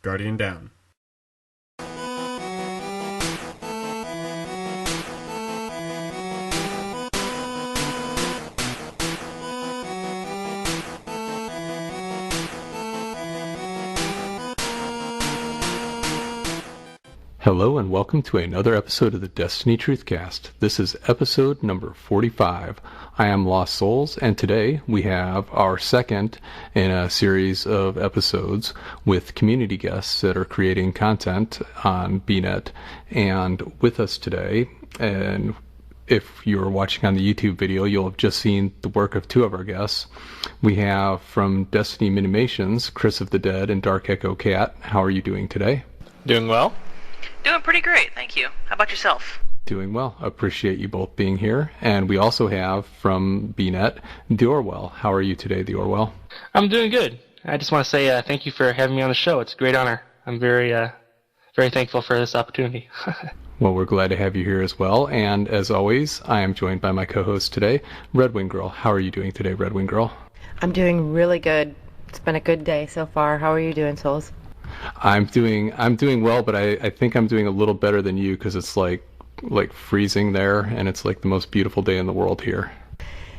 Guardian down. Hello and welcome to another episode of the Destiny Truthcast. This is episode number 45. I am Lost Souls, and today we have our second in a series of episodes with community guests that are creating content on bnet. And with us today, and if you're watching on the YouTube video, you'll have just seen the work of two of our guests. We have from Destiny Mimimations, ChrisOfThe Dead and DarkEcoKat. How are you doing today? Doing well. Doing pretty great, thank you. How about yourself? Doing well. Appreciate you both being here. And we also have from bnet, the Orwell. How are you today, the Orwell? I'm doing good. I just want to say thank you for having me on the show. It's a great honor. I'm very thankful for this opportunity. Well, we're glad to have you here as well. And as always, I am joined by my co-host today, RedWingGirl. How are you doing today, RedWingGirl? I'm doing really good. It's been a good day so far. How are you doing, Souls? I'm doing well, but I think I'm doing a little better than you because it's like freezing there, and it's like the most beautiful day in the world here.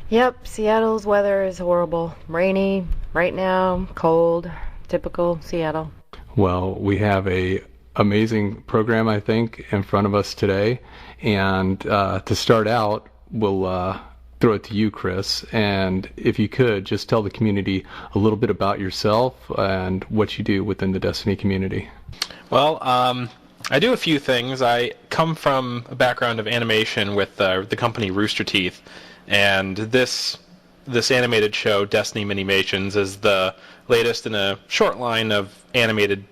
Yep, Seattle's weather is horrible. Rainy right now, cold, typical Seattle. Well, we have a amazing program, I think, in front of us today, and to start out, we'll throw it to you, Chris, and if you could, just tell the community a little bit about yourself and what you do within the Destiny community. Well, I do a few things. I come from a background of animation with the company Rooster Teeth, and this animated show, Destiny Mimimations, is the latest in a short line of animated,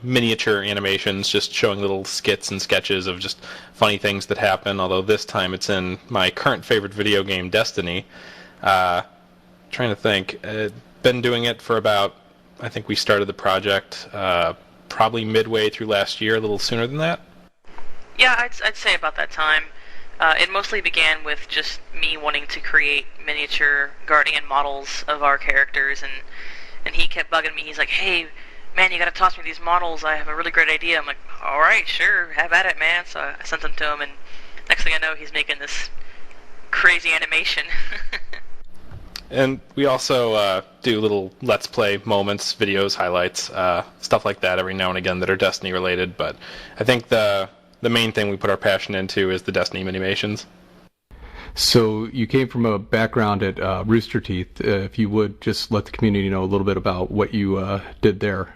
miniature animations, just showing little skits and sketches of just funny things that happen, although this time it's in my current favorite video game, Destiny. Trying to think. Been doing it for about, I think we started the project probably midway through last year, a little sooner than that. Yeah, I'd say about that time. It mostly began with just me wanting to create miniature Guardian models of our characters, and he kept bugging me. He's like, hey, man, you gotta toss me these models. I have a really great idea. I'm like, all right, sure, have at it, man. So I sent them to him, and next thing I know, he's making this crazy animation. And we also do little Let's Play moments, videos, highlights, stuff like that every now and again that are Destiny related. But I think the main thing we put our passion into is the Destiny Mimimations. So you came from a background at Rooster Teeth. If you would just let the community know a little bit about what you did there.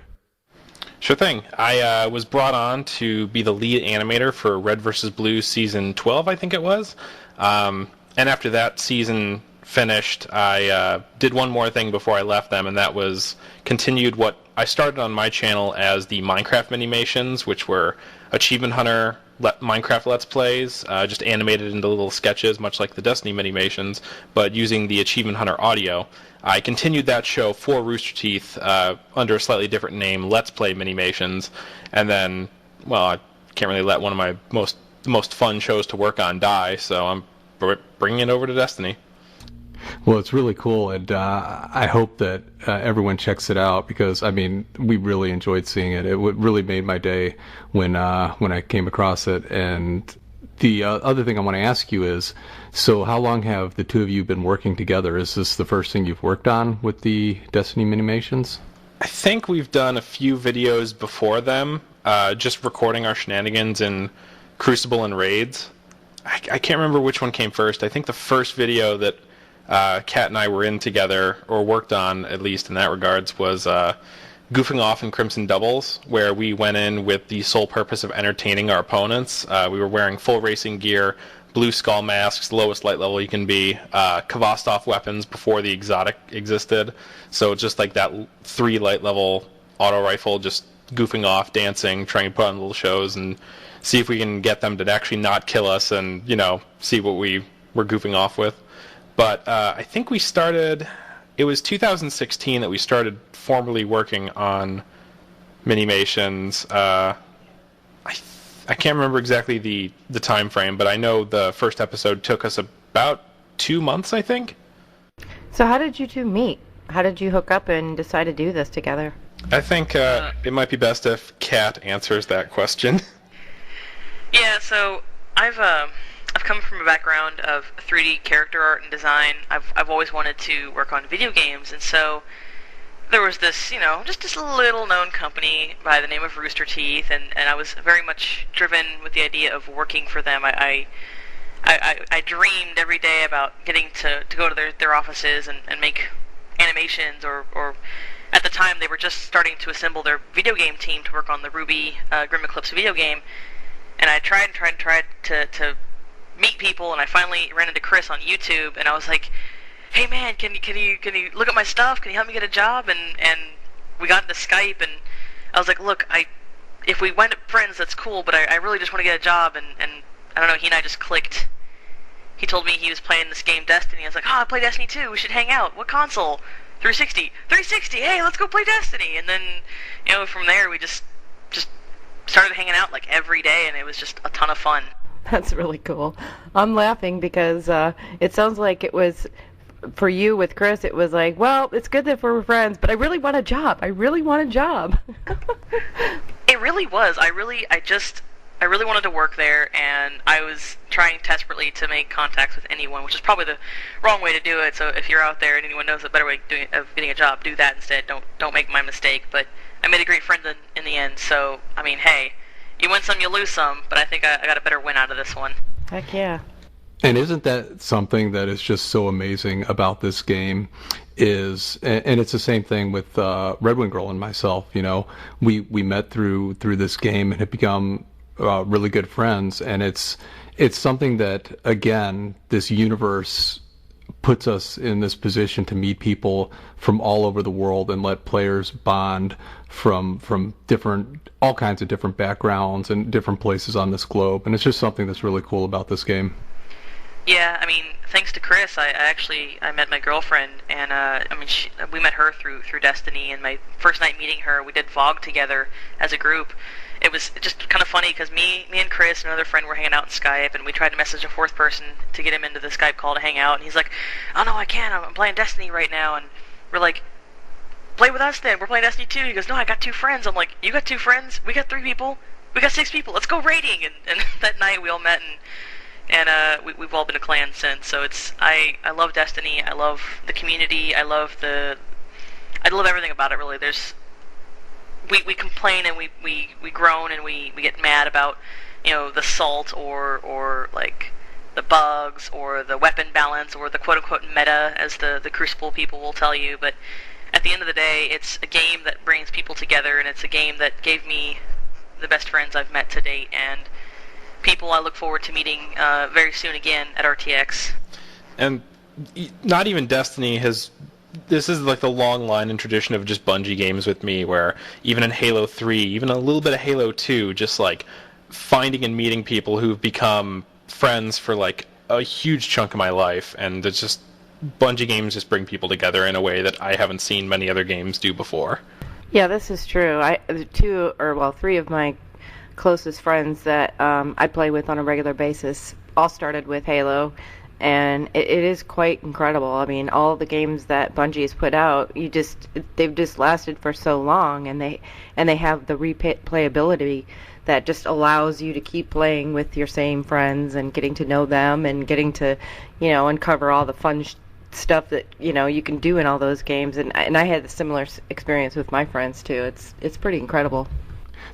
Sure thing. I was brought on to be the lead animator for Red vs. Blue Season 12, I think it was. And after that season finished, I did one more thing before I left them, and that was continued what I started on my channel as the Minecraft Minimations, which were Achievement Hunter Minecraft Let's Plays, just animated into little sketches, much like the Destiny Minimations, but using the Achievement Hunter audio. I continued that show for Rooster Teeth under a slightly different name, Let's Play Minimations, and then, well, I can't really let one of my most fun shows to work on die, so I'm bringing it over to Destiny. Well, it's really cool, and I hope that everyone checks it out because, I mean, we really enjoyed seeing it. It really made my day when I came across it. And the other thing I want to ask you is, so how long have the two of you been working together? Is this the first thing you've worked on with the Destiny Minimations? I think we've done a few videos before them, just recording our shenanigans in Crucible and Raids. I can't remember which one came first. I think the first video that Kat and I were in together, or worked on at least in that regards, was Goofing Off in Crimson Doubles, where we went in with the sole purpose of entertaining our opponents. We were wearing full racing gear, blue skull masks, lowest light level you can be, Kvostov weapons before the exotic existed, so just like that 3 light level auto rifle, just goofing off, dancing, trying to put on little shows and see if we can get them to actually not kill us and, see what we were goofing off with. But I think we started, it was 2016 that we started formally working on Minimations. I can't remember exactly the time frame, but I know the first episode took us about 2 months, I think. So how did you two meet? How did you hook up and decide to do this together? I think it might be best if Kat answers that question. Yeah, so I've come from a background of 3D character art and design. I've always wanted to work on video games, and so there was this, just this little known company by the name of Rooster Teeth, and I was very much driven with the idea of working for them. I dreamed every day about getting to go to their offices and make animations, or at the time they were just starting to assemble their video game team to work on the Ruby Grim Eclipse video game, and I tried to meet people, and I finally ran into Chris on YouTube, and I was like, hey man, can you look at my stuff? Can you help me get a job? And we got into Skype, and I was like, look, if we wind up friends, that's cool, but I really just want to get a job, and I don't know, he and I just clicked. He told me he was playing this game Destiny. I was like, I play Destiny too, we should hang out. What console? 360. 360, hey, let's go play Destiny. And then, from there we just started hanging out like every day, and it was just a ton of fun. That's really cool. I'm laughing because it sounds like it was, for you with Chris, it was like, well, it's good that we're friends, but I really want a job. It really was. I really wanted to work there, and I was trying desperately to make contacts with anyone, which is probably the wrong way to do it. So if you're out there and anyone knows a better way of getting a job, do that instead. Don't make my mistake. But I made a great friend in the end. So I mean, hey, you win some, you lose some. But I think I got a better win out of this one. Heck yeah. And isn't that something that is just so amazing about this game? And it's the same thing with RedWingGirl and myself. We met through this game and have become really good friends, and it's something that, again, this universe puts us in this position to meet people from all over the world and let players bond from all kinds of different backgrounds and different places on this globe, and it's just something that's really cool about this game. Yeah, I mean, thanks to Chris, I met my girlfriend, and we met her through Destiny, and my first night meeting her, we did VOG together as a group. It was just kind of funny because me and Chris and another friend were hanging out in Skype, and we tried to message a fourth person to get him into the Skype call to hang out, and he's like, oh no, I can't, I'm playing Destiny right now, and we're like, play with us then, we're playing Destiny too. He goes, no, I got 2 friends. I'm like, you got 2 friends? We got 3 people? We got 6 people, let's go raiding! And that night we all met, and we've all been a clan since. So I love Destiny. I love the community. I love everything about it. Really, we complain and we groan and we get mad about the salt or like the bugs or the weapon balance or the quote unquote meta, as the Crucible people will tell you. But at the end of the day, it's a game that brings people together, and it's a game that gave me the best friends I've met to date, and people I look forward to meeting very soon again at RTX. And not even Destiny has... This is like the long line and tradition of just Bungie games with me, where even in Halo 3, even a little bit of Halo 2, just like finding and meeting people who've become friends for like a huge chunk of my life, and it's just... Bungie games just bring people together in a way that I haven't seen many other games do before. Yeah, this is true. 3 of my closest friends that I play with on a regular basis all started with Halo, and it is quite incredible. I mean, all the games that Bungie has put out, they've just lasted for so long, and they have the replayability that just allows you to keep playing with your same friends and getting to know them and getting to, uncover all the fun stuff that you can do in all those games. And I had a similar experience with my friends too. It's pretty incredible.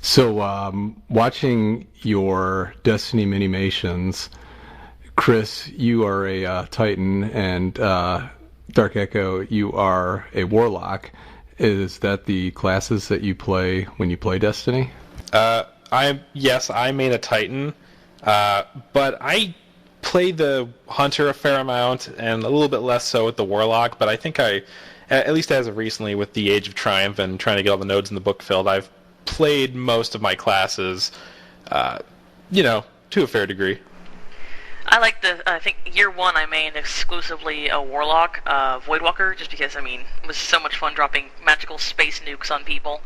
So, watching your Destiny Mimimations, Chris, you are a Titan, and Dark Echo, you are a Warlock. Is that the classes that you play when you play Destiny? Yes, I made a Titan, but I played the Hunter a fair amount, and a little bit less so with the Warlock, but I think at least as of recently, with the Age of Triumph and trying to get all the nodes in the book filled, I've played most of my classes, to a fair degree. I think year 1 I made exclusively a Warlock, Voidwalker, just because, it was so much fun dropping magical space nukes on people.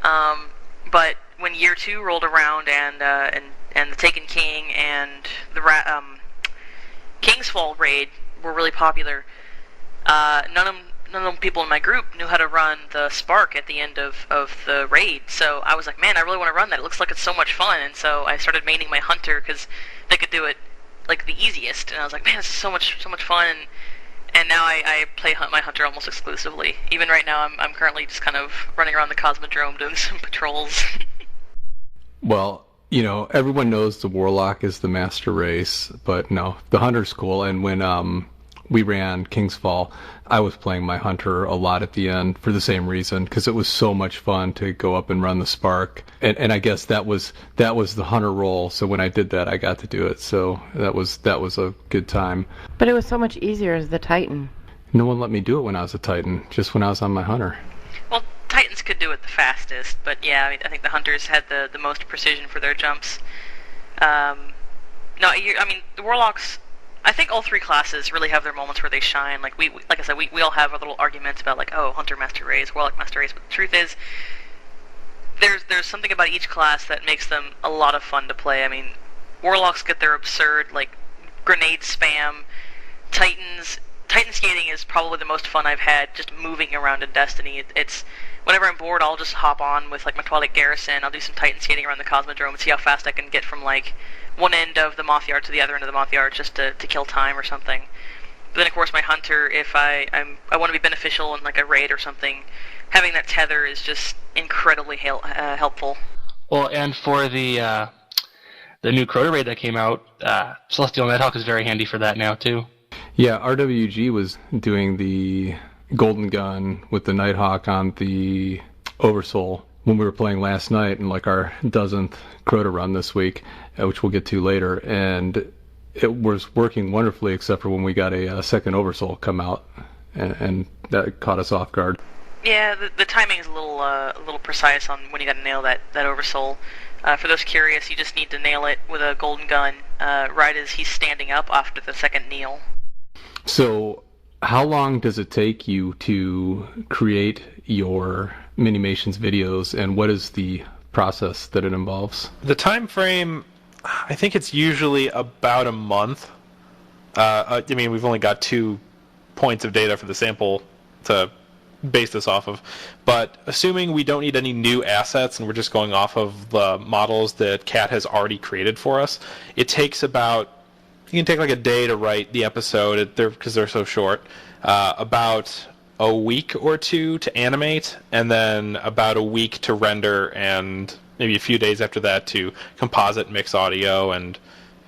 But when year 2 rolled around and the Taken King and the Kingsfall raid were really popular, none none of the people in my group knew how to run the spark at the end of the raid. So I was like, man, I really want to run that. It looks like it's so much fun. And so I started maining my hunter because they could do it like the easiest. And I was like, man, this is so much fun. And now I play my hunter almost exclusively. Even right now, I'm currently just kind of running around the Cosmodrome doing some patrols. Well, you know, everyone knows the Warlock is the master race, but no, the Hunter's cool. And when we ran King's Fall, I was playing my Hunter a lot at the end for the same reason, because it was so much fun to go up and run the Spark. And I guess that was the Hunter role. So when I did that, I got to do it. So that was a good time. But it was so much easier as the Titan. No one let me do it when I was a Titan, just when I was on my Hunter. Well, Titans could do it the fastest, but yeah, I think the Hunters had the most precision for their jumps. The Warlocks, I think all three classes really have their moments where they shine. Like like I said, we all have our little arguments about like, oh, Hunter Master Race, Warlock Master Race, but the truth is, there's something about each class that makes them a lot of fun to play. I mean, Warlocks get their absurd, like, grenade spam. Titan skating is probably the most fun I've had just moving around in Destiny. It's whenever I'm bored, I'll just hop on with like my Twilight Garrison. I'll do some Titan skating around the Cosmodrome and see how fast I can get from like one end of the Moth Yard to the other end of the Moth Yard just to kill time or something. But then of course my Hunter, if I want to be beneficial in like a raid or something, having that tether is just incredibly helpful. Well, and for the new Crota raid that came out, Celestial Nighthawk is very handy for that now too. Yeah, RWG was doing the Golden Gun with the Nighthawk on the Oversoul when we were playing last night, and like our dozenth Crota run this week, which we'll get to later, and it was working wonderfully except for when we got a second Oversoul come out, and that caught us off guard. Yeah, the timing is a little precise on when you got to nail that Oversoul. For those curious, you just need to nail it with a Golden Gun right as he's standing up after the second kneel. So, how long does it take you to create your Mimimations videos, and what is the process that it involves? The time frame, I think it's usually about a month. We've only got 2 points of data for the sample to base this off of, but assuming we don't need any new assets and we're just going off of the models that Kat has already created for us, it takes about, you can take like a day to write the episode because they're so short, about a week or 2 to animate, and then about a week to render, and maybe a few days after that to composite, mix audio, and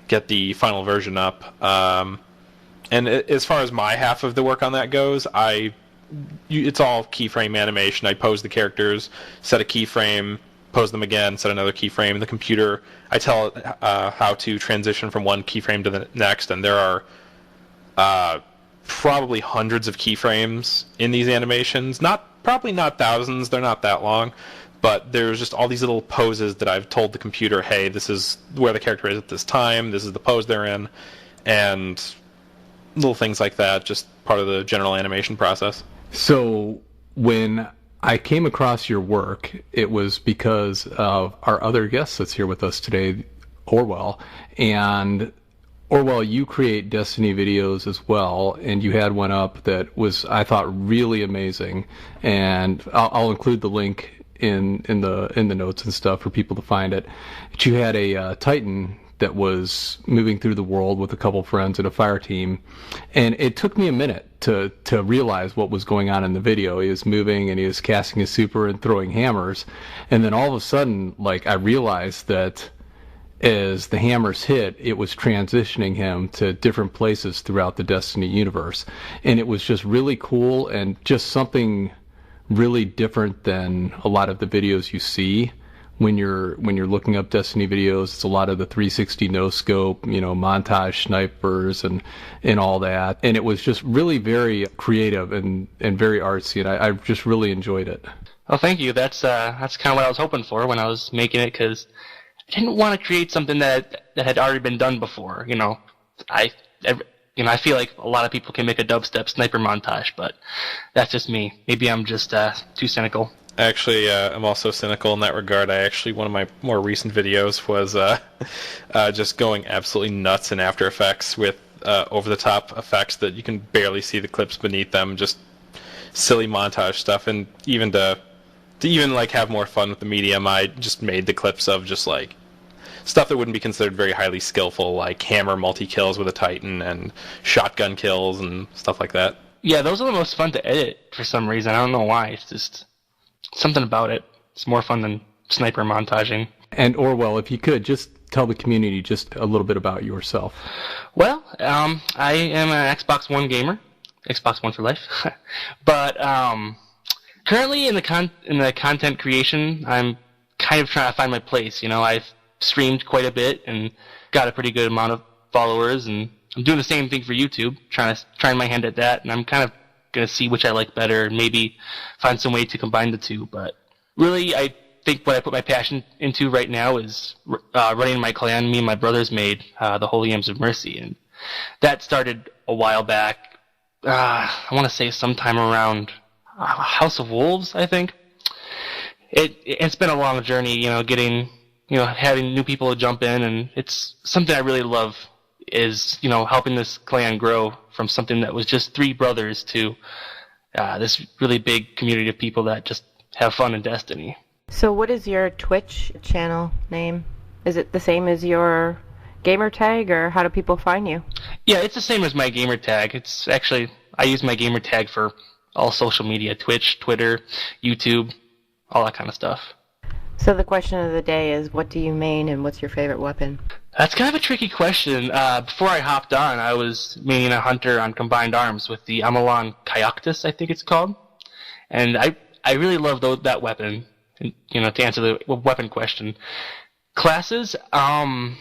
get the final version up. And as far as my half of the work on that goes, it's all keyframe animation. I pose the characters, set a keyframe, pose them again, set another keyframe. The computer, I tell it how to transition from one keyframe to the next, and there are probably hundreds of keyframes in these animations. Probably not thousands, they're not that long, but there's just all these little poses that I've told the computer, hey, this is where the character is at this time, this is the pose they're in, and little things like that, just part of the general animation process. So when I came across your work, it was because of our other guest that's here with us today, Orwell. And Orwell, you create Destiny videos as well, and you had one up that was, I thought, really amazing. And I'll include the link in the notes and stuff for people to find it. But you had a Titan that was moving through the world with a couple friends and a fire team, and it took me a minute to realize what was going on in the video. He was moving and he was casting his super and throwing hammers, and then all of a sudden, like, I realized that as the hammers hit, it was transitioning him to different places throughout the Destiny universe, and it was just really cool and just something really different than a lot of the videos you see. When you're looking up Destiny videos, it's a lot of the 360 no scope, montage snipers and all that. And it was just really very creative and very artsy, and I just really enjoyed it. Well, thank you. That's kind of what I was hoping for when I was making it, because I didn't want to create something that had already been done before. I feel like a lot of people can make a dubstep sniper montage, but that's just me. Maybe I'm just too cynical. Actually, I'm also cynical in that regard. One of my more recent videos was just going absolutely nuts in After Effects with over-the-top effects that you can barely see the clips beneath them, just silly montage stuff, and even to even like have more fun with the medium, I just made the clips of just like stuff that wouldn't be considered very highly skillful, like hammer multi-kills with a Titan and shotgun kills and stuff like that. Yeah, those are the most fun to edit for some reason. I don't know why. It's just something about it. It's more fun than sniper montaging. And Orwell, if you could, just tell the community just a little bit about yourself. Well, I am an Xbox One gamer. Xbox One for life. But currently in the content creation, I'm kind of trying to find my place. You know, I've streamed quite a bit and got a pretty good amount of followers, and I'm doing the same thing for YouTube, trying my hand at that, and I'm kind of going to see which I like better and maybe find some way to combine the two. But really, I think what I put my passion into right now is running my clan. Me and my brothers made the Holy Hymns of Mercy, and that started a while back. I want to say sometime around House of Wolves, I think. It's been a long journey, you know, having new people to jump in, and it's something I really love is, you know, helping this clan grow from something that was just 3 brothers to this really big community of people that just have fun in Destiny. So what is your Twitch channel name? Is it the same as your gamer tag, or how do people find you? Yeah, it's the same as my gamer tag. It's actually, I use my gamer tag for all social media, Twitch, Twitter, YouTube, all that kind of stuff. So the question of the day is, what do you main and what's your favorite weapon? That's kind of a tricky question. Before I hopped on, I was maining a hunter on combined arms with the Amalon Kayaktus, I think it's called. And I really love that weapon, you know, to answer the weapon question. Classes, hunters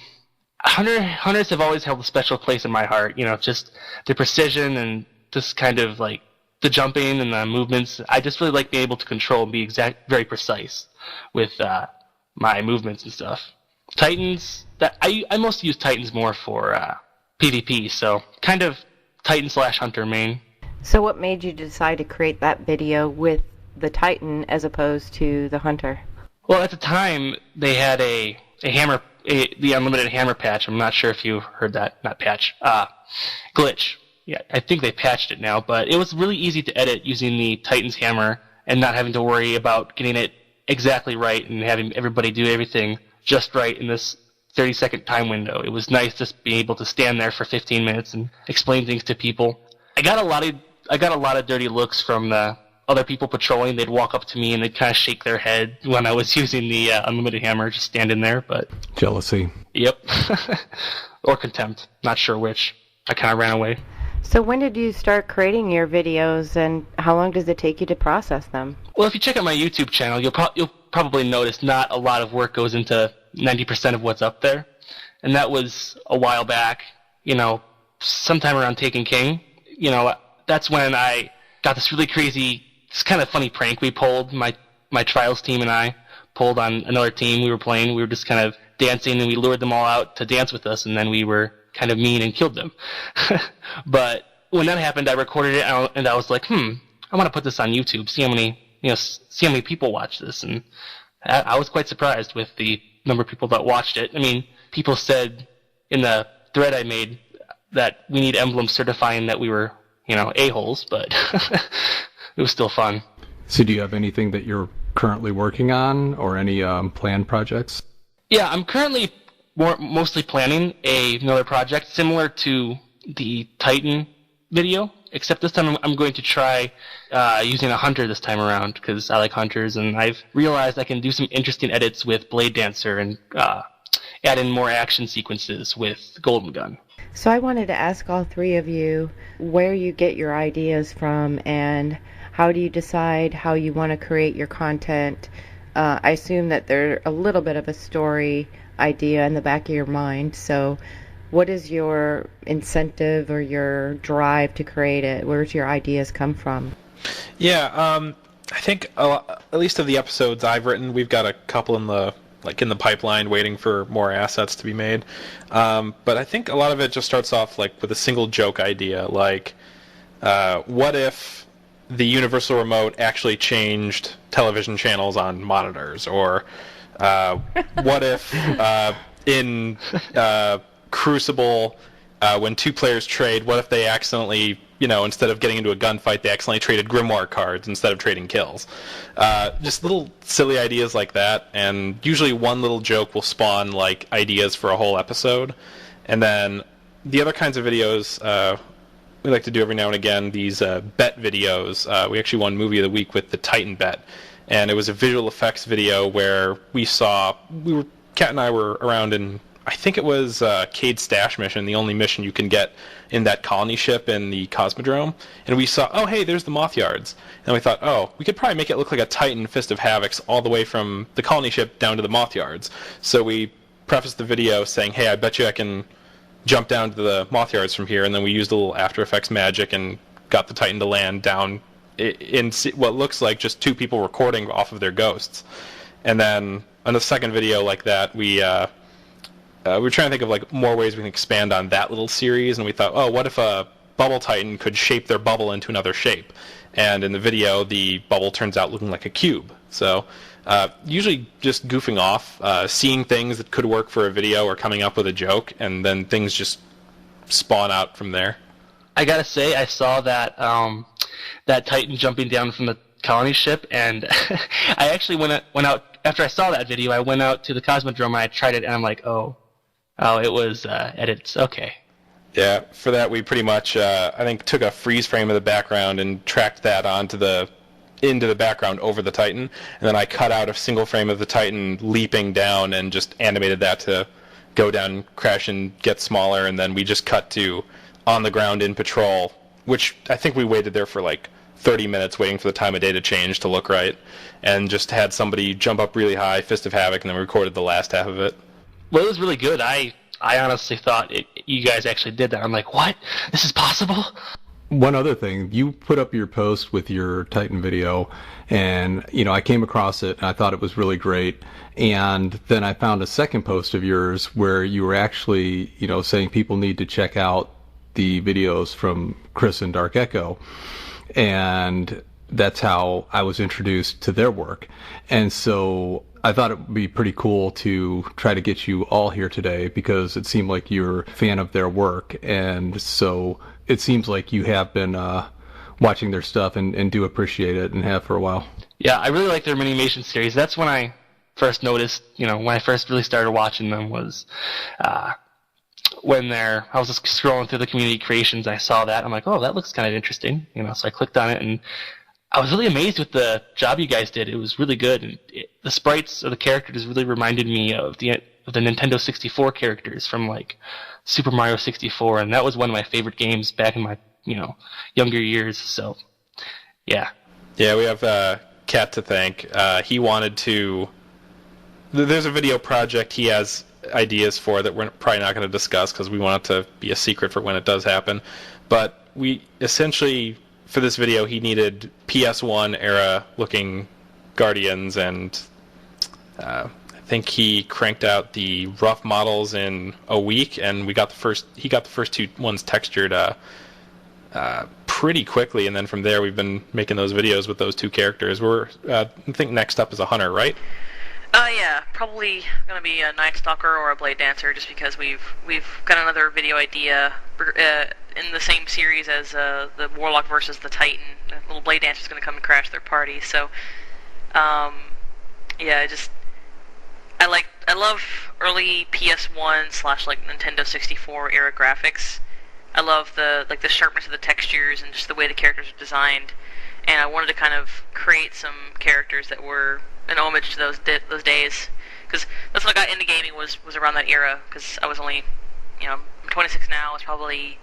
have always held a special place in my heart, you know, just the precision and just kind of like the jumping and the movements. I just really like being able to control and be very precise with my movements and stuff. Titans, I mostly use Titans more for PvP, so kind of Titan/Hunter main. So what made you decide to create that video with the Titan as opposed to the Hunter? Well, at the time, they had the unlimited hammer patch. I'm not sure if you heard that, not patch, glitch. Yeah, I think they patched it now, but it was really easy to edit using the Titan's hammer and not having to worry about getting it exactly right and having everybody do everything just right in this 30-second time window. It was nice just being able to stand there for 15 minutes and explain things to people. I got a lot of dirty looks from the other people patrolling. They'd walk up to me and they'd kind of shake their head when I was using the unlimited hammer, just standing there. But jealousy. Yep. Or contempt. Not sure which. I kind of ran away. So when did you start creating your videos, and how long does it take you to process them? Well, if you check out my YouTube channel, you'll probably notice not a lot of work goes into 90% of what's up there. And that was a while back, you know, sometime around Taken King. You know, that's when I got this really crazy, this kind of funny prank we pulled. My trials team and I pulled on another team we were playing. We were just kind of dancing, and we lured them all out to dance with us, and then we were kind of mean and killed them. But when that happened, I recorded it, and I was like, I want to put this on YouTube, see how many people watch this. And I was quite surprised with the number of people that watched it. I mean, people said in the thread I made that we need emblems certifying that we were, you know, a-holes, but it was still fun. So do you have anything that you're currently working on, or any planned projects? Yeah, I'm currently mostly planning another project similar to the Titan video, except this time I'm going to try using a hunter this time around, because I like hunters, and I've realized I can do some interesting edits with Blade Dancer and add in more action sequences with Golden Gun. So I wanted to ask all 3 of you where you get your ideas from, and how do you decide how you want to create your content? I assume that there's a little bit of a story idea in the back of your mind, so what is your incentive or your drive to create it? Where's your ideas come from? Yeah, I think at least of the episodes I've written, we've got a couple in the pipeline waiting for more assets to be made. But I think a lot of it just starts off like with a single joke idea, like what if the universal remote actually changed television channels on monitors, or what if in Crucible, when 2 players trade, what if they accidentally instead of getting into a gunfight, they accidentally traded grimoire cards instead of trading kills. Just little silly ideas like that, and usually one little joke will spawn like ideas for a whole episode. And then the other kinds of videos we like to do every now and again, these bet videos. We actually won Movie of the Week with the Titan bet, and it was a visual effects video where Kat and I were around in, I think it was Cade's Stash mission, the only mission you can get in that colony ship in the Cosmodrome, and we saw, oh hey, there's the Moth Yards, and we thought, oh, we could probably make it look like a Titan Fist of Havocs all the way from the colony ship down to the Moth Yards. So we prefaced the video saying, hey, I bet you I can jump down to the Moth Yards from here, and then we used a little After Effects magic and got the Titan to land down in what looks like just two people recording off of their ghosts. And then on the second video like that, we were trying to think of like more ways we can expand on that little series, and we thought, oh, what if a Bubble Titan could shape their bubble into another shape? And in the video, the bubble turns out looking like a cube. So usually just goofing off, seeing things that could work for a video or coming up with a joke, and then things just spawn out from there. I gotta say, I saw that that Titan jumping down from the colony ship, and I actually went out after I saw that video. I went out to the Cosmodrome and I tried it, and I'm like, oh, it was edits. Okay. Yeah, for that we pretty much I think took a freeze frame of the background and tracked that into the background over the Titan, and then I cut out a single frame of the Titan leaping down and just animated that to go down, crash, and get smaller, and then we just cut to on the ground in patrol, which I think we waited there for like 30 minutes waiting for the time of day to change to look right, and just had somebody jump up really high, Fist of Havoc, and then recorded the last half of it. Well, it was really good. I honestly thought you guys actually did that. I'm like, what? This is possible? One other thing, you put up your post with your Titan video, and I came across it and I thought it was really great. And then I found a second post of yours where you were actually, saying people need to check out the videos from Chris and Dark Echo, and that's how I was introduced to their work. And so I thought it would be pretty cool to try to get you all here today, because it seemed like you're a fan of their work, and so it seems like you have been watching their stuff and do appreciate it, and have for a while. Yeah, I really like their Mimimation series. That's when I first noticed, when I first really started watching them was when I was just scrolling through the community creations. I saw that. I'm like, oh, that looks kind of interesting. So I clicked on it, and I was really amazed with the job you guys did. It was really good. And the sprites of the characters really reminded me of the Nintendo 64 characters from like Super Mario 64, and that was one of my favorite games back in my younger years. So yeah. Yeah, we have Kat to thank. He wanted to. There's a video project he has ideas for that we're probably not going to discuss because we want it to be a secret for when it does happen. But we essentially, for this video, he needed PS1 era looking Guardians, and I think he cranked out the rough models in a week, and he got the first two ones textured pretty quickly, and then from there we've been making those videos with those two characters. I think next up is a hunter, right? Yeah, probably gonna be a Night Stalker or a Blade Dancer, just because we've got another video idea in the same series as the Warlock versus the Titan. The little Blade Dancer's gonna come and crash their party. So, yeah, I love early PS1 / like Nintendo 64 era graphics. I love the sharpness of the textures and just the way the characters are designed. And I wanted to kind of create some characters that were an homage to those days, because that's what I got into gaming was around that era. Because I was only, I'm 26 now. I was probably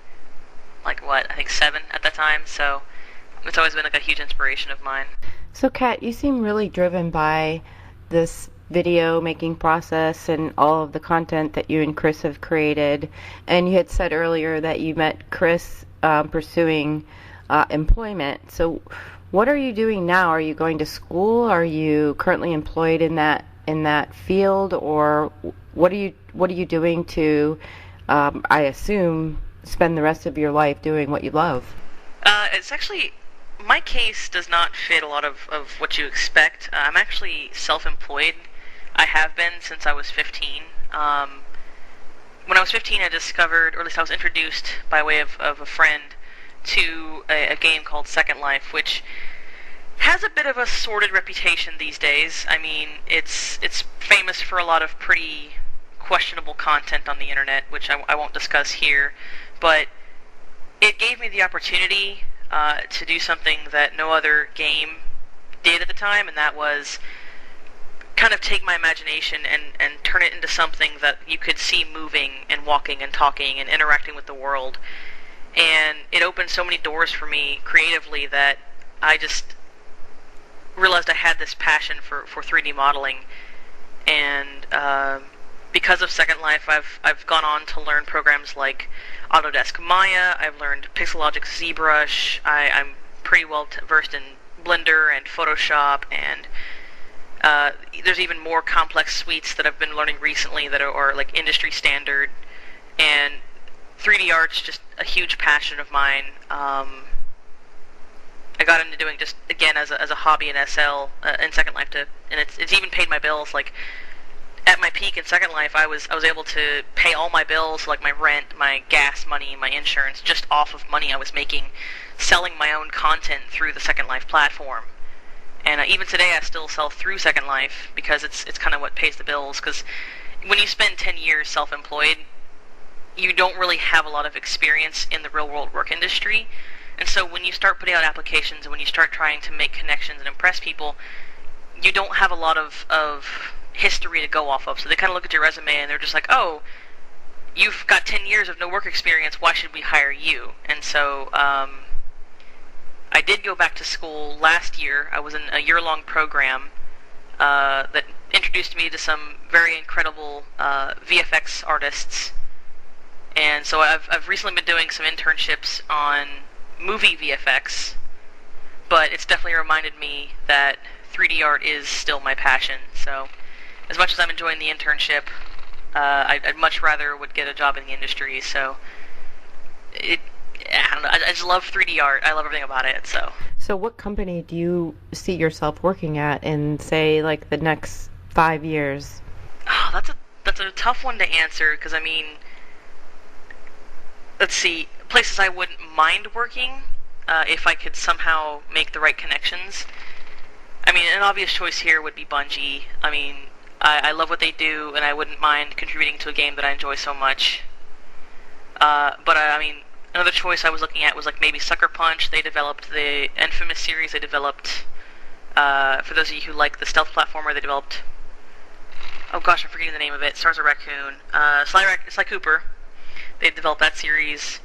like I think 7 at that time. So it's always been like a huge inspiration of mine. So Kat, you seem really driven by this video making process and all of the content that you and Chris have created. And you had said earlier that you met Chris pursuing employment. So what are you doing now? Are you going to school? Are you currently employed in that field, or what are you doing to, I assume, spend the rest of your life doing what you love? It's actually, my case does not fit a lot of what you expect. I'm actually self-employed. I have been since I was 15. When I was 15, I discovered, or at least I was introduced by way of a friend, to a game called Second Life, which has a bit of a sordid reputation these days. I mean, it's famous for a lot of pretty questionable content on the internet, which I won't discuss here, but it gave me the opportunity to do something that no other game did at the time, and that was kind of take my imagination and turn it into something that you could see moving and walking and talking and interacting with the world. And it opened so many doors for me creatively that I just realized I had this passion for 3D modeling. And because of Second Life, I've gone on to learn programs like Autodesk Maya. I've learned Pixelogic ZBrush. I'm pretty well versed in Blender and Photoshop, and there's even more complex suites that I've been learning recently that are like industry standard. And 3D art's just a huge passion of mine. I got into doing just again as a hobby in SL in Second Life, and it's even paid my bills. Like at my peak in Second Life, I was able to pay all my bills, like my rent, my gas money, my insurance, just off of money I was making selling my own content through the Second Life platform. And even today, I still sell through Second Life because it's kind of what pays the bills. Because when you spend 10 years self-employed, you don't really have a lot of experience in the real-world work industry. And so when you start putting out applications and when you start trying to make connections and impress people, you don't have a lot of history to go off of. So they kind of look at your resume and they're just like, oh, you've got 10 years of no work experience, why should we hire you? And so I did go back to school last year. I was in a year-long program that introduced me to some very incredible VFX artists. And so I've recently been doing some internships on movie VFX, but it's definitely reminded me that 3D art is still my passion. So as much as I'm enjoying the internship, I'd much rather would get a job in the industry. So I don't know, I just love 3D art. I love everything about it. So what company do you see yourself working at in, say, like the next 5 years? Oh, that's a tough one to answer, because I mean, let's see, places I wouldn't mind working if I could somehow make the right connections. I mean, an obvious choice here would be Bungie. I mean, I love what they do, and I wouldn't mind contributing to a game that I enjoy so much. But I mean, another choice I was looking at was like maybe Sucker Punch. They developed the Infamous series. They developed, for those of you who like the stealth platformer, they developed, oh gosh, I'm forgetting the name of it. Stars a Raccoon. Sly Cooper. They developed that series.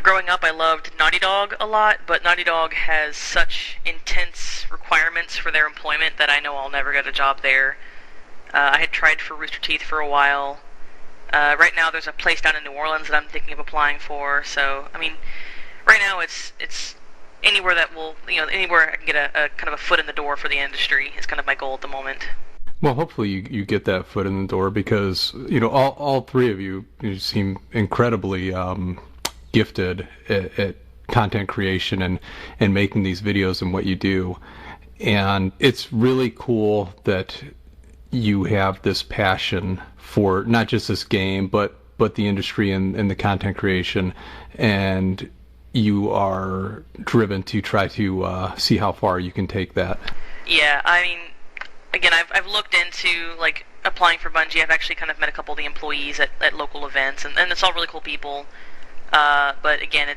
Growing up, I loved Naughty Dog a lot, but Naughty Dog has such intense requirements for their employment that I know I'll never get a job there. I had tried for Rooster Teeth for a while. Right now, there's a place down in New Orleans that I'm thinking of applying for. So, I mean, right now it's anywhere that will, anywhere I can get a kind of a foot in the door for the industry is kind of my goal at the moment. Well, hopefully you get that foot in the door, because all three of you seem incredibly gifted at content creation and making these videos and what you do. And it's really cool that you have this passion for not just this game, but the industry and the content creation, and you are driven to try to see how far you can take that. Yeah, I mean, again, I've looked into like applying for Bungie. I've actually kind of met a couple of the employees at local events, and it's all really cool people. But again,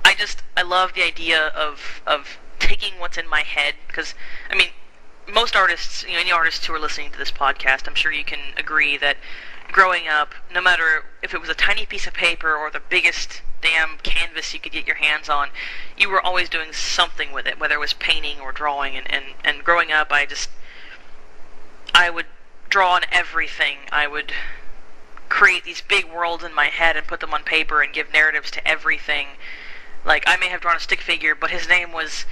I love the idea of taking what's in my head, because I mean, most artists, any artists who are listening to this podcast, I'm sure you can agree that growing up, no matter if it was a tiny piece of paper or the biggest damn canvas you could get your hands on, you were always doing something with it, whether it was painting or drawing. And growing up, I would draw on everything. I would create these big worlds in my head and put them on paper and give narratives to everything. Like, I may have drawn a stick figure, but his name was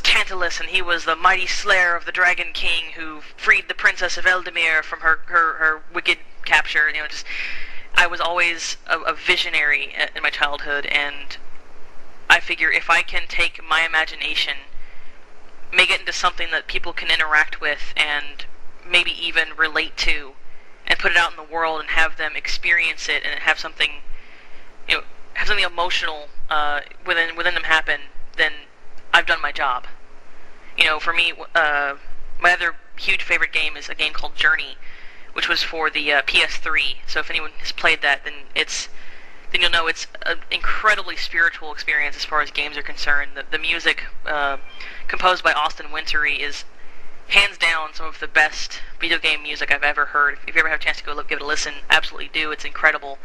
Tantalus, and he was the mighty slayer of the Dragon King who freed the Princess of Eldemir from her wicked capture. I was always a visionary in my childhood, and I figure if I can take my imagination, make it into something that people can interact with and maybe even relate to, and put it out in the world and have them experience it and have something have something emotional within them happen, then I've done my job. For me, my other huge favorite game is a game called Journey, which was for the PS3. So if anyone has played that, then you'll know it's an incredibly spiritual experience as far as games are concerned. The music composed by Austin Wintory is hands down some of the best video game music I've ever heard. If you ever have a chance to go give it a listen, absolutely do. It's incredible.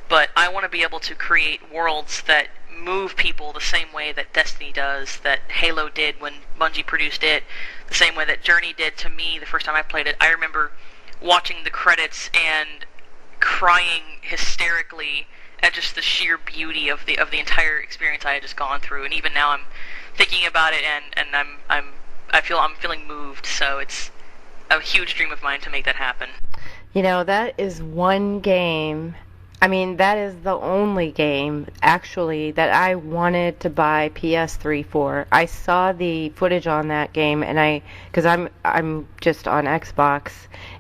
But I want to be able to create worlds that move people the same way that Destiny does, that Halo did when Bungie produced it, the same way that Journey did to me the first time I played it. I remember watching the credits and crying hysterically at just the sheer beauty of the entire experience I had just gone through. And even now I'm thinking about it, and I'm feeling moved. So it's a huge dream of mine to make that happen. That is one game. I mean, that is the only game, actually, that I wanted to buy PS3 for. I saw the footage on that game, and because I'm just on Xbox,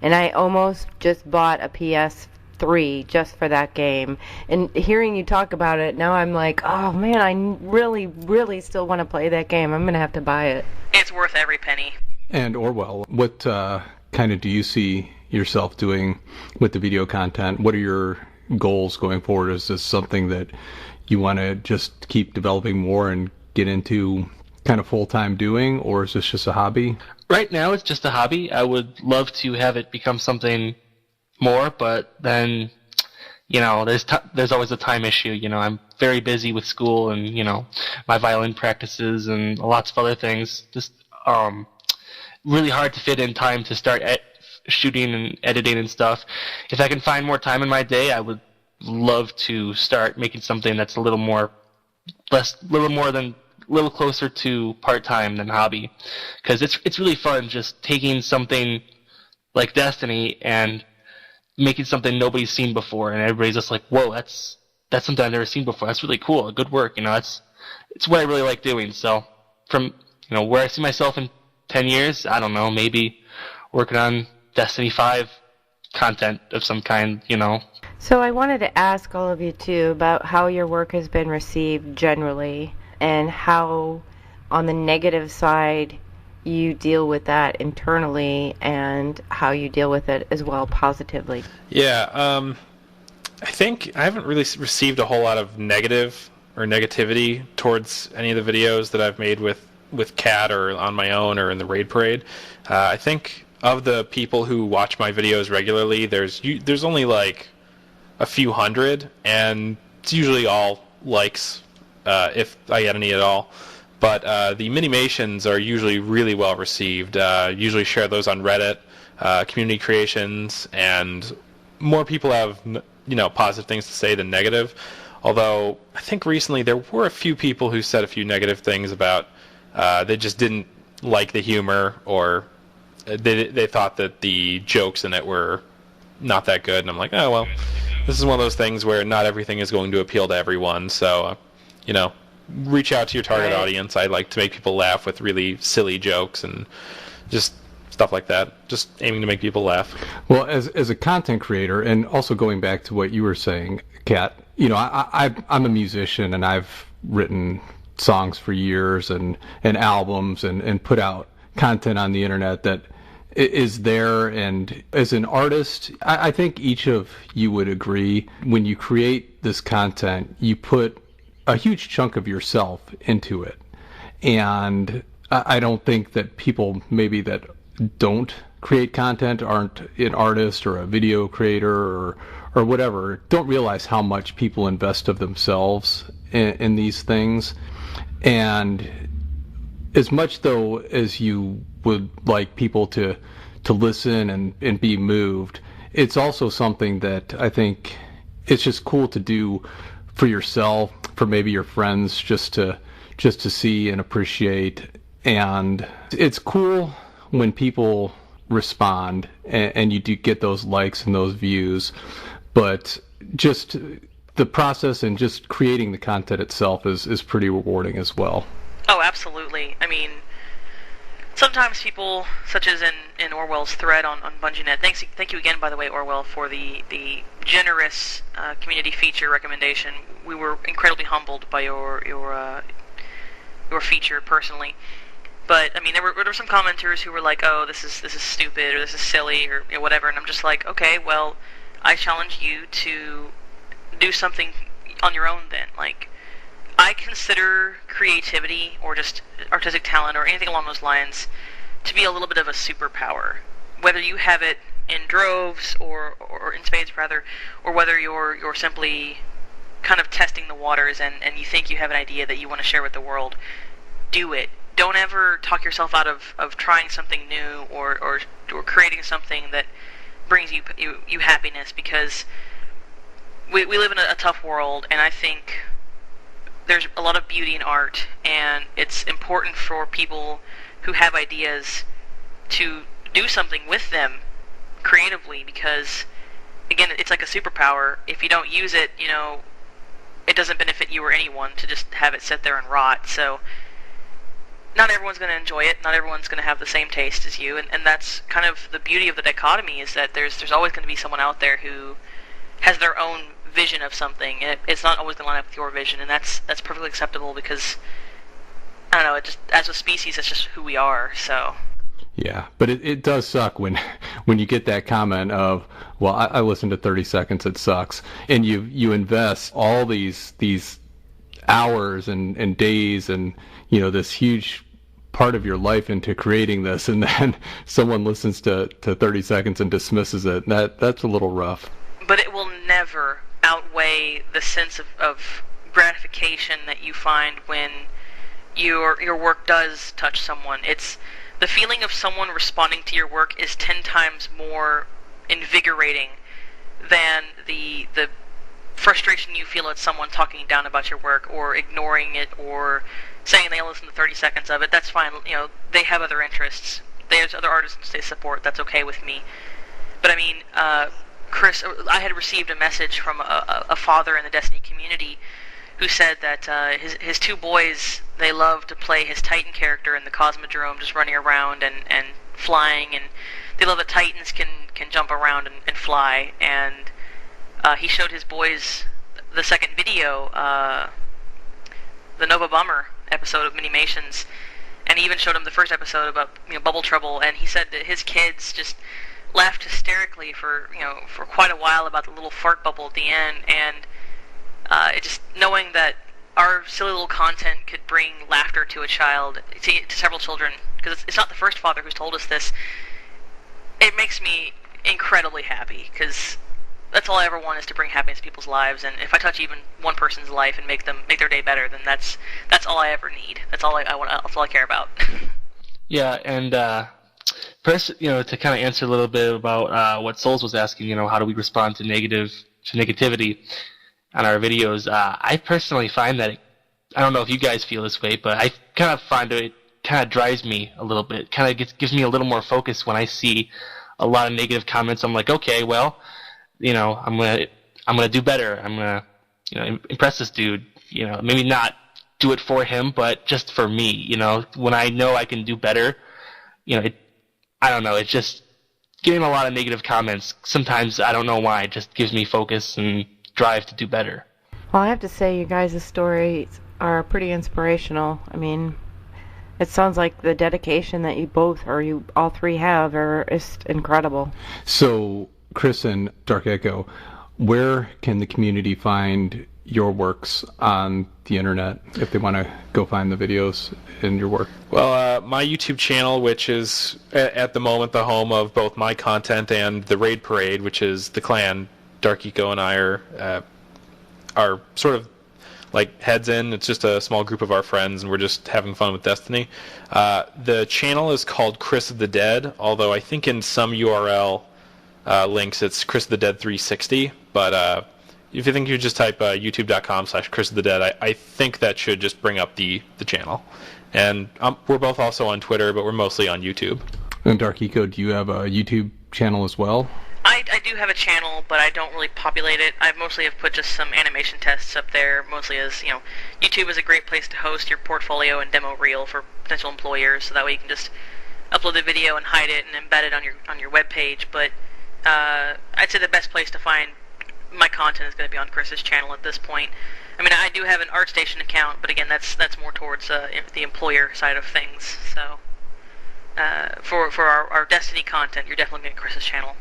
and I almost just bought a PS3 just for that game. And hearing you talk about it, now I'm like, oh man, I really, really still want to play that game. I'm going to have to buy it. It's worth every penny. And Orwell, what kind of do you see yourself doing with the video content? What are your goals going forward? Is this something that you want to just keep developing more and get into kind of full-time doing, or is this just a hobby? Right now it's just a hobby. I would love to have it become something more, but then there's always a time issue. I'm very busy with school and my violin practices and lots of other things. Just really hard to fit in time to start shooting and editing and stuff. If I can find more time in my day, I would love to start making something that's a little closer to part-time than hobby, because it's really fun just taking something like Destiny and making something nobody's seen before, and everybody's just like, whoa, that's something I've never seen before. That's really cool. Good work. It's what I really like doing. So from where I see myself in 10 years, I don't know, maybe working on Destiny 5 content of some kind, So I wanted to ask all of you, too, about how your work has been received generally, and how, on the negative side, you deal with that internally, and how you deal with it as well positively. Yeah, I think I haven't really received a whole lot of negative or negativity towards any of the videos that I've made with Kat or on my own or in the Raid Parade. I think of the people who watch my videos regularly, there's only like a few hundred, and it's usually all likes, if I get any at all. But the Mimimations are usually really well received. Usually share those on Reddit, community creations, and more people have positive things to say than negative. Although I think recently there were a few people who said a few negative things about they just didn't like the humor, or they thought that the jokes in it were not that good, and I'm like, oh well, this is one of those things where not everything is going to appeal to everyone, so reach out to your target audience. I like to make people laugh with really silly jokes and just stuff like that, just aiming to make people laugh. Well, as a content creator, and also going back to what you were saying, Kat, I'm a musician, and I've written songs for years and albums and put out content on the internet that is there. And as an artist, I think each of you would agree, when you create this content, you put a huge chunk of yourself into it. And I don't think that people maybe that don't create content, aren't an artist or a video creator or whatever, don't realize how much people invest of themselves in these things. And as much though as you would like people to listen and be moved, it's also something that I think it's just cool to do for yourself, for maybe your friends, just to see and appreciate. And it's cool when people respond and you do get those likes and those views, but just the process and just creating the content itself is pretty rewarding as well. Oh, absolutely. I mean, sometimes people, such as in Orwell's thread on BungieNet, thank you again, by the way, Orwell, for the generous community feature recommendation. We were incredibly humbled by your feature personally. But I mean, there were some commenters who were like, "Oh, this is stupid," or "This is silly," or whatever. And I'm just like, okay, well, I challenge you to do something on your own. Then, like, I consider creativity or just artistic talent or anything along those lines to be a little bit of a superpower. Whether you have it in droves or in spades rather, or whether you're simply kind of testing the waters and you think you have an idea that you want to share with the world, do it. Don't ever talk yourself out of trying something new or creating something that brings you happiness, because we live in a tough world, and I think there's a lot of beauty in art, and it's important for people who have ideas to do something with them creatively, because again, it's like a superpower. If you don't use it, it doesn't benefit you or anyone to just have it sit there and rot. So not everyone's going to enjoy it. Not everyone's going to have the same taste as you, and that's kind of the beauty of the dichotomy, is that there's always going to be someone out there who has their own vision of something, and it's not always going to line up with your vision, and that's perfectly acceptable, because I don't know, it just, as a species, it's just who we are. So yeah, but it does suck when you get that comment of, well, I listened to 30 seconds, it sucks, and you invest all these hours and days and this huge part of your life into creating this, and then someone listens to 30 seconds and dismisses it. That's a little rough. But it will never outweigh the sense of gratification that you find when your work does touch someone. It's the feeling of someone responding to your work is 10 times more invigorating than the frustration you feel at someone talking down about your work or ignoring it or saying they'll listen to 30 seconds of it. That's fine. They have other interests. There's other artists they support. That's okay with me. But I mean, Chris, I had received a message from a father in the Destiny community who said that his two boys, they love to play his Titan character in the Cosmodrome, just running around and flying, and they love that Titans can jump around and fly. And he showed his boys the second video, the Nova Bummer episode of Mimimations, and he even showed them the first episode about bubble trouble, and he said that his kids just laughed hysterically for quite a while about the little fart bubble at the end, and it just knowing that our silly little content could bring laughter to a child, to several children, because it's not the first father who's told us this. It makes me incredibly happy, because that's all I ever want, is to bring happiness to people's lives, and if I touch even one person's life and make their day better, then that's all I ever need. That's all I want. That's all I care about. Yeah, and first, to kind of answer a little bit about what Souls was asking, how do we respond to negativity on our videos? I personally find that I don't know if you guys feel this way, but I kind of find it kind of drives me a little bit. Kind of gives me a little more focus when I see a lot of negative comments. I'm like, okay, well, I'm gonna do better. I'm gonna, impress this dude. Maybe not do it for him, but just for me. When I know I can do better, I don't know. It's just getting a lot of negative comments. Sometimes I don't know why. It just gives me focus and drive to do better. Well, I have to say, you guys' stories are pretty inspirational. I mean, it sounds like the dedication that you all three have is incredible. So, Chris and Dark Echo, where can the community find your works on the internet if they want to go find the videos in your work? Well, my YouTube channel, which is at the moment the home of both my content and the Raid Parade, which is the clan Dark Eco and I are sort of like heads in. It's just a small group of our friends, and we're just having fun with Destiny. The channel is called ChrisOfThe Dead, although I think in some URL links it's ChrisOfThe Dead 360, but if you think you just type youtube.com/ChrisOfThe Dead, I think that should just bring up the channel. And we're both also on Twitter, but we're mostly on YouTube. And Dark Eco, do you have a YouTube channel as well? I do have a channel, but I don't really populate it. I mostly have put just some animation tests up there, mostly as, YouTube is a great place to host your portfolio and demo reel for potential employers, so that way you can just upload the video and hide it and embed it on your web page. But I'd say the best place to find my content is going to be on Chris's channel at this point. I mean, I do have an ArtStation account, but again, that's more towards the employer side of things. So for our Destiny content, you're definitely getting Chris's channel.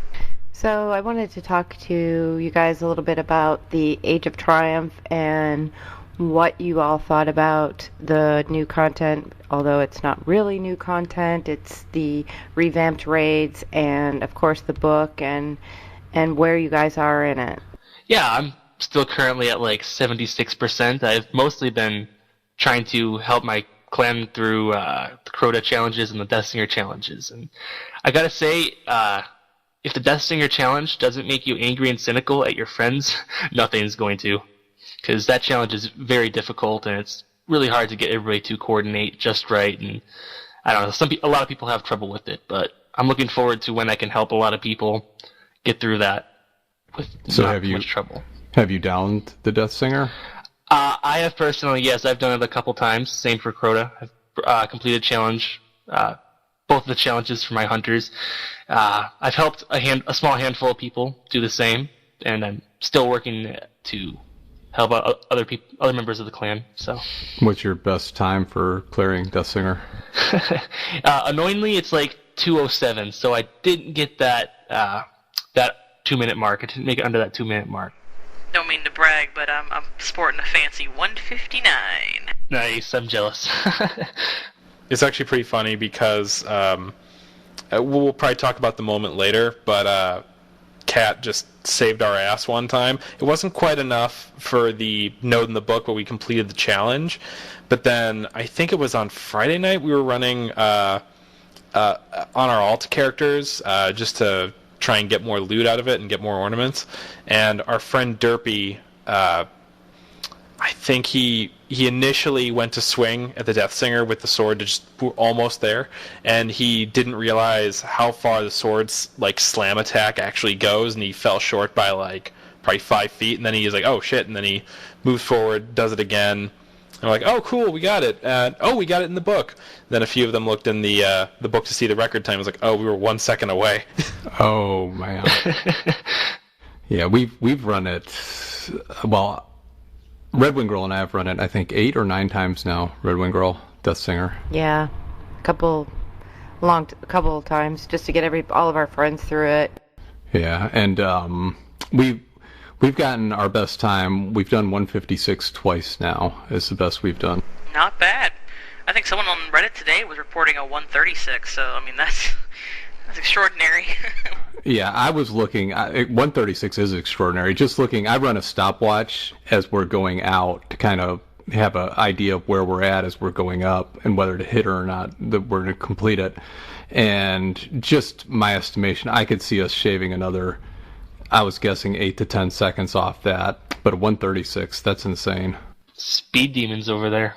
So I wanted to talk to you guys a little bit about the Age of Triumph and what you all thought about the new content, although it's not really new content. It's the revamped raids and, of course, the book and where you guys are in it. Yeah, I'm still currently at like 76%. I've mostly been trying to help my clan through the Crota challenges and the Deathsinger challenges. And I gotta say, if the Deathsinger challenge doesn't make you angry and cynical at your friends, nothing's going to. Because that challenge is very difficult, and it's really hard to get everybody to coordinate just right. And I don't know, a lot of people have trouble with it, but I'm looking forward to when I can help a lot of people get through that with not much trouble. Have you downed the Deathsinger? I have personally, yes. I've done it a couple times. Same for Crota. I've completed challenge, both of the challenges for my hunters. I've helped a small handful of people do the same, and I'm still working to help out other members of the clan. So, what's your best time for clearing Deathsinger? Annoyingly, it's like 2:07. So I didn't get that 2-minute mark. I didn't make it under that 2-minute mark. Don't mean to brag, but I'm sporting a fancy 1:59. Nice, I'm jealous. It's actually pretty funny because we'll probably talk about the moment later, but Kat just saved our ass one time. It wasn't quite enough for the note in the book, but we completed the challenge. But then I think it was on Friday night we were running on our alt characters just to try and get more loot out of it and get more ornaments. And our friend Derpy, I think he initially went to swing at the Deathsinger with the sword to just almost there, and he didn't realize how far the sword's like slam attack actually goes, and he fell short by like probably 5 feet, and then he was like, oh shit, and then he moves forward, does it again. And we're like, oh cool, we got it. We got it in the book. Then a few of them looked in the book to see the record time. It was like, oh, we were 1 second away. Oh man. Yeah, we've run it. Well, RedWingGirl and I have run it, I think 8 or 9 times now. RedWingGirl, Deathsinger. Yeah, a couple times just to get all of our friends through it. Yeah, and we've gotten our best time. We've done 156 twice now. Is the best we've done. Not bad. I think someone on Reddit today was reporting a 136. So I mean that's extraordinary. Yeah, I was looking. 136 is extraordinary. Just looking, I run a stopwatch as we're going out to kind of have an idea of where we're at as we're going up and whether to hit her or not, that we're going to complete it. And just my estimation, I could see us shaving another, I was guessing 8 to 10 seconds off that. But a 136, that's insane. Speed demons over there.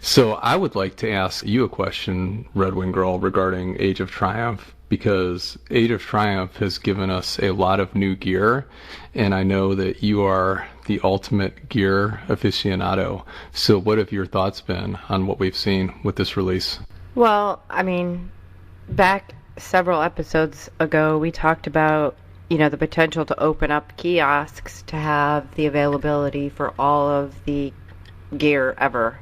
So I would like to ask you a question, RedWingGirl, regarding Age of Triumph, because Age of Triumph has given us a lot of new gear, and I know that you are the ultimate gear aficionado. So what have your thoughts been on what we've seen with this release? Well, I mean, back several episodes ago, we talked about, the potential to open up kiosks to have the availability for all of the gear ever.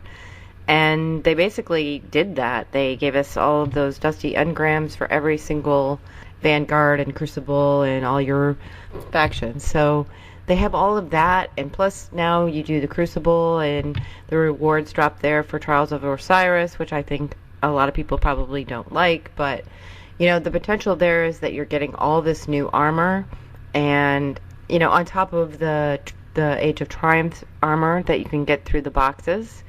And they basically did that. They gave us all of those dusty engrams for every single Vanguard and Crucible and all your factions. So they have all of that, and plus now you do the Crucible and the rewards drop there for Trials of Osiris, which I think a lot of people probably don't like, but the potential there is that you're getting all this new armor, and on top of the Age of Triumph armor that you can get through the boxes.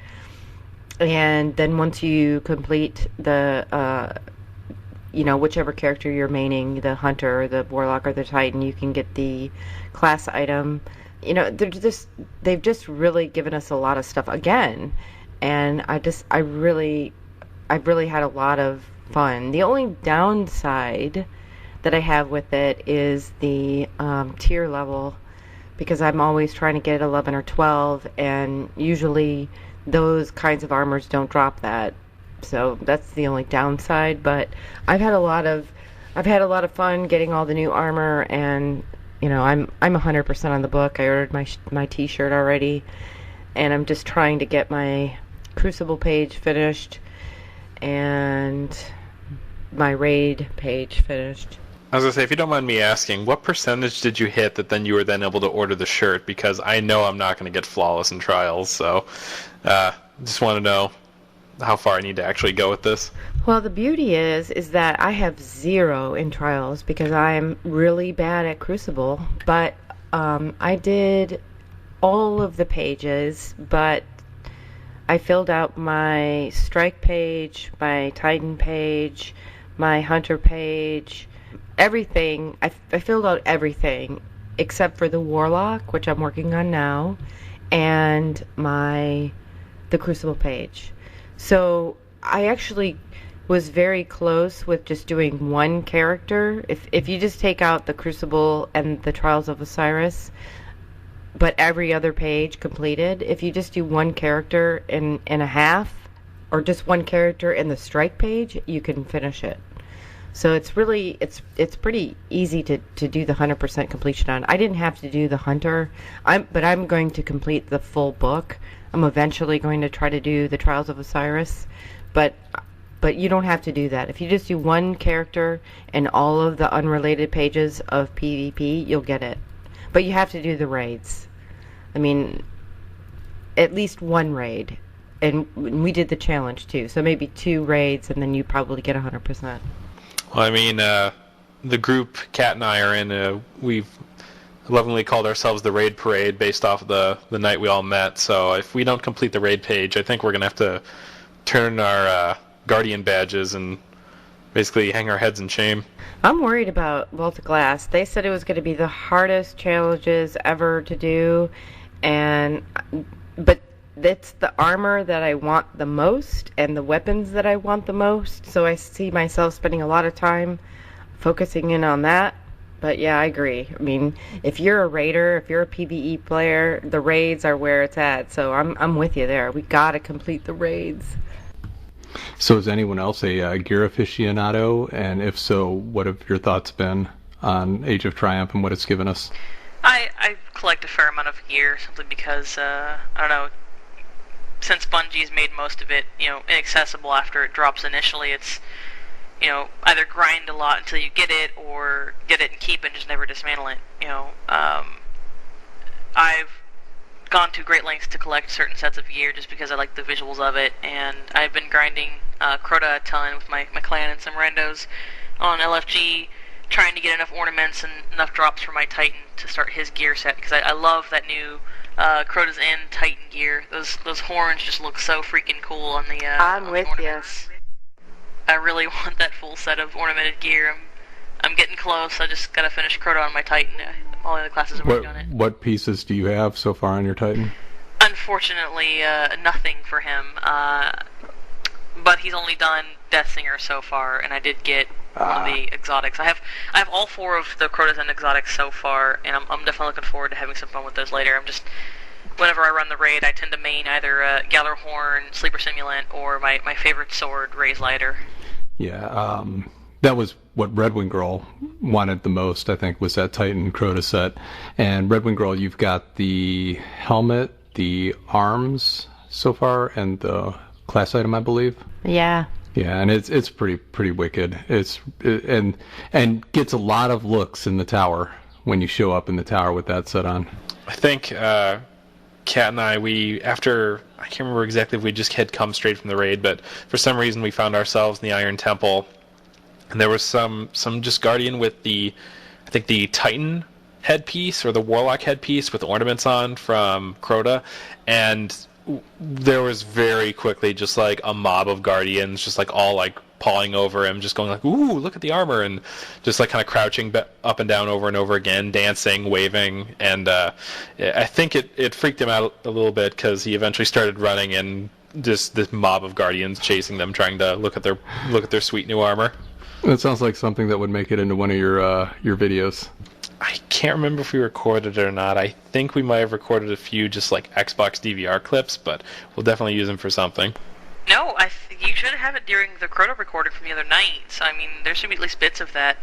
And then once you complete the, whichever character you're maining, the Hunter, the Warlock, or the Titan, you can get the class item. They've just really given us a lot of stuff again. And I've really had a lot of fun. The only downside that I have with it is the tier level, because I'm always trying to get 11 or 12, and usually those kinds of armors don't drop that. so that's the only downside. But I've had a lot of fun getting all the new armor, and I'm 100% on the book. I ordered my T-shirt already, and I'm just trying to get my Crucible page finished and my raid page finished. I was going to say, if you don't mind me asking, what percentage did you hit that then you were then able to order the shirt? Because I know I'm not going to get flawless in trials, so just want to know how far I need to actually go with this. Well, the beauty is that I have 0 in trials because I'm really bad at Crucible, but I did all of the pages, but I filled out my Strike page, my Titan page, my Hunter page, everything. I filled out everything except for the Warlock, which I'm working on now, and the Crucible page. So I actually was very close with just doing one character. If you just take out the Crucible and the Trials of Osiris, but every other page completed, if you just do one character in a half, or just one character in the Strike page, you can finish it. So it's pretty easy to do the 100% completion on. I didn't have to do the Hunter, but I'm going to complete the full book. I'm eventually going to try to do the Trials of Osiris, but you don't have to do that. If you just do one character and all of the unrelated pages of PvP, you'll get it. But you have to do the raids. I mean, at least one raid. And we did the challenge too, so maybe 2 raids and then you probably get 100%. Well, I mean, the group Kat and I are in, we've lovingly called ourselves the Raid Parade based off of the night we all met. So if we don't complete the raid page, I think we're going to have to turn our Guardian badges and basically hang our heads in shame. I'm worried about Vault of Glass. They said it was going to be the hardest challenges ever to do, but it's the armor that I want the most and the weapons that I want the most, so I see myself spending a lot of time focusing in on that. But yeah, I agree. I mean, if you're a raider, if you're a PvE player, the raids are where it's at, so I'm with you there. We gotta complete the raids. So is anyone else a gear aficionado? And if so, what have your thoughts been on Age of Triumph and what it's given us? I collect a fair amount of gear simply because, I don't know, since Bungie's made most of it, inaccessible after it drops initially, it's, either grind a lot until you get it, or get it and keep it and just never dismantle it. I've gone to great lengths to collect certain sets of gear just because I like the visuals of it, and I've been grinding Crota a ton with my clan and some randos on LFG, trying to get enough ornaments and enough drops for my Titan to start his gear set, because I love that new Crota's End Titan gear. Those horns just look so freaking cool on the I'm with you. I really want that full set of ornamented gear. I'm getting close. I just gotta finish Crota on my Titan. All the other classes are working on it. What pieces do you have so far on your Titan? Unfortunately, nothing for him. But he's only done Death Singer so far, and I did get one of the exotics. I have all 4 of the Crota's End exotics so far, and I'm definitely looking forward to having some fun with those later. Whenever I run the raid, I tend to main either Gallarhorn, Sleeper Simulant, or my favorite sword, Raise Lighter. Yeah, that was what RedWingGirl wanted the most, I think, was that Titan Crota set. And RedWingGirl, you've got the helmet, the arms so far, and the class item, I believe. Yeah. Yeah, and it's pretty wicked. And gets a lot of looks in the tower when you show up in the tower with that set on. I think Kat and I, I can't remember exactly if we just had come straight from the raid, but for some reason we found ourselves in the Iron Temple, and there was some just Guardian with I think the Titan headpiece or the Warlock headpiece with ornaments on from Crota, and there was very quickly just like a mob of Guardians just like all like pawing over him, just going like, ooh, look at the armor, and just like kind of crouching up and down over and over again, dancing, waving, and I think it freaked him out a little bit because he eventually started running, and just this mob of Guardians chasing them, trying to look at their sweet new armor. That sounds like something that would make it into one of your videos. I can't remember if we recorded it or not. I think we might have recorded a few just like Xbox DVR clips, but we'll definitely use them for something. No, you should have it during the Crota recording from the other night. So, I mean, there should be at least bits of that.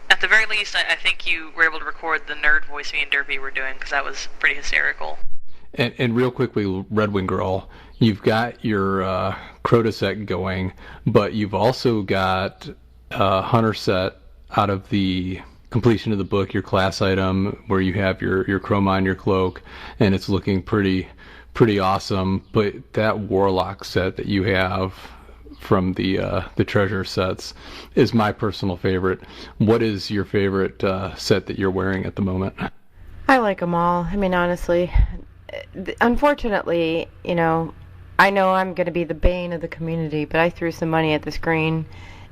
At the very least, I think you were able to record the nerd voice me and Derpy were doing, because that was pretty hysterical. And real quickly, RedWingGirl, you've got your Crota set going, but you've also got a Hunter set out of the completion of the book, your class item, where you have your chroma on your cloak, and it's looking pretty awesome. But that Warlock set that you have from the treasure sets is my personal favorite. What is your favorite set that you're wearing at the moment? I like them all. I mean, honestly, unfortunately, I know I'm going to be the bane of the community, but I threw some money at the screen,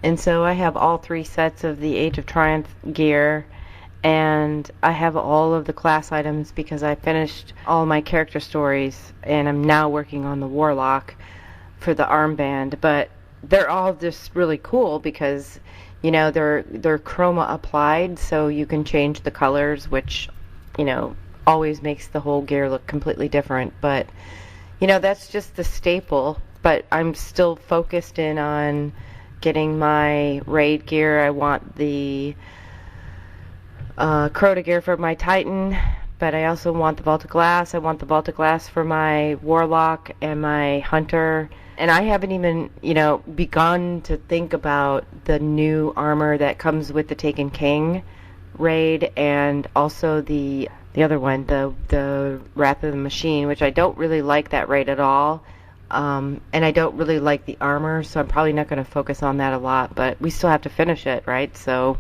and so I have all 3 sets of the Age of Triumph gear, and I have all of the class items because I finished all my character stories, and I'm now working on the Warlock for the armband. But they're all just really cool because, they're chroma applied, so you can change the colors, which, always makes the whole gear look completely different. But, that's just the staple. But I'm still focused in on getting my raid gear. I want the Crota gear for my Titan, but I also want the Vault of Glass. I want the Vault of Glass for my Warlock and my Hunter. And I haven't even, begun to think about the new armor that comes with the Taken King raid, and also the other one, the Wrath of the Machine, which I don't really like that raid at all. And I don't really like the armor, so I'm probably not going to focus on that a lot, but we still have to finish it, right? So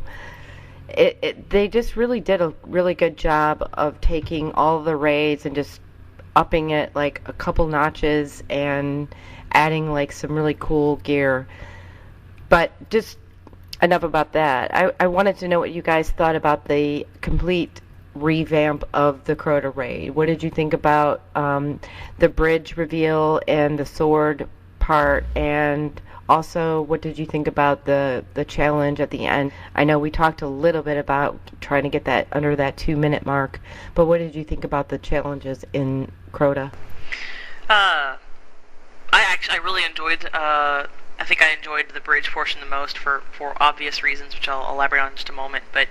they just really did a really good job of taking all the raids and just upping it like a couple notches and adding like some really cool gear. But just enough about that. I wanted to know what you guys thought about the complete revamp of the Crota raid. What did you think about the bridge reveal and the sword part, and also what did you think about the challenge at the end? I know we talked a little bit about trying to get that under that 2-minute mark, but what did you think about the challenges in Crota? I really enjoyed I think I enjoyed the bridge portion the most for obvious reasons, which I'll elaborate on in just a moment. But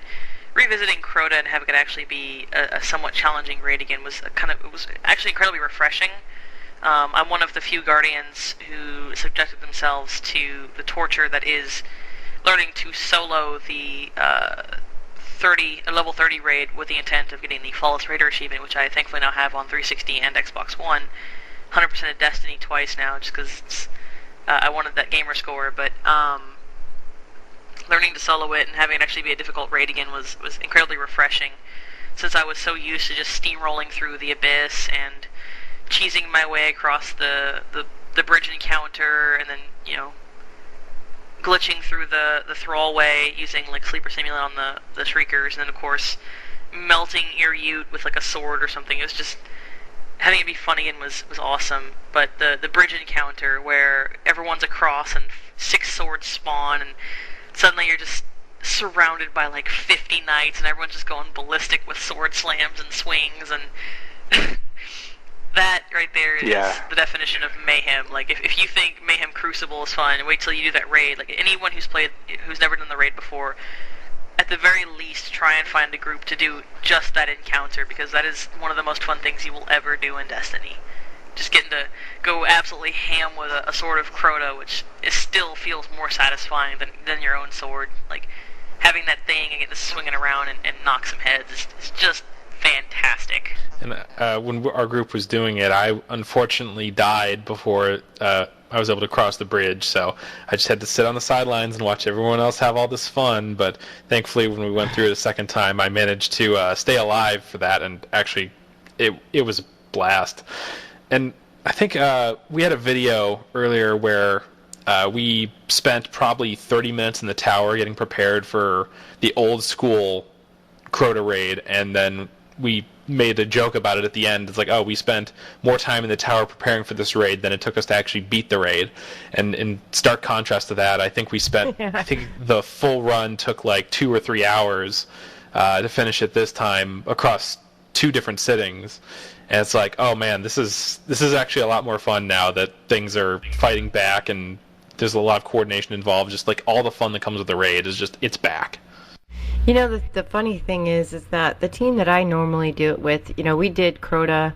revisiting Crota and having it actually be a somewhat challenging raid again was it was actually incredibly refreshing. I'm one of the few Guardians who subjected themselves to the torture that is learning to solo the level 30 raid with the intent of getting the Flawless Raider achievement, which I thankfully now have on 360 and Xbox One. 100% of Destiny twice now, just because I wanted that gamer score. But learning to solo it and having it actually be a difficult raid again was incredibly refreshing, since I was so used to just steamrolling through the abyss and cheesing my way across the bridge encounter, and then glitching through the thrallway using like Sleeper Simulant on the Shriekers, and then of course melting your Ute with like a sword or something. It was just, having it be fun again was awesome. But the bridge encounter where everyone's across and 6 swords spawn, and suddenly you're just surrounded by like 50 knights and everyone's just going ballistic with sword slams and swings, and that right there is the definition of mayhem. Like, if you think Mayhem Crucible is fun, wait till you do that raid. Like, anyone who's never done the raid before, at the very least, try and find a group to do just that encounter, because that is one of the most fun things you will ever do in Destiny. Just getting to go absolutely ham with a sword of Crota, which still feels more satisfying than your own sword. Like, having that thing and getting to swinging around and knock some heads is just fantastic. And when our group was doing it, I unfortunately died before I was able to cross the bridge, so I just had to sit on the sidelines and watch everyone else have all this fun. But thankfully, when we went through it a second time, I managed to stay alive for that, and actually, it was a blast. And I think we had a video earlier where we spent probably 30 minutes in the tower getting prepared for the old school Crota raid, and then we made a joke about it at the end. It's like, oh, we spent more time in the tower preparing for this raid than it took us to actually beat the raid. And in stark contrast to that, I think we spent, I think the full run took like 2 or 3 hours to finish it this time across 2 different sittings, and it's like, oh man, this is actually a lot more fun now that things are fighting back and there's a lot of coordination involved. Just like all the fun that comes with the raid is just, it's back. You know, the funny thing is that the team that I normally do it with, you know, we did Crota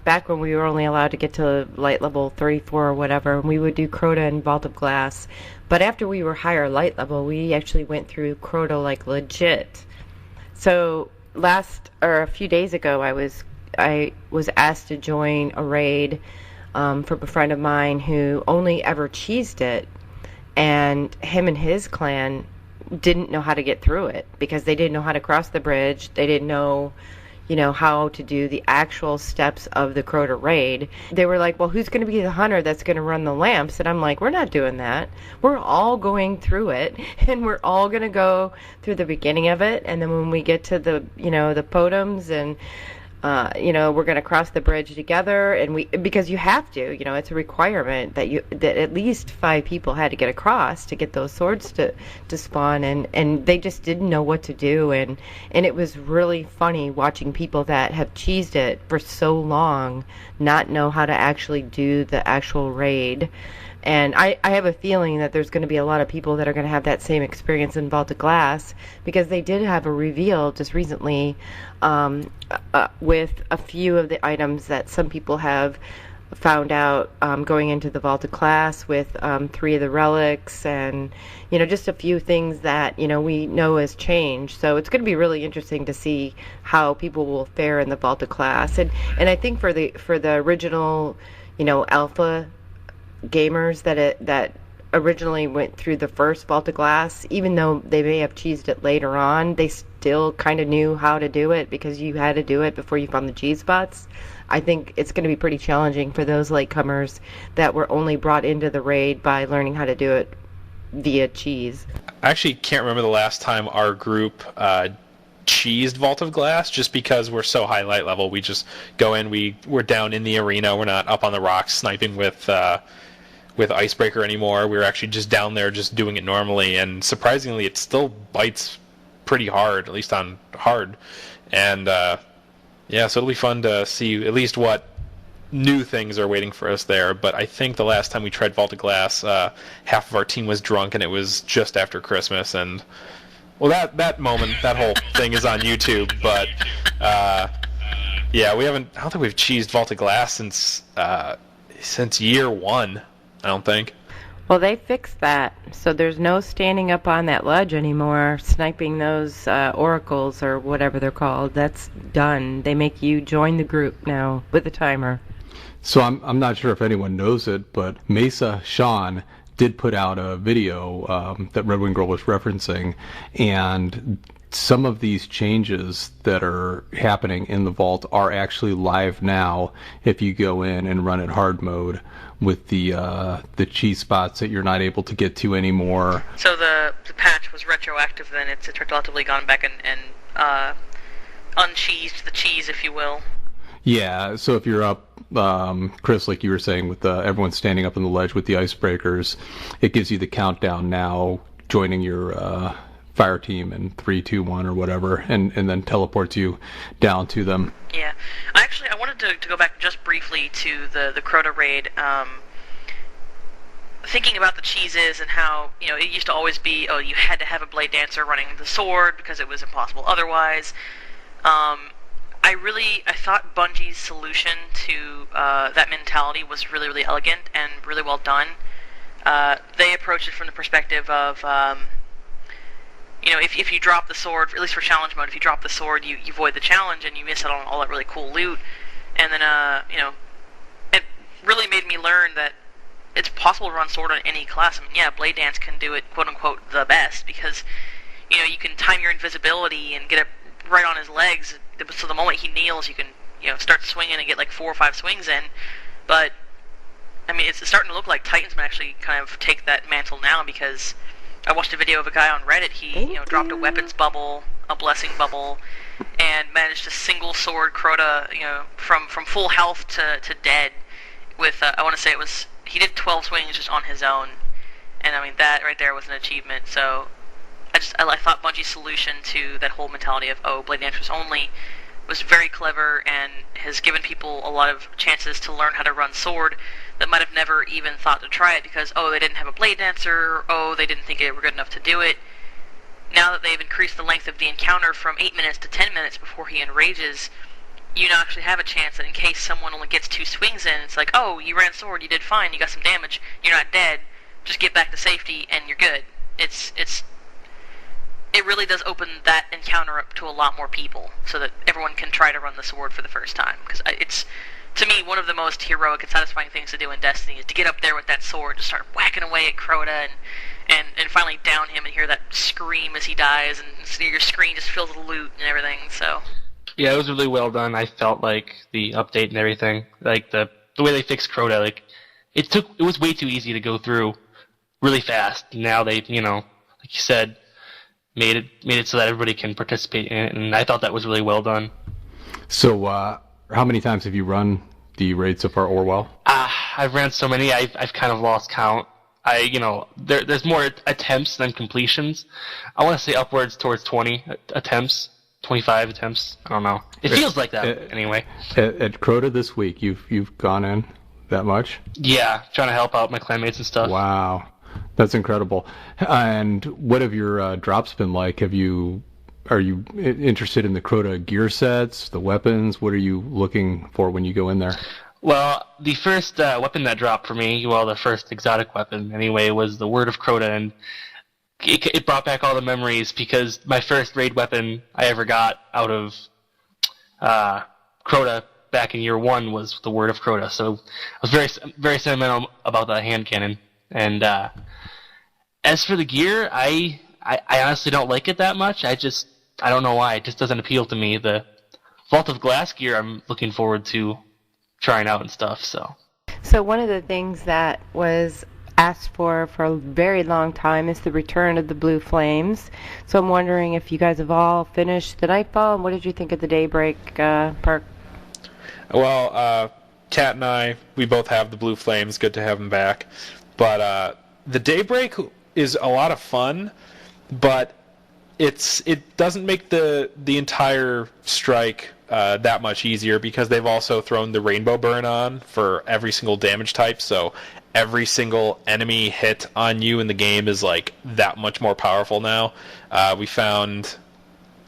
back when we were only allowed to get to light level 34 or whatever, and we would do Crota and Vault of Glass. But after we were higher light level, we actually went through Crota like legit. So a few days ago, I was asked to join a raid from a friend of mine who only ever cheesed it, and him and his clan didn't know how to get through it because they didn't know how to cross the bridge. They didn't know, you know, how to do the actual steps of the Crota raid. They were like, well, who's going to be the hunter that's going to run the lamps? And I'm like, we're not doing that. We're all going through it, and we're all going to go through the beginning of it, and then when we get to the, you know, the totems and you know, we're going to cross the bridge together, and because you have to, you know, it's a requirement that at least 5 people had to get across to get those swords to spawn, and they just didn't know what to do, and it was really funny watching people that have cheesed it for so long not know how to actually do the actual raid. And I have a feeling that there's going to be a lot of people that are going to have that same experience in Vault of Glass, because they did have a reveal just recently with a few of the items that some people have found out going into the Vault of Glass with 3 of the relics, and, you know, just a few things that, you know, we know has changed. So it's going to be really interesting to see how people will fare in the Vault of Glass. And I think for the original, you know, alpha gamers that originally went through the first Vault of Glass, even though they may have cheesed it later on, they still kind of knew how to do it because you had to do it before you found the cheese spots. I think it's going to be pretty challenging for those latecomers that were only brought into the raid by learning how to do it via cheese. I actually can't remember the last time our group cheesed Vault of Glass, just because we're so high light level. We just go in, we're down in the arena, we're not up on the rocks sniping with Icebreaker anymore. We're actually just down there just doing it normally, and surprisingly it still bites pretty hard, at least on hard. And yeah, so it'll be fun to see at least what new things are waiting for us there. But I think the last time we tried Vault of Glass, half of our team was drunk, and it was just after Christmas, and well, that moment, that whole thing is on YouTube. But yeah, I don't think we've cheesed Vault of Glass since year 1. I don't think. Well, they fixed that, so there's no standing up on that ledge anymore, sniping those oracles or whatever they're called. That's done. They make you join the group now with a timer. So I'm not sure if anyone knows it, but Mesa Sean did put out a video that RedWingGirl was referencing, and some of these changes that are happening in the vault are actually live now if you go in and run it hard mode with the cheese spots that you're not able to get to anymore. So the patch was retroactive then. It's retroactively gone back and uncheesed the cheese, if you will. Yeah, so if you're up, Chris, like you were saying, with everyone standing up on the ledge with the icebreakers, it gives you the countdown now, joining your fire team in 3, 2, 1 or whatever, and then teleports you down to them. Yeah. I wanted to go back just briefly to the Crota raid, thinking about the cheeses and how, you know, it used to always be, oh, you had to have a blade dancer running the sword because it was impossible otherwise. I thought Bungie's solution to that mentality was really, really elegant and really well done. They approached it from the perspective of, you know, if you drop the sword, at least for challenge mode, if you drop the sword, you void the challenge and you miss out on all that really cool loot. And then, you know, it really made me learn that it's possible to run sword on any class. I mean, yeah, Blade Dance can do it, quote-unquote, the best, because, you know, you can time your invisibility and get it right on his legs, so the moment he kneels, you can, you know, start swinging and get like 4 or 5 swings in. But, I mean, it's starting to look like Titans might actually kind of take that mantle now, because I watched a video of a guy on Reddit. He, you know, dropped a weapons bubble, a blessing bubble, and managed to single sword Crota, you know, from full health to dead with, I want to say it was, he did 12 swings just on his own. And I mean, that right there was an achievement. So I thought Bungie's solution to that whole mentality of, oh, Blade Dance was only was very clever and has given people a lot of chances to learn how to run sword that might have never even thought to try it because, oh, they didn't have a blade dancer, or, oh, they didn't think they were good enough to do it. Now that they've increased the length of the encounter from 8 minutes to 10 minutes before he enrages, you now actually have a chance that in case someone only gets 2 swings in, it's like, oh, you ran sword, you did fine, you got some damage, you're not dead, just get back to safety and you're good. It really does open that encounter up to a lot more people so that everyone can try to run the sword for the first time. Because it's, to me, one of the most heroic and satisfying things to do in Destiny is to get up there with that sword, to start whacking away at Crota and finally down him and hear that scream as he dies, and your screen just fills with loot and everything, so... Yeah, it was really well done. I felt like the update and everything, like the way they fixed Crota, like it was way too easy to go through really fast. Now they, like you said, made it so that everybody can participate in it, and I thought that was really well done. So, how many times have you run the raid so far, Orwell? I've ran so many, I've kind of lost count. There's more attempts than completions. I want to say upwards towards 20 attempts. 25 attempts. I don't know. It feels like that anyway. At Crota this week, you've gone in that much? Yeah, trying to help out my clanmates and stuff. Wow, that's incredible. And what have your drops been like? Are you interested in the Crota gear sets, the weapons? What are you looking for when you go in there? Well, the first weapon that dropped for me, the first exotic weapon anyway, was the Word of Crota, and it brought back all the memories because my first raid weapon I ever got out of Crota back in year 1 was the Word of Crota. So I was very, very sentimental about the hand cannon. And as for the gear, I honestly don't like it that much. I don't know why. It just doesn't appeal to me. The Vault of Glass gear I'm looking forward to trying out and stuff. So one of the things that was asked for a very long time is the return of the Blue Flames. So I'm wondering if you guys have all finished the Nightfall, and what did you think of the Daybreak perk? Well, Kat and I, we both have the Blue Flames. Good to have them back. But the Daybreak is a lot of fun, but it doesn't make the entire strike that much easier because they've also thrown the Rainbow Burn on for every single damage type, so every single enemy hit on you in the game is like that much more powerful now. We found,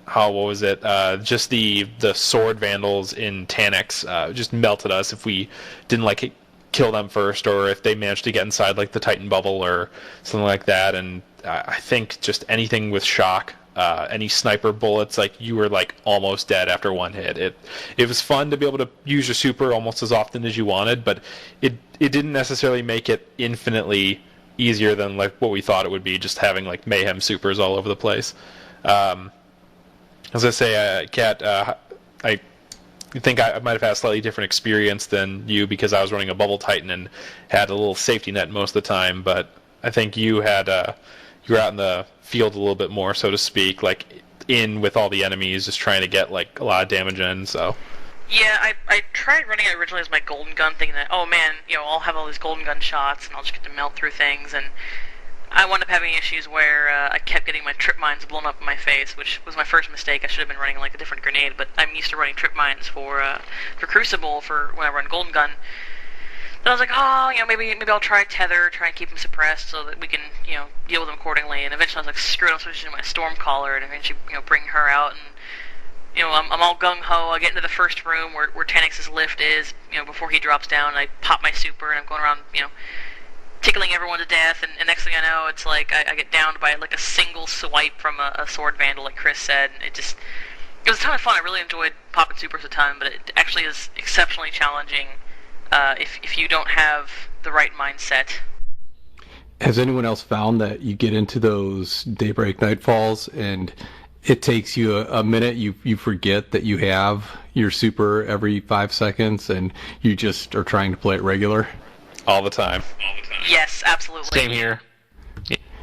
just the sword vandals in Taniks just melted us if we didn't kill them first, or if they managed to get inside like the Titan bubble or something like that. And I think just anything with shock, any sniper bullets, you were almost dead after one hit. It was fun to be able to use your super almost as often as you wanted, but it didn't necessarily make it infinitely easier than what we thought it would be, just having mayhem supers all over the place. As I say, Kat, I think I might have had a slightly different experience than you because I was running a Bubble Titan and had a little safety net most of the time, but I think you had you were out in the field a little bit more, so to speak, in with all the enemies, just trying to get a lot of damage in. So yeah, I tried running it originally as my golden gun, thinking that, oh man, I'll have all these golden gun shots and I'll just get to melt through things, and I wound up having issues where I kept getting my trip mines blown up in my face, which was my first mistake. I should have been running a different grenade, but I'm used to running trip mines for Crucible for when I run golden gun. Then I was like, oh, maybe I'll try Tether, try and keep them suppressed so that we can, deal with them accordingly. And eventually I was like, screw it, I'm switching to my Stormcaller and eventually, bring her out. And, I'm all gung-ho. I get into the first room where Tanix's lift is, before he drops down, and I pop my super, and I'm going around, tickling everyone to death. And next thing I know, it's I get downed by, a single swipe from a Sword Vandal, like Chris said. And it was a ton of fun. I really enjoyed popping supers a ton, but it actually is exceptionally challenging if you don't have the right mindset. Has anyone else found that you get into those Daybreak Nightfalls and it takes you a minute, you forget that you have your super every 5 seconds and you just are trying to play it regular? All the time. Yes, absolutely. Same here.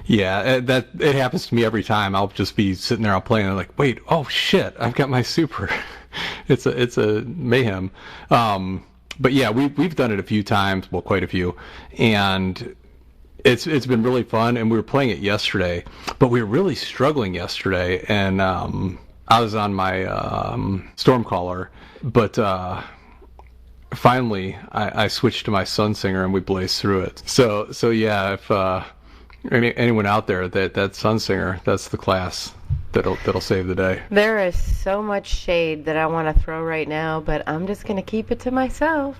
Yeah, it happens to me every time. I'll just be sitting there, I'll play, and I'm like, wait, oh shit, I've got my super. It's a mayhem. But yeah, we've done it a few times, well, quite a few, and it's been really fun. And we were playing it yesterday, but we were really struggling yesterday, and I was on my Stormcaller, but finally I switched to my Sunsinger and we blazed through it. So yeah, if anyone out there that Sunsinger, that's the class that'll save the day. There is so much shade that I want to throw right now, but I'm just going to keep it to myself.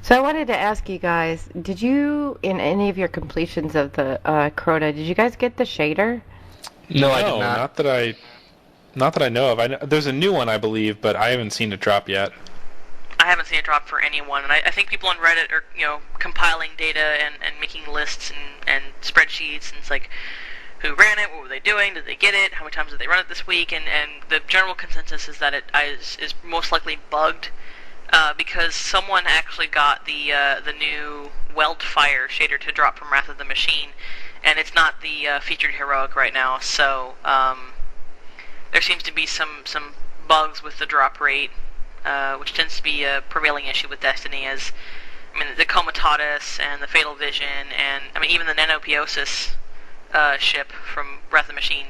So I wanted to ask you guys, did you, in any of your completions of the Crota, did you guys get the shader? No, I did not. Not that I know of. There's a new one, I believe, but I haven't seen it drop yet. I haven't seen it drop for anyone, and I think people on Reddit are, compiling data and making lists and spreadsheets, and it's like, who ran it, what were they doing, did they get it, how many times did they run it this week, and the general consensus is that it is most likely bugged, because someone actually got the new Weldfire shader to drop from Wrath of the Machine, and it's not the featured heroic right now, so there seems to be some bugs with the drop rate, which tends to be a prevailing issue with Destiny, as, the Comitatus and the Fatal Vision, and, even the Nanopiosis ship from Wrath of the Machine.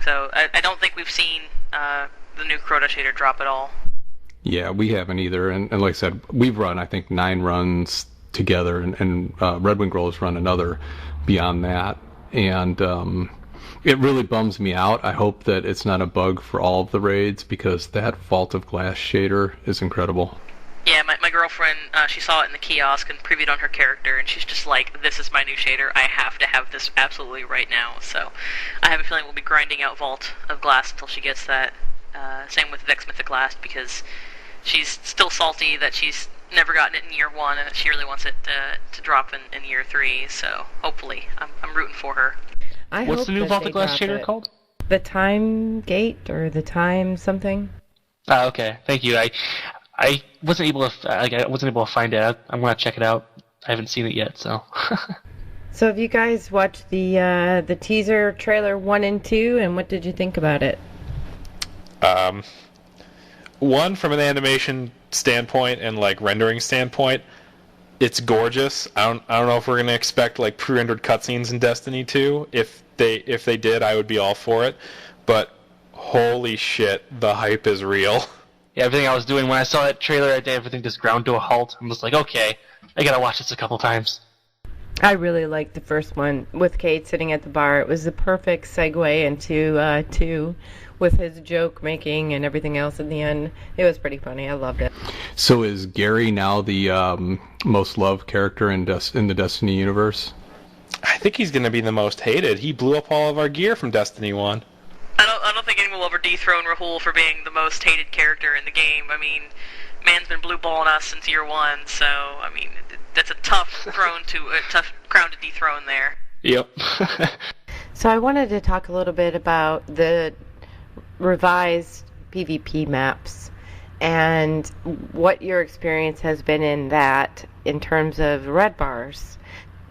So I don't think we've seen the new Crota shader drop at all. Yeah, we haven't either, and like I said, we've run, I think, 9 runs together, and RedWingGirl has run another beyond that, and it really bums me out. I hope that it's not a bug for all of the raids, because that Vault of Glass shader is incredible. Yeah, my girlfriend, she saw it in the kiosk and previewed on her character, and she's just like, this is my new shader, I have to have this absolutely right now. So I have a feeling we'll be grinding out Vault of Glass until she gets that. Same with Vex Mythic Last, because she's still salty that she's never gotten it in year 1, and she really wants it to drop in year 3, so hopefully I'm rooting for her. What's the new Vault of Glass shader called? The Time Gate, or the Time something. Oh, okay. Thank you. I wasn't able to find it. I'm gonna check it out. I haven't seen it yet, so. So have you guys watched the teaser trailer 1 and 2, and what did you think about it? One, from an animation standpoint and rendering standpoint, it's gorgeous. I don't know if we're gonna expect pre-rendered cutscenes in Destiny 2. If they did, I would be all for it. But holy shit, the hype is real. Yeah, everything I was doing when I saw that trailer that day, everything just ground to a halt. I'm just like, okay, I gotta watch this a couple times. I really liked the first one with Kate sitting at the bar. It was the perfect segue into 2, with his joke making and everything else in the end. It was pretty funny. I loved it. So is Gary now the most loved character in the Destiny universe? I think he's going to be the most hated. He blew up all of our gear from Destiny 1. I don't think anyone will ever dethrone Rahul for being the most hated character in the game. Man's been blue balling us since year 1, so that's a tough crown to dethrone there. Yep. So I wanted to talk a little bit about the revised PvP maps and what your experience has been in that in terms of red bars.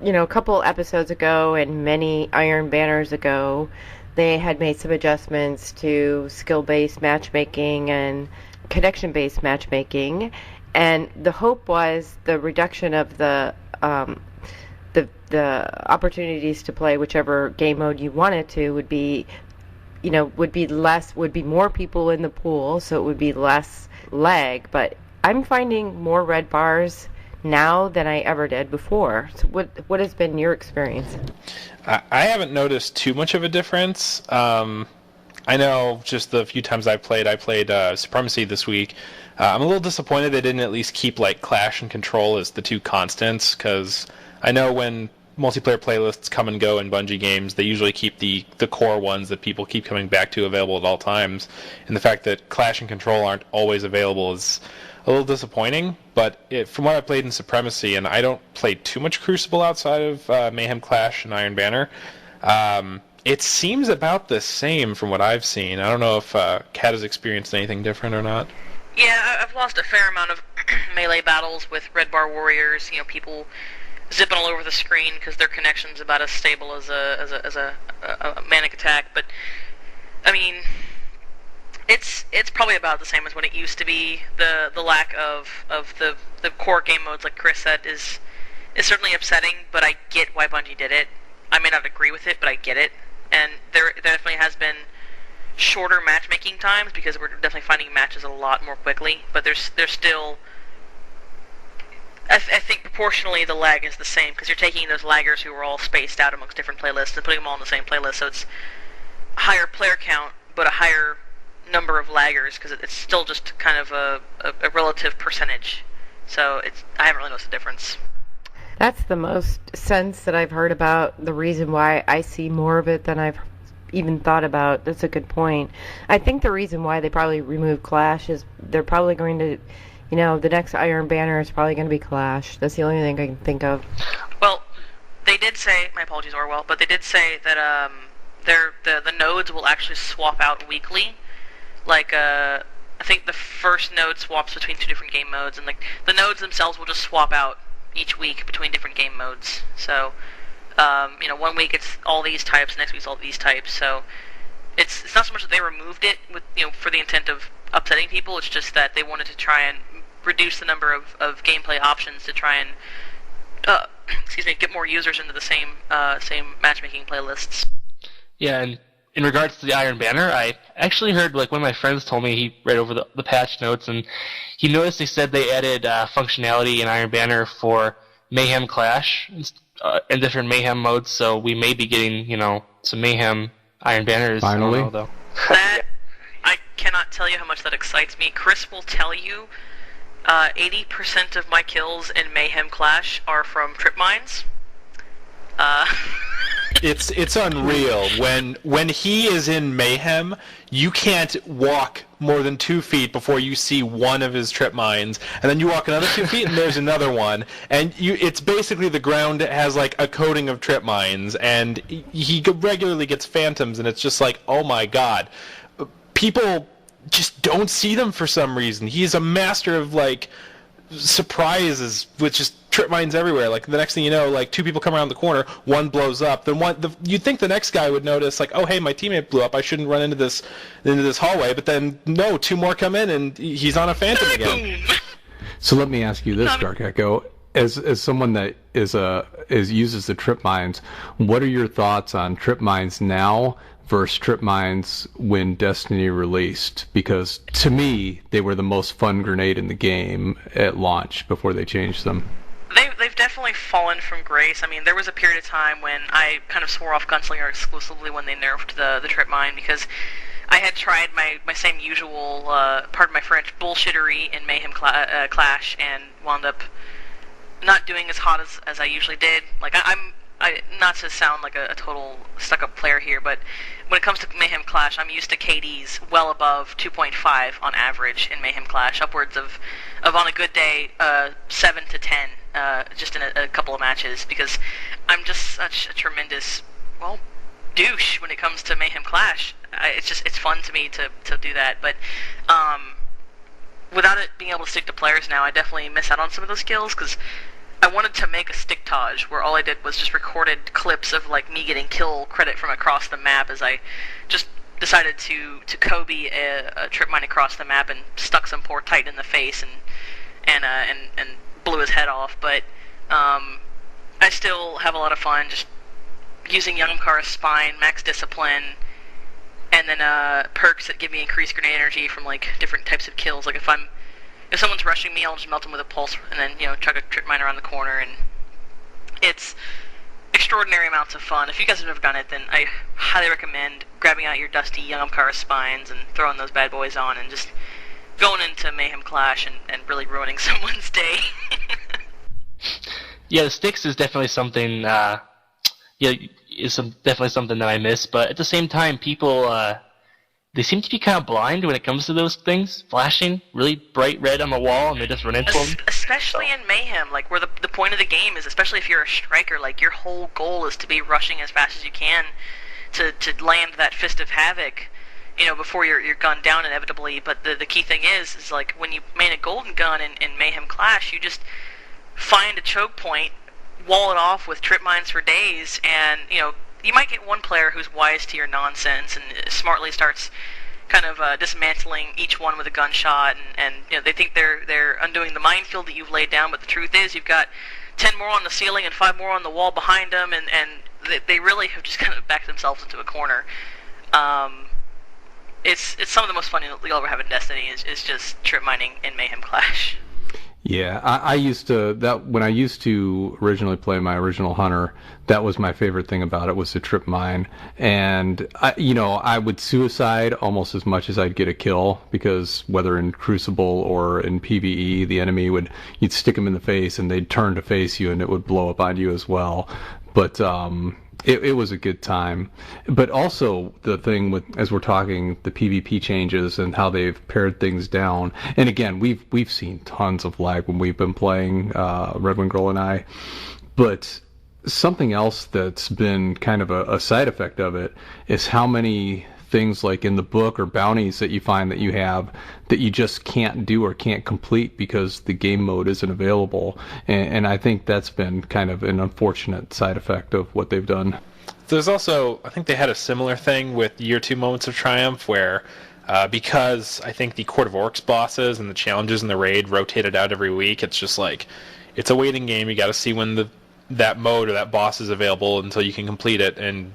A couple episodes ago and many Iron Banners ago, they had made some adjustments to skill-based matchmaking and connection-based matchmaking, and the hope was the reduction of the opportunities to play whichever game mode you wanted to would be more people in the pool, so it would be less lag. But I'm finding more red bars now than I ever did before. So what has been your experience? I haven't noticed too much of a difference. I know just the few times I played Supremacy this week. I'm a little disappointed they didn't at least keep Clash and Control as the 2 constants, because I know when multiplayer playlists come and go in Bungie games, they usually keep the core ones that people keep coming back to available at all times. And the fact that Clash and Control aren't always available is a little disappointing. But from what I played in Supremacy, and I don't play too much Crucible outside of Mayhem Clash and Iron Banner, it seems about the same from what I've seen. I don't know if Kat has experienced anything different or not. Yeah, I've lost a fair amount of melee battles with red bar warriors. People zipping all over the screen because their connection's about as stable as a manic attack. But it's probably about the same as when it used to be. The lack of the core game modes, like Chris said, is certainly upsetting. But I get why Bungie did it. I may not agree with it, but I get it. And there definitely has been shorter matchmaking times, because we're definitely finding matches a lot more quickly, but there's still... I think proportionally the lag is the same, because you're taking those laggers who are all spaced out amongst different playlists and putting them all in the same playlist, so it's a higher player count, but a higher number of laggers, because it's still just kind of a relative percentage. So I haven't really noticed a difference. That's the most sense that I've heard about the reason why I see more of it than I've even thought about. That's a good point. I think the reason why they probably removed Clash is they're probably going to, the next Iron Banner is probably going to be Clash. That's the only thing I can think of. Well, they did say, my apologies, Orwell, but they did say that the nodes will actually swap out weekly. Like, I think the first node swaps between 2 different game modes, and like the nodes themselves will just swap out each week between different game modes. So, 1 week it's all these types, next week's all these types. So, it's not so much that they removed it with for the intent of upsetting people. It's just that they wanted to try and reduce the number of gameplay options to try and get more users into the same matchmaking playlists. Yeah, and in regards to the Iron Banner, I actually heard, one of my friends told me he read over the patch notes, and he noticed they said they added functionality in Iron Banner for Mayhem Clash and different Mayhem modes, so we may be getting, some Mayhem Iron Banners. Finally. I don't know, though. That, I cannot tell you how much that excites me. Chris will tell you 80% of my kills in Mayhem Clash are from trip mines. It's unreal. When he is in Mayhem, you can't walk more than 2 feet before you see one of his trip mines, and then you walk another 2 feet and there's another one, and it's basically the ground has like a coating of trip mines, and he regularly gets phantoms, and it's just like, oh my god, people just don't see them for some reason. He's a master of surprises with just trip mines everywhere. Like the next thing you know, 2 people come around the corner, one blows up. Then you'd think the next guy would notice, oh hey, my teammate blew up. I shouldn't run into this hallway. But then no, 2 more come in and he's on a phantom again. So let me ask you this, Dark Echo, as someone that uses the trip mines, what are your thoughts on trip mines now versus trip mines when Destiny released? Because to me, they were the most fun grenade in the game at launch before they changed them. They've definitely fallen from grace. I mean, there was a period of time when I kind of swore off Gunslinger exclusively when they nerfed the trip mine, because I had tried my same usual, pardon my French, bullshittery in Mayhem Clash, and wound up not doing as hot as I usually did. I'm not to sound like a total stuck-up player here, but when it comes to Mayhem Clash, I'm used to KDs well above 2.5 on average in Mayhem Clash, upwards of on a good day, 7 to 10, just in a couple of matches, because I'm just such a tremendous, douche when it comes to Mayhem Clash. It's fun to me to do that, but without it being able to stick to players now, I definitely miss out on some of those skills, because I wanted to make a sticktage where all I did was just recorded clips of me getting kill credit from across the map, as I just decided to Kobe a trip mine across the map and stuck some poor Titan in the face and blew his head off. But I still have a lot of fun just using Youngkara's Spine, Max Discipline, and then perks that give me increased grenade energy from different types of kills. If someone's rushing me, I'll just melt them with a pulse and then, chuck a trip mine around the corner, and it's extraordinary amounts of fun. If you guys have never done it, then I highly recommend grabbing out your dusty Young Amkara Spines and throwing those bad boys on and just going into Mayhem Clash and really ruining someone's day. Yeah, the sticks is definitely something, definitely something that I miss, but at the same time, people, they seem to be kind of blind when it comes to those things, flashing really bright red on the wall, and they just run into them. Especially in Mayhem, where the point of the game is, especially if you're a striker, your whole goal is to be rushing as fast as you can to land that Fist of Havoc, before you're gunned down inevitably. But the key thing is when you main a golden gun in Mayhem Clash, you just find a choke point, wall it off with trip mines for days, and, you might get one player who's wise to your nonsense and smartly starts kind of dismantling each one with a gunshot, and they think they're undoing the minefield that you've laid down, but the truth is you've got 10 more on the ceiling and 5 more on the wall behind them, and they really have just kind of backed themselves into a corner. it's some of the most fun you'll ever have in Destiny is just trip mining in Mayhem Clash. Yeah, I used to when I used to originally play my original Hunter, that was my favorite thing about it was the trip mine, and I would suicide almost as much as I'd get a kill, because whether in Crucible or in PvE, the enemy you'd stick them in the face and they'd turn to face you and it would blow up on you as well. But it was a good time. But also the thing with, as we're talking, the PvP changes and how they've pared things down. And again, we've seen tons of lag when we've been playing RedWingGirl and I. But something else that's been kind of a side effect of it is how many things like in the book or bounties that you find that you have that you just can't do or can't complete because the game mode isn't available. And I think that's been kind of an unfortunate side effect of what they've done. There's also, I think they had a similar thing with Year 2 Moments of Triumph where because I think the Court of Orcs bosses and the challenges in the raid rotated out every week, it's just like, it's a waiting game. You got to see when that mode or that boss is available until you can complete it, and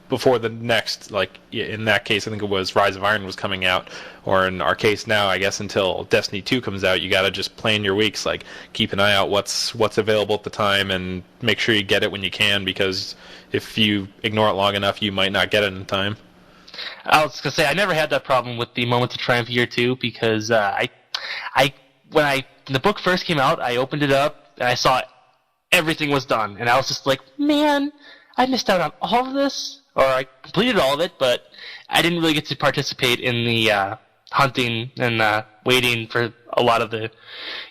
before the next, like in that case I think it was Rise of Iron was coming out, or in our case now I guess until Destiny 2 comes out, you gotta just plan your weeks, like keep an eye out what's available at the time and make sure you get it when you can, because if you ignore it long enough you might not get it in time. I was gonna say I never had that problem with the Moments of Triumph Year 2 because when the book first came out, I opened it up and I saw everything was done, and I was just like, man, I missed out on all of this, or I completed all of it, but I didn't really get to participate in the hunting and waiting for a lot of the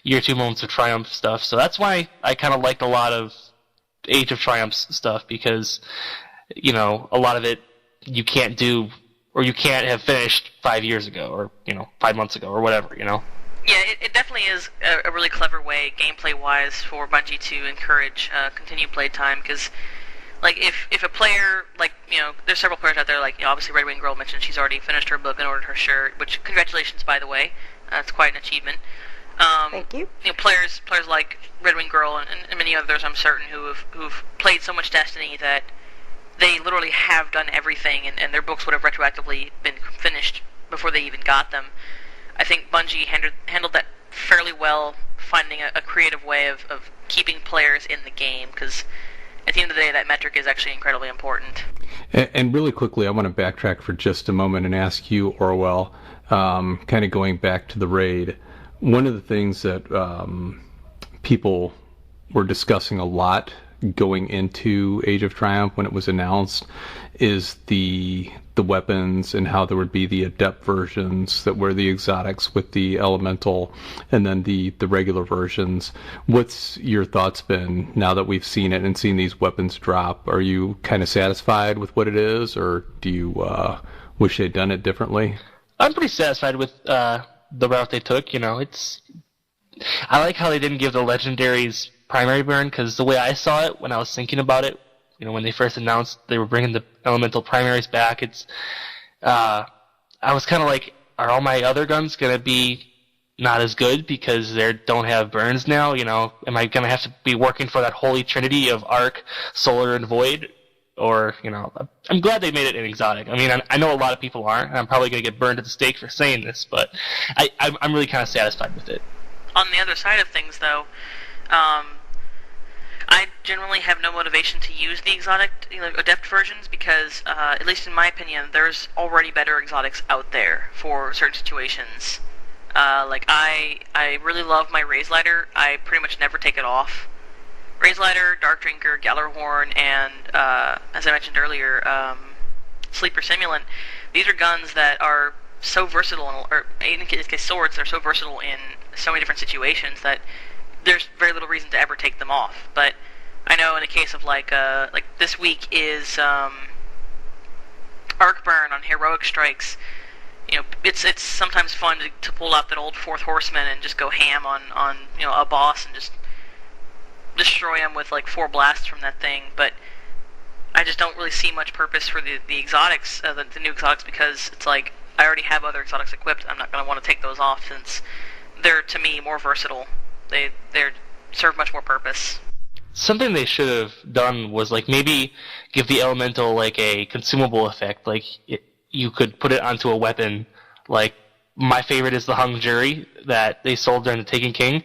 Year 2 Moments of Triumph stuff. So that's why I kind of liked a lot of Age of Triumph's stuff, because, a lot of it you can't do, or you can't have finished 5 years ago, or, 5 months ago, or whatever, Yeah, it definitely is a really clever way, gameplay-wise, for Bungie to encourage continued playtime, because like, if a player, there's several players out there, obviously RedWingGirl mentioned she's already finished her book and ordered her shirt, which, congratulations, by the way. It's quite an achievement. Thank you. Players like RedWingGirl and many others, I'm certain, who've played so much Destiny that they literally have done everything, and their books would have retroactively been finished before they even got them. I think Bungie handled that fairly well, finding a creative way of keeping players in the game, because at the end of the day, that metric is actually incredibly important. And really quickly, I want to backtrack for just a moment and ask you, Orwell, kind of going back to the raid. One of the things that people were discussing a lot going into Age of Triumph when it was announced is the weapons, and how there would be the adept versions that were the exotics with the elemental, and then the regular versions. What's your thoughts been now that we've seen it and seen these weapons drop? Are you kind of satisfied with what it is, or do you wish they'd done it differently? I'm pretty satisfied with the route they took. I like how they didn't give the legendaries primary burn, because the way I saw it when I was thinking about it, when they first announced they were bringing the elemental primaries back, I was kind of like, are all my other guns going to be not as good because they don't have burns now? Am I going to have to be working for that holy trinity of Arc, Solar, and Void? Or, I'm glad they made it an exotic. I mean, I know a lot of people aren't, and I'm probably going to get burned at the stake for saying this, but I'm really kind of satisfied with it. On the other side of things, though, I generally have no motivation to use the exotic, adept versions, because, at least in my opinion, there's already better exotics out there for certain situations. I really love my Raise Lighter. I pretty much never take it off. Raise Lighter, Dark Drinker, Gallarhorn, and, as I mentioned earlier, Sleeper Simulant. These are guns that are so versatile, or in this case swords, they're so versatile in so many different situations that there's very little reason to ever take them off. But I know in the case of like this week is Arc Burn on Heroic Strikes. It's sometimes fun to pull out that old Fourth Horseman and just go ham on a boss and just destroy him with 4 blasts from that thing. But I just don't really see much purpose for the exotics, the new exotics, because it's like I already have other exotics equipped. I'm not going to want to take those off since they're, to me, more versatile. They serve much more purpose. Something they should have done was maybe give the elemental a consumable effect. you could put it onto a weapon. Like, my favorite is the hung jury that they sold during the Taken King.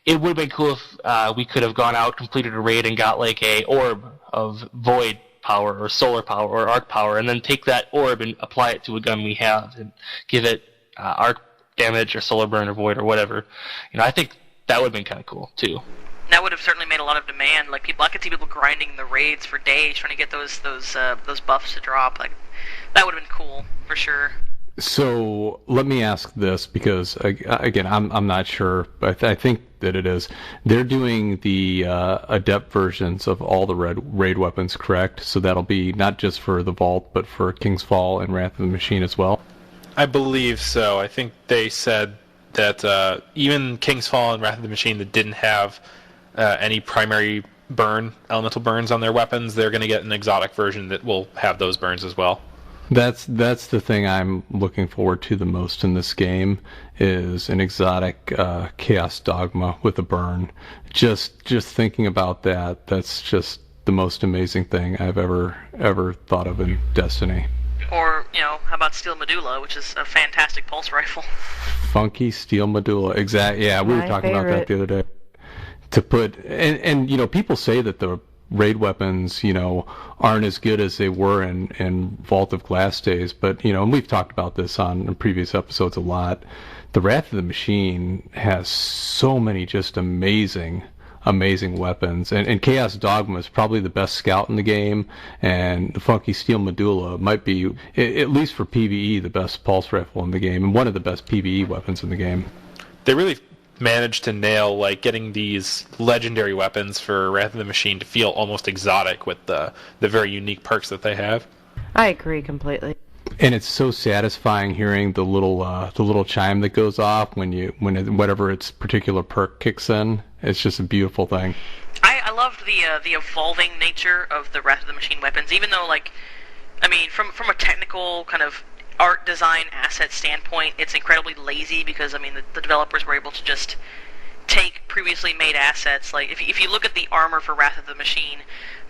It would have been cool if we could have gone out, completed a raid, and got like a orb of void power or solar power or arc power, and then take that orb and apply it to a gun we have and give it arc damage or solar burn or void or whatever. I think that would have been kind of cool too. That would have certainly made a lot of demand. Like, I could see people grinding the raids for days trying to get those buffs to drop. Like, that would have been cool for sure. So let me ask this, because again, I'm not sure, but I think that it is. They're doing the adept versions of all the raid weapons, correct? So that'll be not just for the Vault, but for King's Fall and Wrath of the Machine as well. I believe so. I think they said that even King's Fall and Wrath of the Machine that didn't have any primary elemental burns on their weapons, they're going to get an exotic version that will have those burns as well. That's the thing I'm looking forward to the most in this game, is an exotic Chaos Dogma with a burn. Just thinking about that's just the most amazing thing I've ever thought of in Destiny. Or, how about Steel Medulla, which is a fantastic pulse rifle. Funky Steel Medulla, exactly. Yeah, we were talking about that the other day. To put and people say that the raid weapons, aren't as good as they were in Vault of Glass days, but and we've talked about this on previous episodes a lot. The Wrath of the Machine has so many just amazing weapons, and Chaos Dogma is probably the best scout in the game, and the Funky Steel Medulla might be, at least for PvE, the best pulse rifle in the game, and one of the best PvE weapons in the game. They really managed to nail getting these legendary weapons for Wrath of the Machine to feel almost exotic with the very unique perks that they have. I agree completely. And it's so satisfying hearing the little chime that goes off when whatever its particular perk kicks in. It's just a beautiful thing. I loved the evolving nature of the Wrath of the Machine weapons, even though from a technical kind of art design asset standpoint, it's incredibly lazy because the developers were able to just take previously made assets. Like if you look at the armor for Wrath of the Machine,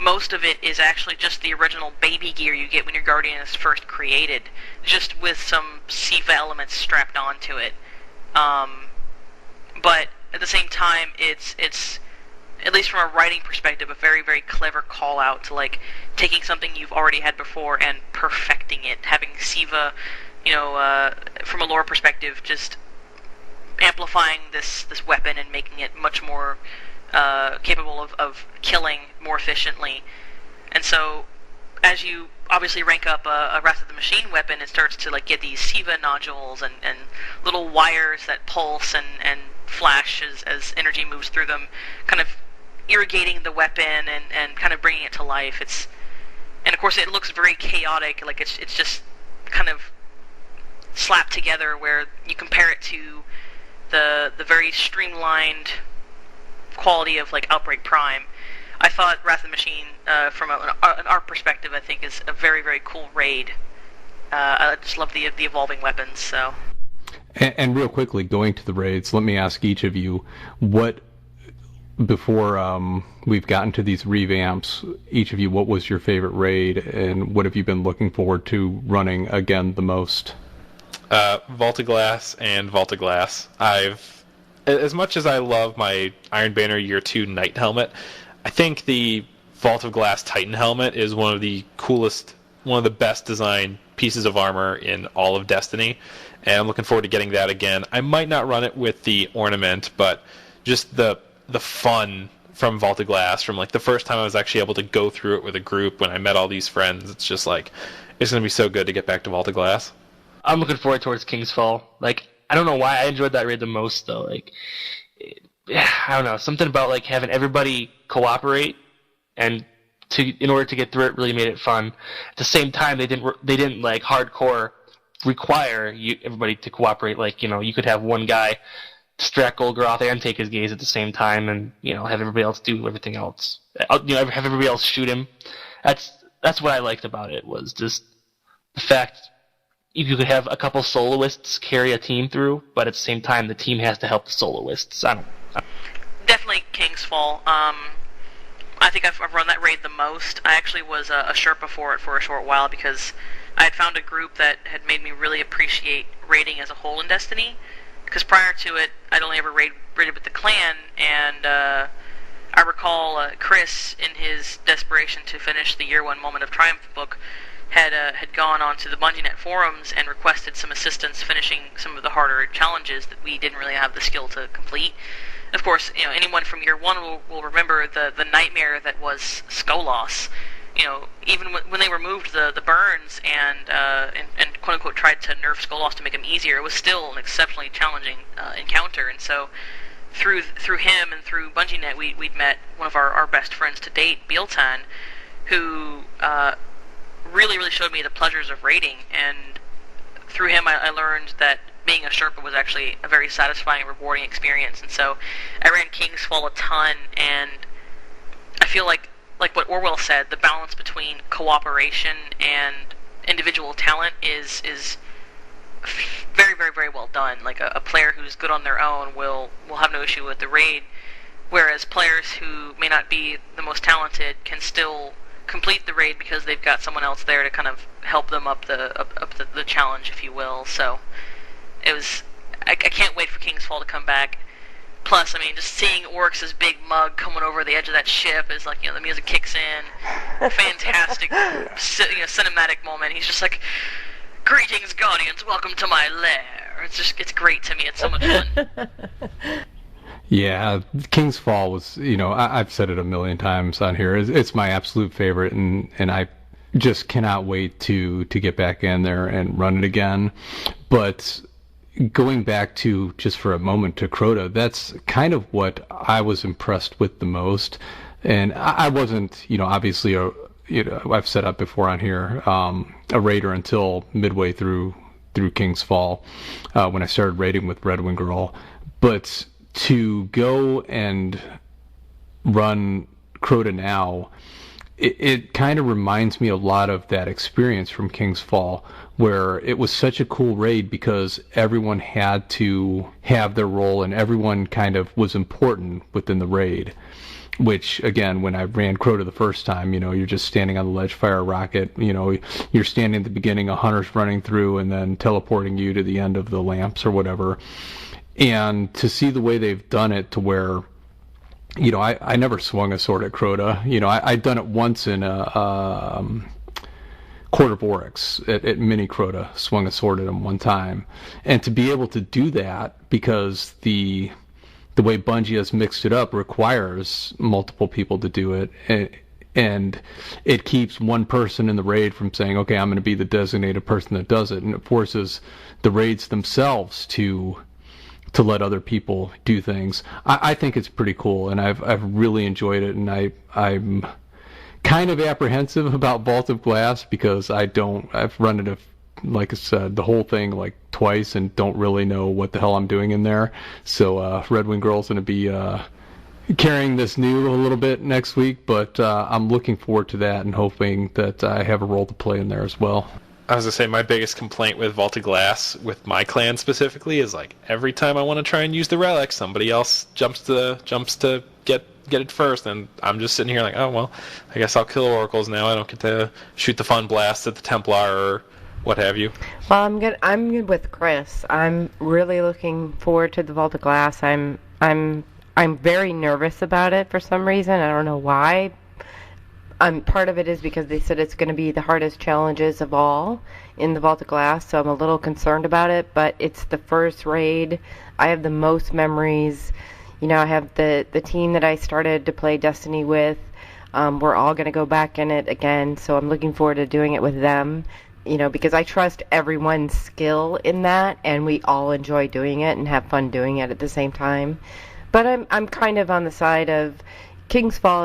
most of it is actually just the original baby gear you get when your Guardian is first created, just with some SIVA elements strapped onto it. But at the same time, it's at least from a writing perspective, a very, very clever call out to taking something you've already had before and perfecting it, having SIVA, from a lore perspective, just amplifying this weapon and making it much more capable of killing more efficiently. And so, as you obviously rank up a Wrath of the Machine weapon, it starts to get these SIVA nodules and little wires that pulse and flash as energy moves through them, kind of irrigating the weapon and kind of bringing it to life. And of course it looks very chaotic, it's just kind of slapped together, where you compare it to the very streamlined quality of Outbreak Prime. I thought Wrath of the Machine, from an art perspective, I think is a very, very cool raid. I just love the evolving weapons. So. And real quickly, going to the raids, let me ask each of you before we've gotten to these revamps, each of you, what was your favorite raid, and what have you been looking forward to running again the most? Vault of Glass and Vault of Glass. As much as I love my Iron Banner Year 2 Knight helmet, I think the Vault of Glass Titan helmet is one of the coolest, one of the best designed pieces of armor in all of Destiny, and I'm looking forward to getting that again. I might not run it with the ornament, but just the fun from Vault of Glass, from the first time I was actually able to go through it with a group when I met all these friends, it's just it's going to be so good to get back to Vault of Glass. I'm looking forward towards King's Fall. I don't know why I enjoyed that raid the most, though. I don't know, something about having everybody cooperate and in order to get through it really made it fun. At the same time, they didn't hardcore require everybody to cooperate. You could have one guy distract Golgoroth and take his gaze at the same time, and have everybody else do everything else. Have everybody else shoot him. That's what I liked about it, was just the fact you could have a couple soloists carry a team through, but at the same time the team has to help the soloists. Definitely King's Fall. I think I've run that raid the most. I actually was a Sherpa for it for a short while because I had found a group that had made me really appreciate raiding as a whole in Destiny, because prior to it, I'd only ever raided with the clan, and I recall Chris, in his desperation to finish the Year One Moment of Triumph book, had gone onto the BungieNet forums and requested some assistance finishing some of the harder challenges that we didn't really have the skill to complete. Of course, anyone from Year One will remember the nightmare that was Skolos. Even when they removed the burns and quote unquote tried to nerf Skolos to make him easier, it was still an exceptionally challenging encounter. And so through him and through BungieNet, we'd met one of our best friends to date, Bieltan, who really showed me the pleasures of raiding. And through him, I learned that being a Sherpa was actually a very satisfying, rewarding experience. And so I ran King's Fall a ton, and I feel like what Orwell said, the balance between cooperation and individual talent is very well done. Like a player who's good on their own will have no issue with the raid, whereas players who may not be the most talented can still complete the raid because they've got someone else there to kind of help them up the challenge, if you will. So it was. I can't wait for King's Fall to come back. Plus, just seeing Oryx's big mug coming over the edge of that ship is like, the music kicks in. Fantastic, cinematic moment. He's just like, "Greetings, Guardians, welcome to my lair." It's great to me. It's so much fun. Yeah, King's Fall was, I've said it a million times on here. It's my absolute favorite, and I just cannot wait to get back in there and run it again. But going back to, just for a moment, to Crota, that's kind of what I was impressed with the most. And I wasn't, obviously, I've said up before on here, a raider until midway through King's Fall, when I started raiding with RedWingGirl. But to go and run Crota now, it kind of reminds me a lot of that experience from King's Fall, where it was such a cool raid because everyone had to have their role and everyone kind of was important within the raid. Which, again, when I ran Crota the first time, you're just standing on the ledge, fire a rocket, you're standing at the beginning, a hunter's running through and then teleporting you to the end of the lamps or whatever. And to see the way they've done it to where, I never swung a sword at Crota. I'd done it once in a Court of Oryx at Mini Crota, swung a sword at him one time. And to be able to do that, because the way Bungie has mixed it up requires multiple people to do it, and it keeps one person in the raid from saying, okay, I'm going to be the designated person that does it, and it forces the raids themselves to let other people do things. I think it's pretty cool, and I've really enjoyed it, and I'm kind of apprehensive about Vault of Glass because I've run it, like I said, the whole thing like twice and don't really know what the hell I'm doing in there. So RedWingGirl's going to be carrying this new a little bit next week, but I'm looking forward to that and hoping that I have a role to play in there as well. I was going to say, my biggest complaint with Vault of Glass, with my clan specifically, is like every time I want to try and use the relic, somebody else jumps to get it first, and I'm just sitting here like, oh well, I guess I'll kill oracles now. I don't get to shoot the fun blast at the Templar or what have you. Well, I'm good with Chris. I'm really looking forward to the Vault of Glass. I'm very nervous about it for some reason. I don't know why. Part of it is because they said it's going to be the hardest challenges of all in the Vault of Glass, so I'm a little concerned about it, but it's the first raid. I have the most memories. I have the team that I started to play Destiny with. We're all going to go back in it again, so I'm looking forward to doing it with them, because I trust everyone's skill in that, and we all enjoy doing it and have fun doing it at the same time. But I'm kind of on the side of King's Fall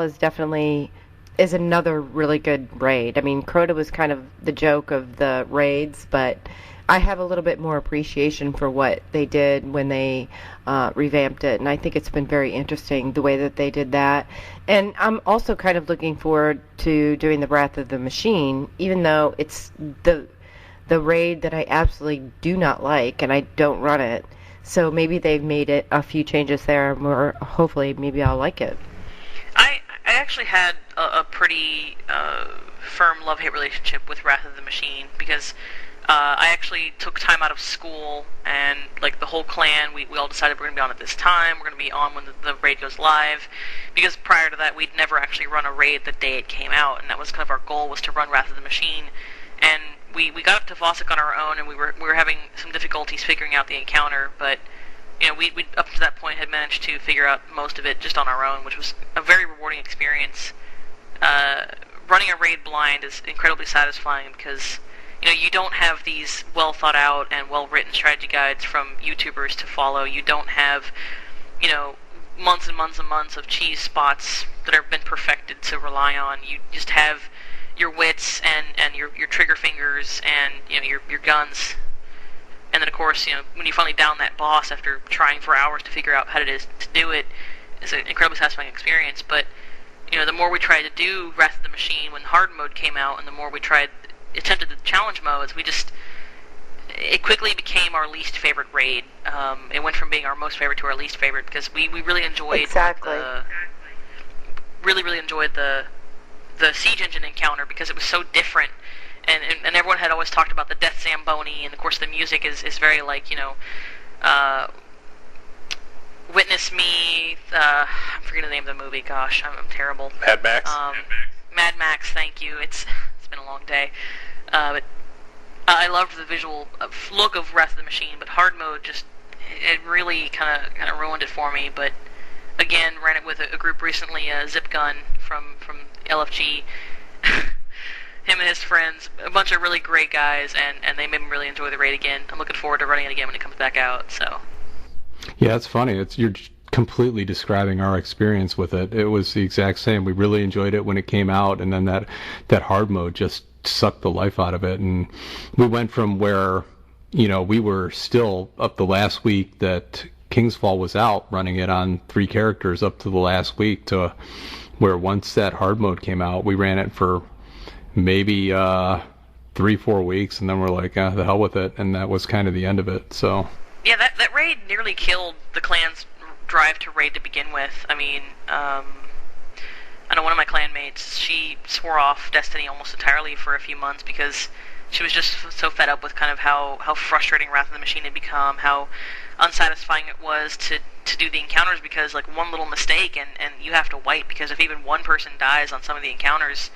is another really good raid. Crota was kind of the joke of the raids, but I have a little bit more appreciation for what they did when they revamped it, and I think it's been very interesting the way that they did that. And I'm also kind of looking forward to doing the Wrath of the Machine, even though it's the raid that I absolutely do not like, and I don't run it. So maybe they've made it a few changes there, or hopefully maybe I'll like it. I actually had a pretty firm love-hate relationship with Wrath of the Machine, because I actually took time out of school, and like the whole clan, we all decided we're going to be on at this time, we're going to be on when the raid goes live, because prior to that we'd never actually run a raid the day it came out, and that was kind of our goal, was to run Wrath of the Machine. And we got up to Vosik on our own, and we were having some difficulties figuring out the encounter, but you know, we up to that point had managed to figure out most of it just on our own, which was a very rewarding experience. Running a raid blind is incredibly satisfying because, you know, you don't have these well thought out and well written strategy guides from YouTubers to follow. You don't have, you know, months and months and months of cheese spots that have been perfected to rely on. You just have your wits and your trigger fingers and, you know, your guns. And then, of course, you know, when you finally down that boss after trying for hours to figure out how it is to do it, it's an incredibly satisfying experience. But, you know, the more we tried to do Wrath of the Machine when hard mode came out, and the more we attempted the challenge modes, it quickly became our least favorite raid. It went from being our most favorite to our least favorite because we really enjoyed really enjoyed the siege engine encounter because it was so different. And everyone had always talked about the Death Zamboni, and of course the music is very like, you know, Witness Me, I'm forgetting the name of the movie, gosh, I'm terrible. Mad Max? Mad Max, thank you, it's been a long day. But I loved the visual look of Wrath of the Machine, but hard mode it really kind of ruined it for me, but again, ran it with a group recently, Zip Gun from LFG. Him and his friends, a bunch of really great guys, and they made me really enjoy the raid again. I'm looking forward to running it again when it comes back out, so. Yeah, it's funny. You're completely describing our experience with it. It was the exact same. We really enjoyed it when it came out, and then that hard mode just sucked the life out of it. And we went from where, you know, we were still up the last week that Kingsfall was out, running it on 3 characters up to the last week, to where once that hard mode came out, we ran it for maybe 3-4 weeks, and then we're like, the hell with it, and that was kind of the end of it. So yeah, that raid nearly killed the clan's drive to raid to begin with. I mean, I know one of my clanmates, she swore off Destiny almost entirely for a few months because she was just so fed up with kind of how frustrating Wrath of the Machine had become, how unsatisfying it was to do the encounters, because like one little mistake and you have to wipe, because if even one person dies on some of the encounters,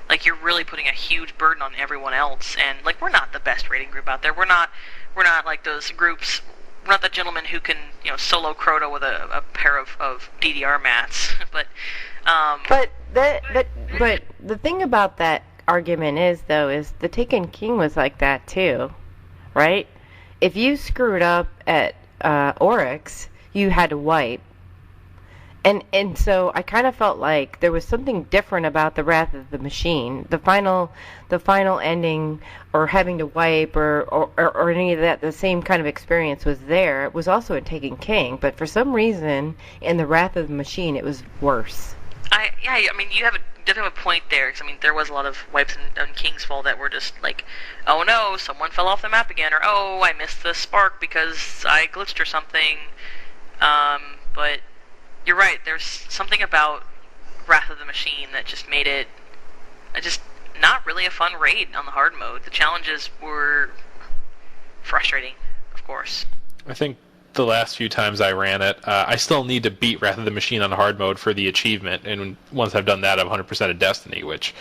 like, you're really putting a huge burden on everyone else. And like, we're not the best raiding group out there. We're not like those groups. We're not the gentleman who can, you know, solo Crota with a pair of DDR mats. But the thing about that argument is the Taken King was like that too, right? If you screwed up at Oryx, you had to wipe. And so I kind of felt like there was something different about the Wrath of the Machine. The final ending, or having to wipe, or any of that, the same kind of experience was there. It was also in Taken King, but for some reason, in the Wrath of the Machine, it was worse. I mean, you definitely have a point there, because I mean, there was a lot of wipes in Kingsfall that were just like, oh no, someone fell off the map again, or oh, I missed the spark because I glitched or something. But you're right, there's something about Wrath of the Machine that just made it just not really a fun raid on the hard mode. The challenges were frustrating, of course. I think the last few times I ran it, I still need to beat Wrath of the Machine on hard mode for the achievement, and once I've done that, I'm 100% of Destiny, which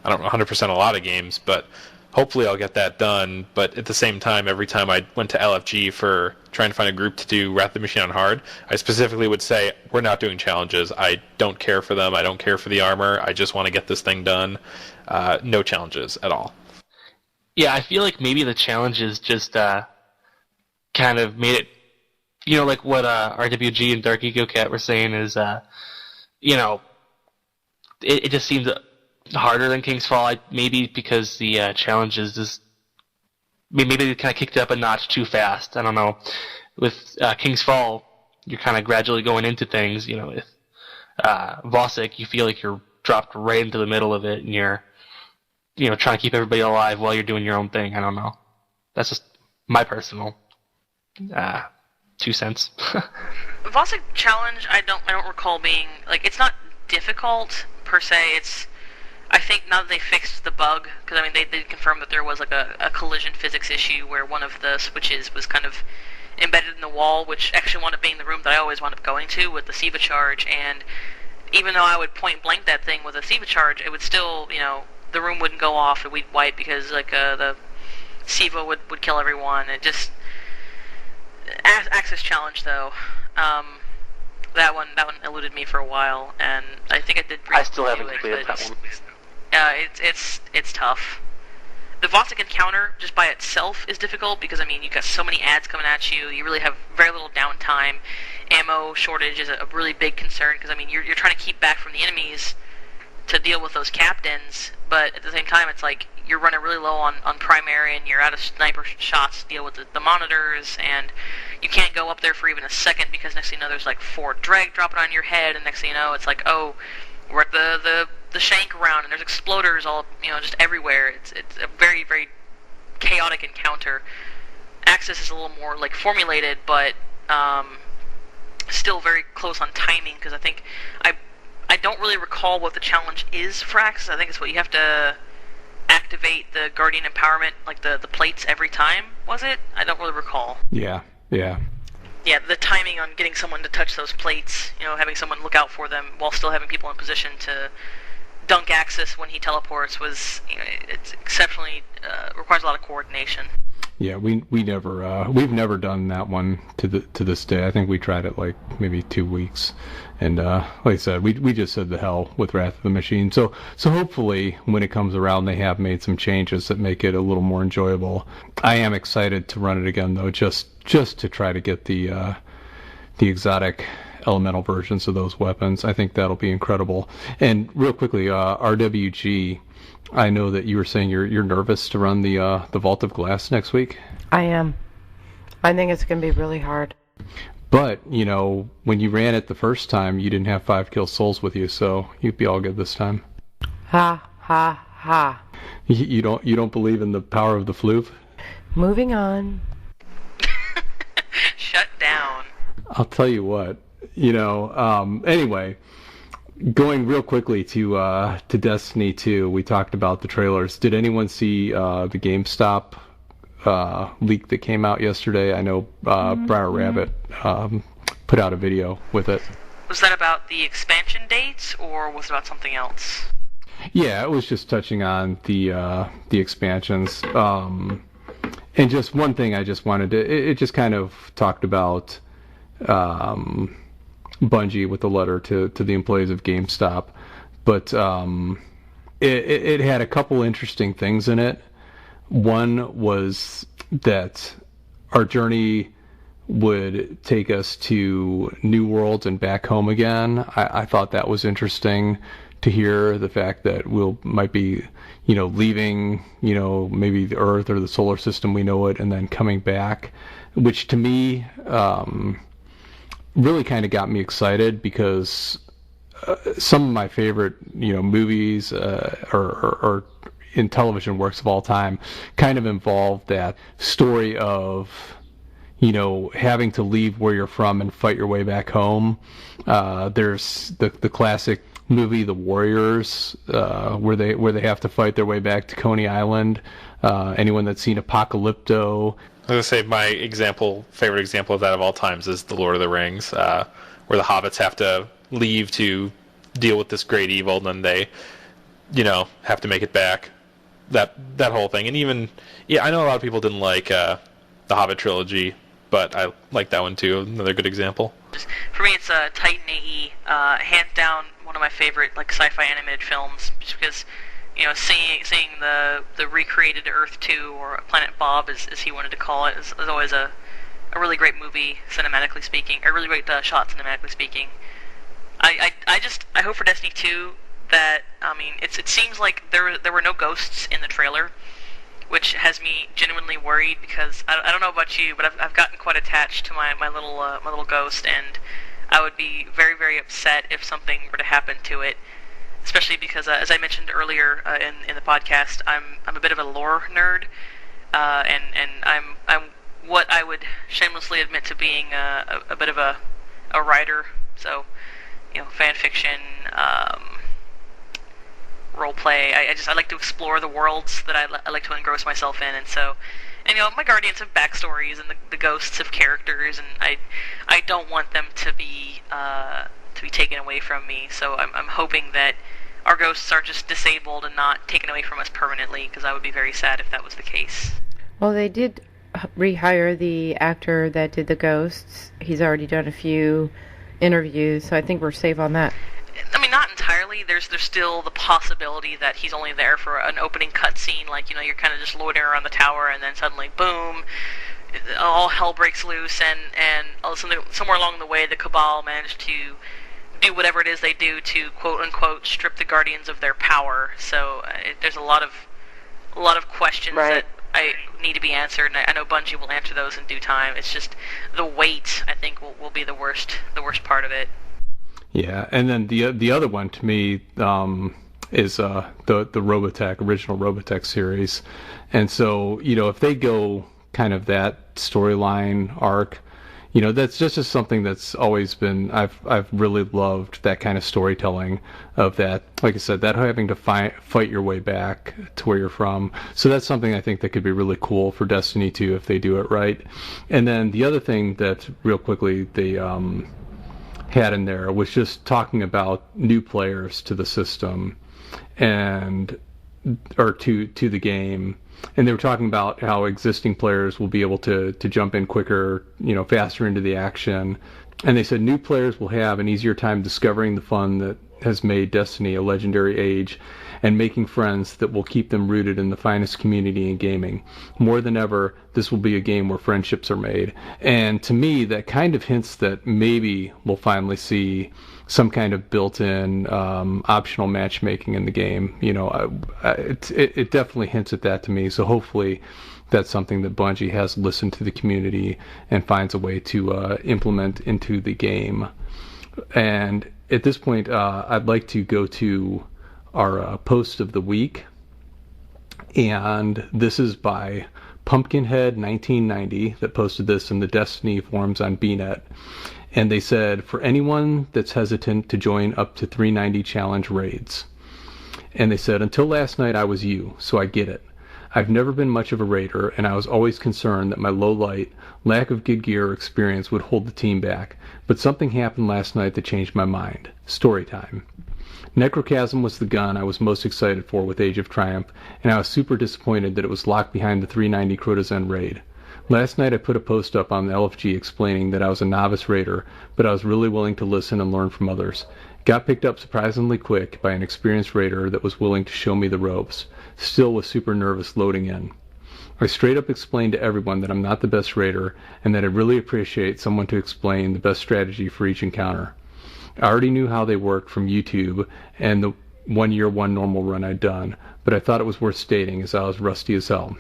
I don't 100% a lot of games, but hopefully I'll get that done. But at the same time, every time I went to LFG for trying to find a group to do Wrath of the Machine on hard, I specifically would say, we're not doing challenges. I don't care for them. I don't care for the armor. I just want to get this thing done. No challenges at all. Yeah, I feel like maybe the challenges just kind of made it, you know, like what RWG and DarkEcoKat were saying is, you know, it just seems harder than Kingsfall, maybe because the challenges just, maybe they kind of kicked it up a notch too fast. I don't know. With Kingsfall, you're kind of gradually going into things. You know, with Vosik, you feel like you're dropped right into the middle of it, and you're, you know, trying to keep everybody alive while you're doing your own thing. I don't know. That's just my personal 2 cents. Vosik challenge, I don't recall being like, it's not difficult per se. It's I think now that they fixed the bug, because I mean they did confirm that there was like a collision physics issue where one of the switches was kind of embedded in the wall, which actually wound up being the room that I always wound up going to with the SIVA charge. And even though I would point blank that thing with a SIVA charge, it would still, the room wouldn't go off and we'd wipe because like the SIVA would kill everyone. It just access challenge though. That one eluded me for a while, and I think I did. I still haven't cleared that one. It's tough. The Vostok encounter just by itself is difficult because I mean you've got so many ads coming at you. You really have very little downtime. Ammo shortage is a really big concern because I mean you're trying to keep back from the enemies to deal with those captains, but at the same time it's like you're running really low on primary and you're out of sniper shots to deal with the monitors, and you can't go up there for even a second because next thing you know there's like 4 drag dropping on your head, and next thing you know it's like, oh, we're at the shank round and there's exploders all just everywhere. It's a very, very chaotic encounter. Access is a little more like formulated, but still very close on timing because I think I don't really recall what the challenge is for Access. I think it's what you have to activate the Guardian empowerment, like the plates every time, was it? I don't really recall. Yeah. Yeah, the timing on getting someone to touch those plates, having someone look out for them while still having people in position to dunk Axis when he teleports was, it's exceptionally, requires a lot of coordination. Yeah, we've never done that one to this day. I think we tried it like maybe 2 weeks, and like I said, we just said the hell with Wrath of the Machine. So hopefully when it comes around, they have made some changes that make it a little more enjoyable. I am excited to run it again though, just to try to get the exotic elemental versions of those weapons. I think that'll be incredible. And real quickly, RWG. I know that you were saying you're nervous to run the Vault of Glass next week. I am. I think it's going to be really hard. But, when you ran it the first time, you didn't have 5 kill souls with you, so you'd be all good this time. Ha, ha, ha. You don't believe in the power of the floof? Moving on. Shut down. I'll tell you what. Anyway, going real quickly to Destiny 2, we talked about the trailers. Did anyone see the GameStop leak that came out yesterday? I know Briar Rabbit put out a video with it. Was that about the expansion dates, or was it about something else? Yeah, it was just touching on the expansions. And just one thing I just wanted to... It just kind of talked about Bungie with the letter to the employees of GameStop. But it had a couple interesting things in it. One was that our journey would take us to New Worlds and back home again. I thought that was interesting to hear, the fact that might be, leaving, maybe the Earth or the solar system, we know it, and then coming back, which to me really kind of got me excited, because some of my favorite, movies or in television works of all time kind of involve that story of, having to leave where you're from and fight your way back home. There's the classic movie The Warriors, where they have to fight their way back to Coney Island. Anyone that's seen Apocalypto. I was going to say my favorite example of that of all times is The Lord of the Rings, where the hobbits have to leave to deal with this great evil, and then they, have to make it back. That whole thing. And even, I know a lot of people didn't like the Hobbit trilogy, but I like that one too. Another good example. For me, it's Titan AE, hands down one of my favorite sci-fi animated films, just because seeing the recreated Earth 2, or Planet Bob as he wanted to call it, is always a really great movie cinematically speaking, or really great shot cinematically speaking. I hope for Destiny 2 that it seems like there were no ghosts in the trailer, which has me genuinely worried, because I don't know about you, but I've gotten quite attached to my little ghost, and I would be very, very upset if something were to happen to it. Especially because, as I mentioned earlier in the podcast, I'm a bit of a lore nerd, and I'm what I would shamelessly admit to being a bit of a writer. So, fan fiction, role play. I like to explore the worlds that I like to engross myself in, and so. And my guardians have backstories, and the ghosts have characters, and I don't want them to be taken away from me. So I'm hoping that our ghosts are just disabled and not taken away from us permanently, because I would be very sad if that was the case. Well, they did rehire the actor that did the ghosts. He's already done a few interviews, so I think we're safe on that. I mean, not entirely. There's still the possibility that he's only there for an opening cutscene, like, you're kind of just loitering around the tower, and then suddenly, boom, all hell breaks loose, and somewhere along the way, the Cabal managed to do whatever it is they do to, quote-unquote, strip the Guardians of their power. So there's a lot of questions that I need to be answered, and I know Bungie will answer those in due time. It's just the wait, I think, will be the worst part of it. Yeah, and then the other one to me is the Robotech, original Robotech series. And so, if they go kind of that storyline arc, that's just something that's always been, I've really loved that kind of storytelling of that, like I said, that having to fight your way back to where you're from. So that's something I think that could be really cool for Destiny 2 if they do it right. And then the other thing that real quickly they had in there was just talking about new players to the system or to the game, and they were talking about how existing players will be able to jump in quicker, faster into the action, and they said new players will have an easier time discovering the fun that has made Destiny a legendary age and making friends that will keep them rooted in the finest community in gaming. More than ever, this will be a game where friendships are made. And to me, that kind of hints that maybe we'll finally see some kind of built-in optional matchmaking in the game. It definitely hints at that to me. So hopefully that's something that Bungie has listened to the community and finds a way to implement into the game. And at this point, I'd like to go to our post of the week, and this is by Pumpkinhead1990 that posted this in the Destiny forums on bnet, and they said, for anyone that's hesitant to join up to 390 challenge raids, and they said, until last night I was you, so I get it. I've never been much of a raider, and I was always concerned that my low light, lack of good gear or experience would hold the team back, but something happened last night that changed my mind. Story time. Necrochasm was the gun I was most excited for with Age of Triumph, and I was super disappointed that it was locked behind the 390 Crota's End raid. Last night I put a post up on the LFG explaining that I was a novice raider, but I was really willing to listen and learn from others. Got picked up surprisingly quick by an experienced raider that was willing to show me the ropes. Still was super nervous loading in. I straight up explained to everyone that I'm not the best raider, and that I really appreciate someone to explain the best strategy for each encounter. I already knew how they worked from YouTube and the 1 year, 1 normal run I'd done, but I thought it was worth stating as I was rusty as hell.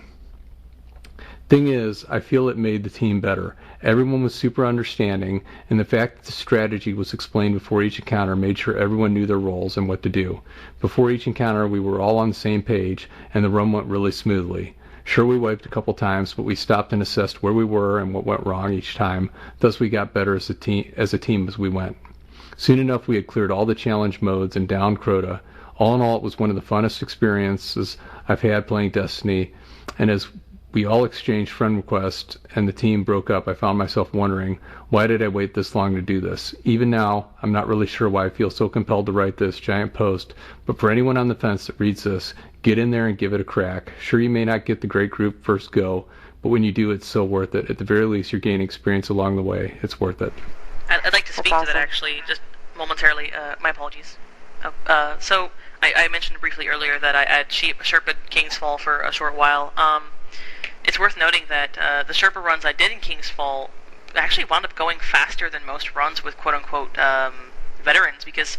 Thing is, I feel it made the team better. Everyone was super understanding, and the fact that the strategy was explained before each encounter made sure everyone knew their roles and what to do. Before each encounter, we were all on the same page, and the run went really smoothly. Sure, we wiped a couple times, but we stopped and assessed where we were and what went wrong each time. Thus, we got better as a team as we went. Soon enough, we had cleared all the challenge modes and downed Crota. All in all, it was one of the funnest experiences I've had playing Destiny, and as we all exchanged friend requests and the team broke up, I found myself wondering, why did I wait this long to do this? Even now, I'm not really sure why I feel so compelled to write this giant post, but for anyone on the fence that reads this, get in there and give it a crack. Sure, you may not get the great group first go, but when you do, it's so worth it. At the very least, you're gaining experience along the way. It's worth it. I'd like to speak to that, actually, just momentarily. My apologies. So, I mentioned briefly earlier that I had Sherpa'd King's Fall for a short while. It's worth noting that the Sherpa runs I did in King's Fall actually wound up going faster than most runs with quote-unquote veterans, because,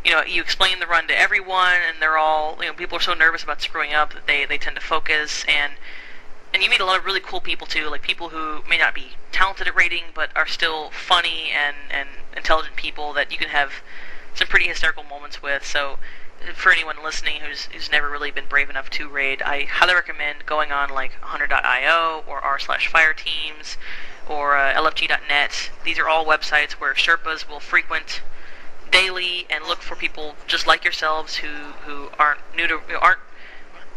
you explain the run to everyone, and they're all, people are so nervous about screwing up that they tend to focus, and you meet a lot of really cool people, too, like people who may not be talented at raiding, but are still funny and intelligent people that you can have some pretty hysterical moments with. So for anyone listening who's never really been brave enough to raid, I highly recommend going on like 100.io or r/fireteams or lfg.net. These are all websites where Sherpas will frequent daily and look for people just like yourselves who aren't aren't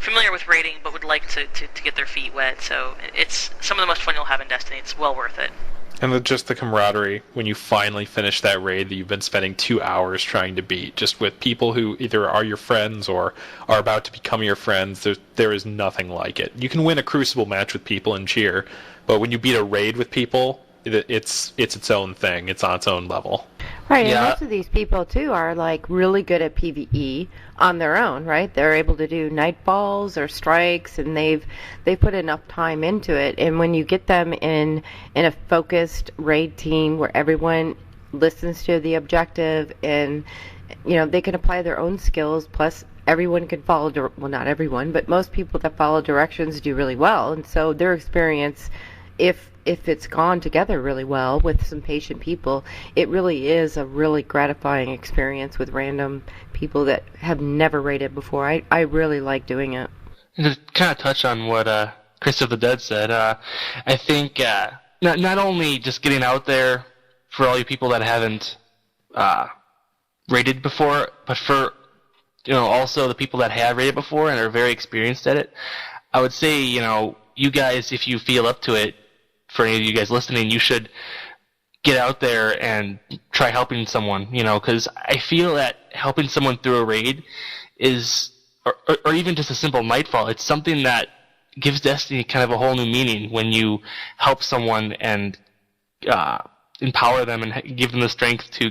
familiar with raiding but would like to get their feet wet. So it's some of the most fun you'll have in Destiny. It's well worth it. And just the camaraderie when you finally finish that raid that you've been spending 2 hours trying to beat, just with people who either are your friends or are about to become your friends. There is nothing like it. You can win a Crucible match with people and cheer, but when you beat a raid with people, it's its own thing. It's on its own level. Right, and Yeah. most of these people too are like really good at PvE on their own, right? They're able to do nightfalls or strikes, and they've put enough time into it. And when you get them in a focused raid team where everyone listens to the objective, and they can apply their own skills, plus everyone can follow. Well, not everyone, but most people that follow directions do really well, and so their experience, if it's gone together really well with some patient people, it really is a really gratifying experience with random people that have never raided before. I really like doing it. And to kind of touch on what ChrisOfThe Dead said, I think not only just getting out there for all you people that haven't raided before, but for also the people that have raided before and are very experienced at it. I would say you guys, if you feel up to it, for any of you guys listening, you should get out there and try helping someone, because I feel that helping someone through a raid is, or even just a simple nightfall, it's something that gives Destiny kind of a whole new meaning when you help someone and empower them and give them the strength to,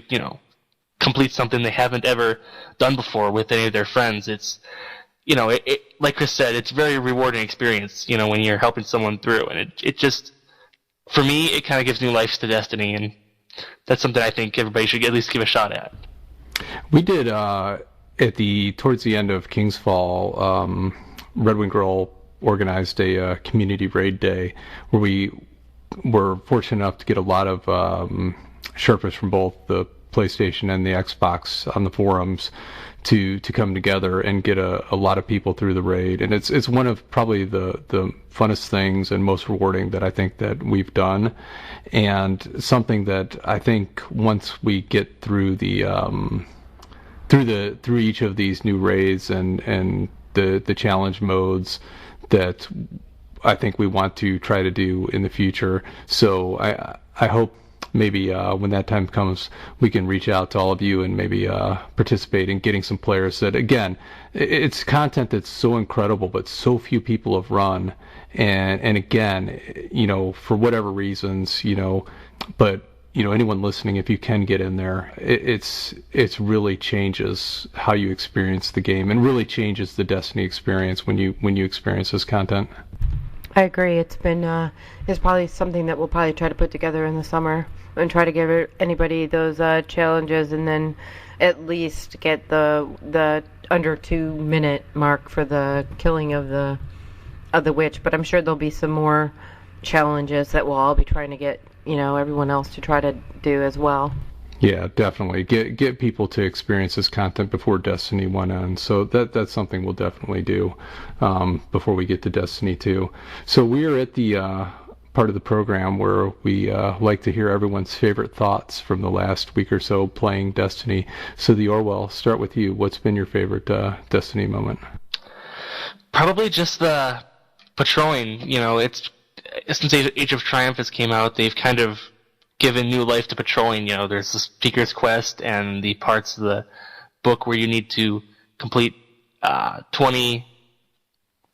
complete something they haven't ever done before with any of their friends. It's, like Chris said, it's a very rewarding experience, when you're helping someone through, and it just, for me, it kind of gives new life to Destiny, and that's something I think everybody should at least give a shot at. We did towards the end of King's Fall, RedWingGirl organized a community raid day where we were fortunate enough to get a lot of Sherpas from both the PlayStation and the Xbox on the forums to come together and get a lot of people through the raid, and it's one of probably the funnest things and most rewarding that I think that we've done, and something that I think once we get through through each of these new raids and the challenge modes that I think we want to try to do in the future. So I hope maybe when that time comes, we can reach out to all of you and maybe participate in getting some players that, again, it's content that's so incredible, but so few people have run. And again, for whatever reasons, but, anyone listening, if you can get in there, it's really changes how you experience the game and really changes the Destiny experience when you experience this content. I agree. It's probably something that we'll probably try to put together in the summer and try to give anybody those challenges, and then at least get the under 2 minute mark for the killing of the witch. But I'm sure there'll be some more challenges that we'll all be trying to get everyone else to try to do as well. Yeah, definitely. Get people to experience this content before Destiny 1 ends. So that's something we'll definitely do before we get to Destiny 2. So we are at the part of the program where we like to hear everyone's favorite thoughts from the last week or so playing Destiny. So the Orwell, start with you. What's been your favorite Destiny moment? Probably just the patrolling. It's since Age of Triumph has came out, they've kind of given new life to patrolling. There's the Seeker's Quest and the parts of the book where you need to complete 20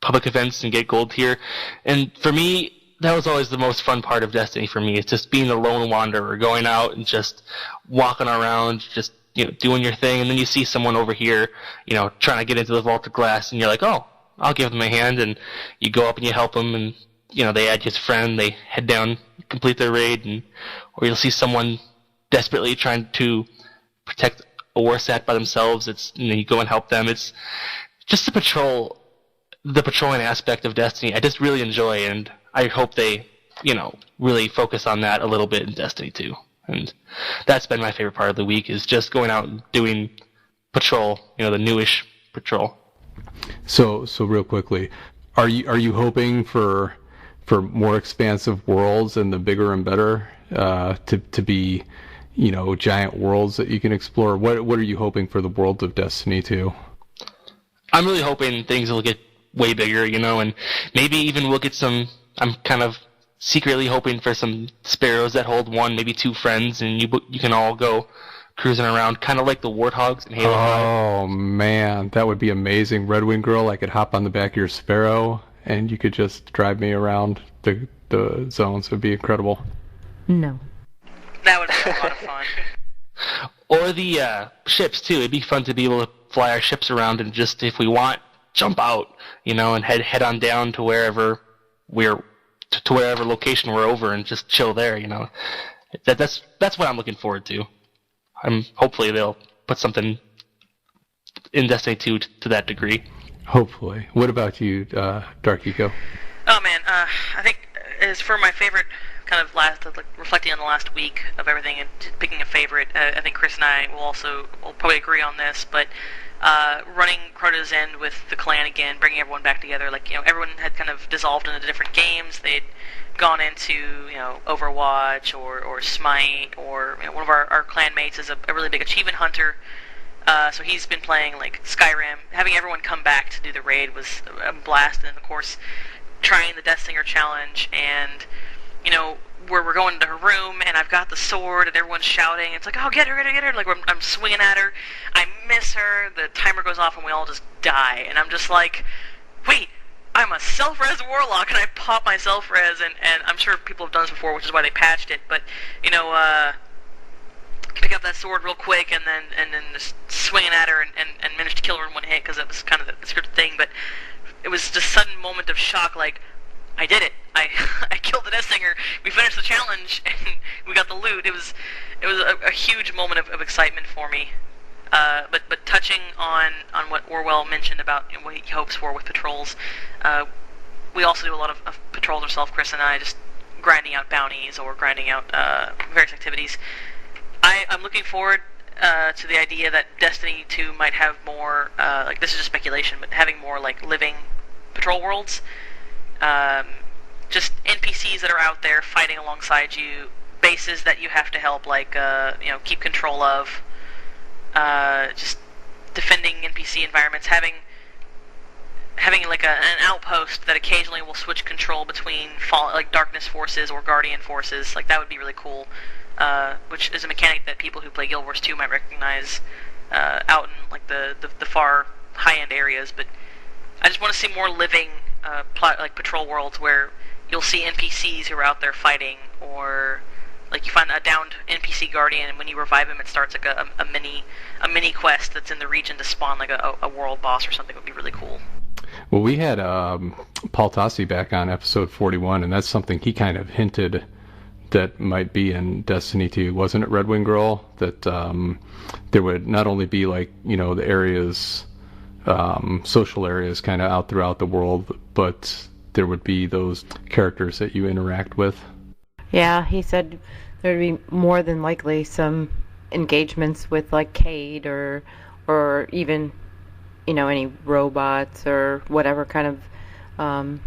public events and get gold tier. And for me, that was always the most fun part of Destiny for me. It's just being a lone wanderer, going out and just walking around, just doing your thing, and then you see someone over here, trying to get into the Vault of Glass, and you're like, oh, I'll give them a hand, and you go up and you help them, and they add you as a friend, they head down, complete their raid, or you'll see someone desperately trying to protect a war sat by themselves. You go and help them. It's just the patrolling aspect of Destiny I just really enjoy, and I hope they, really focus on that a little bit in Destiny 2. And that's been my favorite part of the week, is just going out and doing patrol, the newish patrol. So real quickly, are you hoping for more expansive worlds and the bigger and better to be, giant worlds that you can explore. What are you hoping for the world of Destiny 2? I'm really hoping things will get way bigger, and maybe even we'll get some. I'm kind of secretly hoping for some sparrows that hold one, maybe two friends, and you can all go cruising around, kind of like the warthogs in Halo 5. Oh man, that would be amazing. RedWingGirl, I could hop on the back of your sparrow, and you could just drive me around the zones. It would be incredible. No. That would be a lot of fun. Or the ships too. It'd be fun to be able to fly our ships around and just, if we want, jump out, and head on down to wherever to wherever location we're over and just chill there. That's what I'm looking forward to. Hopefully they'll put something in Destiny 2 to that degree. Hopefully. What about you, DarkEco? Oh man, I think as for my favorite kind of reflecting on the last week of everything and picking a favorite, I think Chris and I will probably agree on this, but running Crota's End with the clan again, bringing everyone back together, everyone had kind of dissolved into different games. They'd gone into Overwatch or Smite, or one of our clan mates is a really big achievement hunter, so he's been playing Skyrim. Having everyone come back to do the raid was a blast, and of course trying the Death Singer challenge, and where we're going to her room, and I've got the sword, and everyone's shouting. It's like, oh, get her, get her, get her. I'm swinging at her. I miss her. The timer goes off, and we all just die. And I'm just like, wait, I'm a self-res warlock, and I pop my self-res, and I'm sure people have done this before, which is why they patched it. But, pick up that sword real quick, and then just swinging at her, and manage to kill her in one hit, because it was kind of the scripted thing. But it was just a sudden moment of shock, I did it. I killed the Death Singer. We finished the challenge, and we got the loot. It was a huge moment of excitement for me. But touching on what Orwell mentioned about what he hopes for with patrols, we also do a lot of patrols ourselves, Chris and I, just grinding out bounties or grinding out various activities. I'm looking forward to the idea that Destiny 2 might have more, this is just speculation, but having more living patrol worlds. Just NPCs that are out there fighting alongside you, bases that you have to help, keep control of, just defending NPC environments, having an outpost that occasionally will switch control between darkness forces or guardian forces. That would be really cool, which is a mechanic that people who play Guild Wars 2 might recognize out in the far high-end areas. But I just want to see more living patrol worlds where you'll see NPCs who are out there fighting, or you find a downed NPC guardian, and when you revive him, it starts a mini quest that's in the region to spawn a world boss or something. Would be really cool. Well, we had Paul Tossi back on episode 41, and that's something he kind of hinted that might be in Destiny 2, wasn't it, RedWingGirl? That there would not only be the areas, social areas kind of out throughout the world, but there would be those characters that you interact with. Yeah, he said there'd be more than likely some engagements with Cade or even any robots or whatever kind of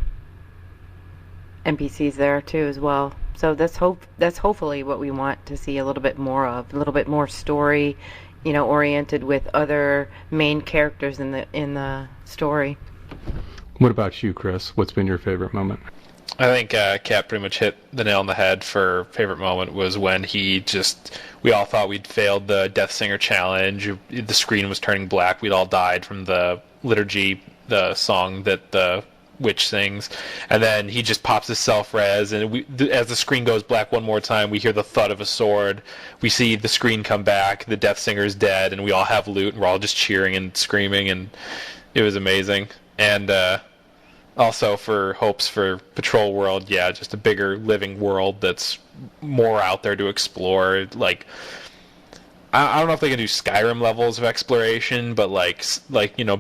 NPCs there too as well. So that's hopefully what we want to see a little bit more of, a little bit more story, oriented with other main characters in the story. What about you, Chris? What's been your favorite moment? I think Kat pretty much hit the nail on the head for favorite moment was when we all thought we'd failed the Death Singer challenge. The screen was turning black. We'd all died from the liturgy, the song that the witch sings. And then he just pops his self-res, and as the screen goes black one more time, we hear the thud of a sword. We see the screen come back. The Death Singer's dead, and we all have loot, and we're all just cheering and screaming, and it was amazing. And also for hopes for Patrol World, yeah, just a bigger living world that's more out there to explore. I don't know if they can do Skyrim levels of exploration, but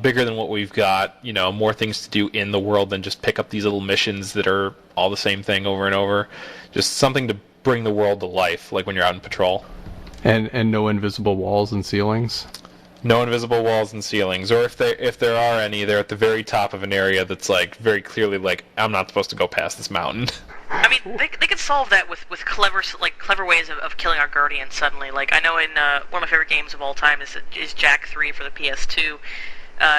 bigger than what we've got. More things to do in the world than just pick up these little missions that are all the same thing over and over. Just something to bring the world to life, like when you're out in patrol. And no invisible walls and ceilings. No invisible walls and ceilings, or if there are any, they're at the very top of an area that's very clearly I'm not supposed to go past this mountain. I mean, they could solve that with clever ways of killing our Guardians suddenly. Like, I know in one of my favorite games of all time is Jack 3 for the PS2.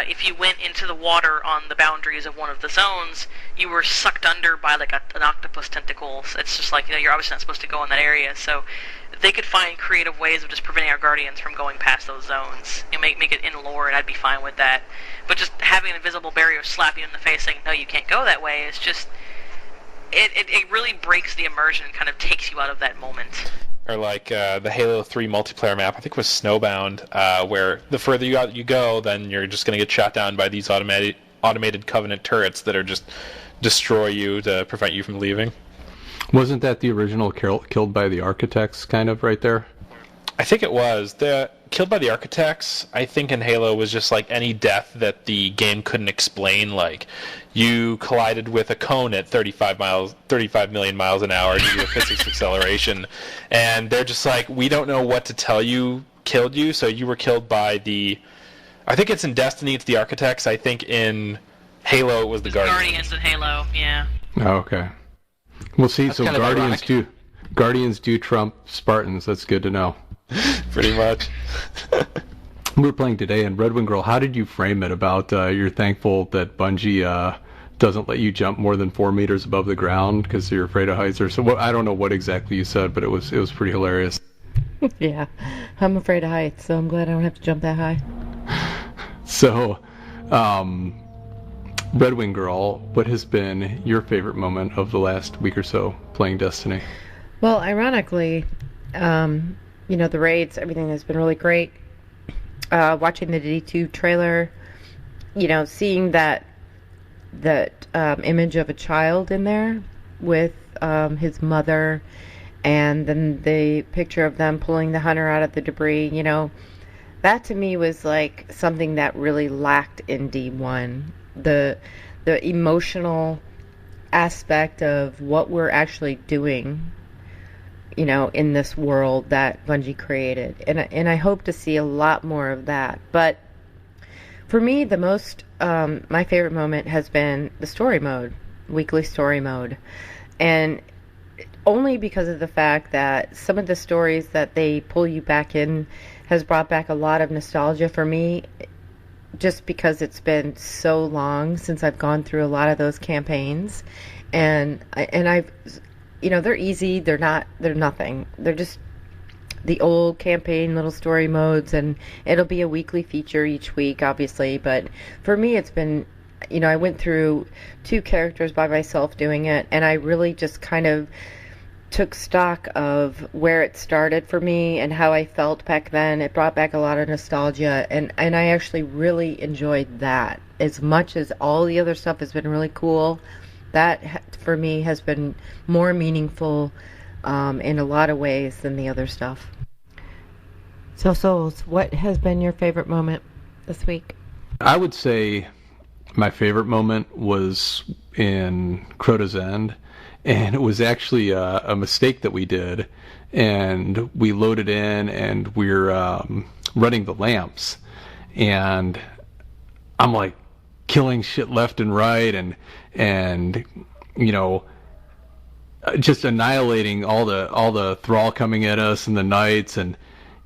If you went into the water on the boundaries of one of the zones, you were sucked under by like an octopus tentacle. So it's just like, you're obviously not supposed to go in that area. So they could find creative ways of just preventing our Guardians from going past those zones. Make it in lore, and I'd be fine with that. But just having an invisible barrier slap you in the face saying, no, you can't go that way, is just... It really breaks the immersion and kind of takes you out of that moment. Or like the Halo 3 multiplayer map, I think it was Snowbound, where the further you go, then you're just going to get shot down by these automated Covenant turrets that are just destroy you to prevent you from leaving. Wasn't that the original Killed by the Architects kind of right there? I think it was. The Killed by the Architects, I think in Halo was just like any death that the game couldn't explain, like you collided with a cone at 35 million miles an hour due to physics acceleration, and they're just like, we don't know what to tell you killed you, so you were killed by the... I think it's in Destiny, it's the Architects. I think in Halo it was the Guardians. Guardians in Halo, yeah. Oh, okay. Well, see, That's so kind of Guardians do trump Spartans. That's good to know. Pretty much. We were playing today, and RedWingGirl, how did you frame it about you're thankful that Bungie doesn't let you jump more than 4 meters above the ground because you're afraid of heights? Or so? I don't know what exactly you said, but it was pretty hilarious. Yeah, I'm afraid of heights, so I'm glad I don't have to jump that high. So, RedWingGirl, what has been your favorite moment of the last week or so playing Destiny? Well, ironically, the raids, everything has been really great. Watching the D2 trailer, seeing that image of a child in there with his mother, and then the picture of them pulling the hunter out of the debris, that to me was like something that really lacked in D1. The emotional aspect of what we're actually doing, in this world that Bungie created. And I hope to see a lot more of that. But for me, the most, my favorite moment has been the story mode, weekly story mode. And only because of the fact that some of the stories that they pull you back in has brought back a lot of nostalgia for me, just because it's been so long since I've gone through a lot of those campaigns. And I've, they're easy, they're nothing. They're just the old campaign little story modes, and it'll be a weekly feature each week, obviously. But for me, it's been, I went through 2 characters by myself doing it, and I really just kind of took stock of where it started for me and how I felt back then. It brought back a lot of nostalgia, and I actually really enjoyed that. As much as all the other stuff has been really cool, that for me has been more meaningful in a lot of ways than the other stuff. So, Souls, what has been your favorite moment this week? I would say my favorite moment was in Crota's End, and it was actually a mistake that we did, and we loaded in and we're running the lamps, and I'm like killing shit left and right, and just annihilating all the thrall coming at us and the knights, and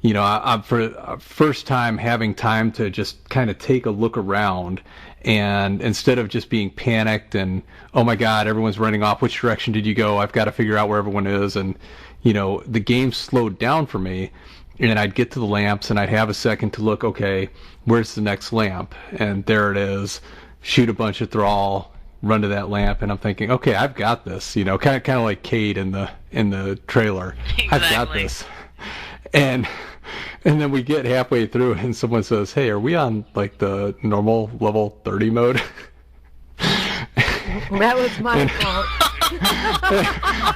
I'm for first time having time to just kind of take a look around, and instead of just being panicked and, oh my god, everyone's running off, which direction did you go, I've got to figure out where everyone is, and the game slowed down for me, and I'd get to the lamps and I'd have a second to look, okay, where's the next lamp, and there it is, shoot a bunch of thrall, run to that lamp, and I'm thinking, okay, I've got this, kind of like Cade in the trailer. Exactly. I've got this. And then we get halfway through and someone says, hey, are we on like the normal level 30 mode? That was my fault.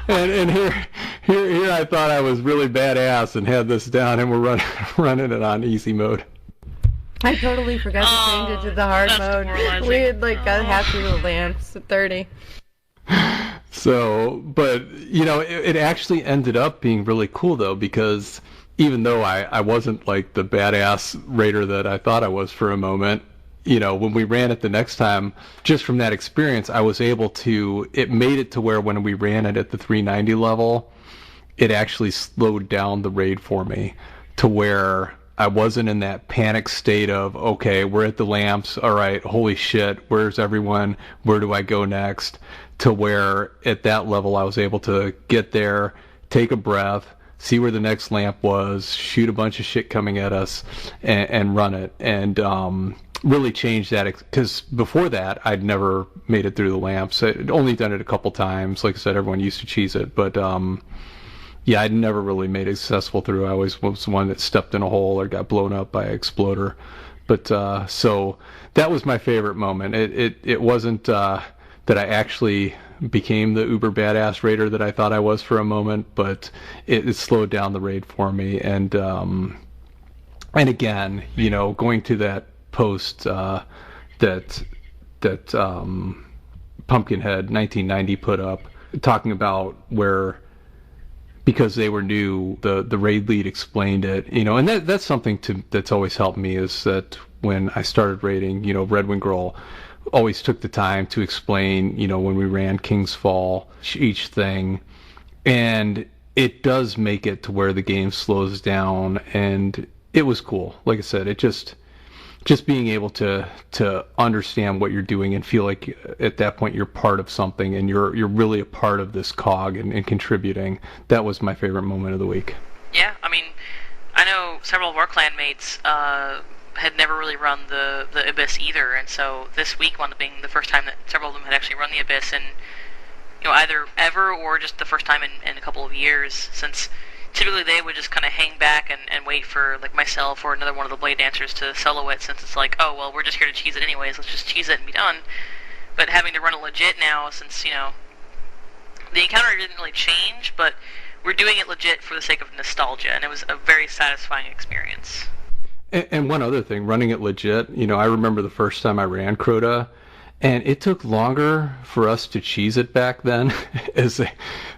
and here I thought I was really badass and had this down, and we're running it on easy mode. I totally forgot to change it to the hard mode. We had got half through the lamps at 30. So, but it actually ended up being really cool though, because even though I wasn't like the badass raider that I thought I was for a moment, when we ran it the next time, just from that experience, I was able to, it made it to where when we ran it at the 390 level, it actually slowed down the raid for me to where I wasn't in that panic state of, okay, we're at the lamps, all right, holy shit, where's everyone, where do I go next, to where at that level I was able to get there, take a breath, see where the next lamp was, shoot a bunch of shit coming at us, and run it. And really changed that, because before that, I'd never made it through the lamps. I'd only done it a couple times. Like I said, everyone used to cheese it. But, yeah, I'd never really made it successful through. I always was the one that stepped in a hole or got blown up by an exploder. But, so that was my favorite moment. It wasn't that I actually became the uber badass raider that I thought I was for a moment, but it slowed down the raid for me. And again, going to that post that Pumpkinhead 1990 put up, talking about where, because they were new, the raid lead explained it, and that's something that's always helped me, is that when I started raiding, RedWingGirl always took the time to explain, when we ran King's Fall, each thing, and it does make it to where the game slows down, and it was cool. Like I said, it just being able to understand what you're doing and feel like at that point you're part of something and you're really a part of this cog and contributing. That was my favorite moment of the week. Yeah, I mean, I know several of our clanmates had never really run the Abyss either, and so this week wound up being the first time that several of them had actually run the Abyss, and either ever or just the first time in a couple of years, since typically they would just kind of hang back and wait for, like, myself or another one of the Blade Dancers to solo it, since it's like, oh, well, we're just here to cheese it anyways, let's just cheese it and be done. But having to run it legit now, since, the encounter didn't really change, but we're doing it legit for the sake of nostalgia, and it was a very satisfying experience. And one other thing, running it legit, I remember the first time I ran Crota, and it took longer for us to cheese it back then, as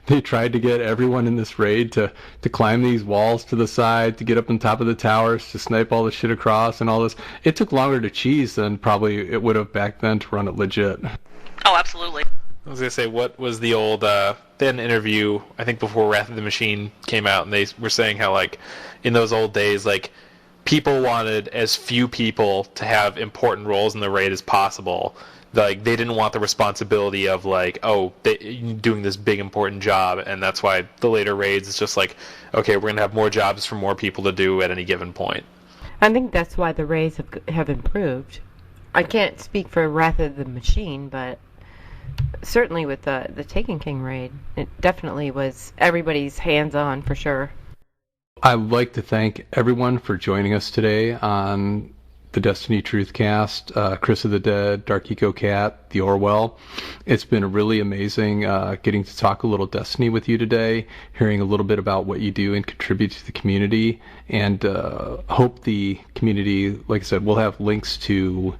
they tried to get everyone in this raid to climb these walls to the side, to get up on top of the towers, to snipe all the shit across and all this. It took longer to cheese than probably it would have back then to run it legit. Oh, absolutely. I was going to say, what was the old, they had an interview, I think before Wrath of the Machine came out, and they were saying how, like, in those old days, like, people wanted as few people to have important roles in the raid as possible. Like, they didn't want the responsibility of, like, doing this big important job, and that's why the later raids is just like, okay, we're going to have more jobs for more people to do at any given point. I think that's why the raids have improved. I can't speak for Wrath of the Machine, but certainly with the Taken King raid, it definitely was everybody's hands-on for sure. I'd like to thank everyone for joining us today on the Destiny Truthcast, ChrisOfThe Dead, DarkEcoKat, the Orwell. It's been really amazing getting to talk a little Destiny with you today, hearing a little bit about what you do and contribute to the community, and hope the community, like I said, we'll have links to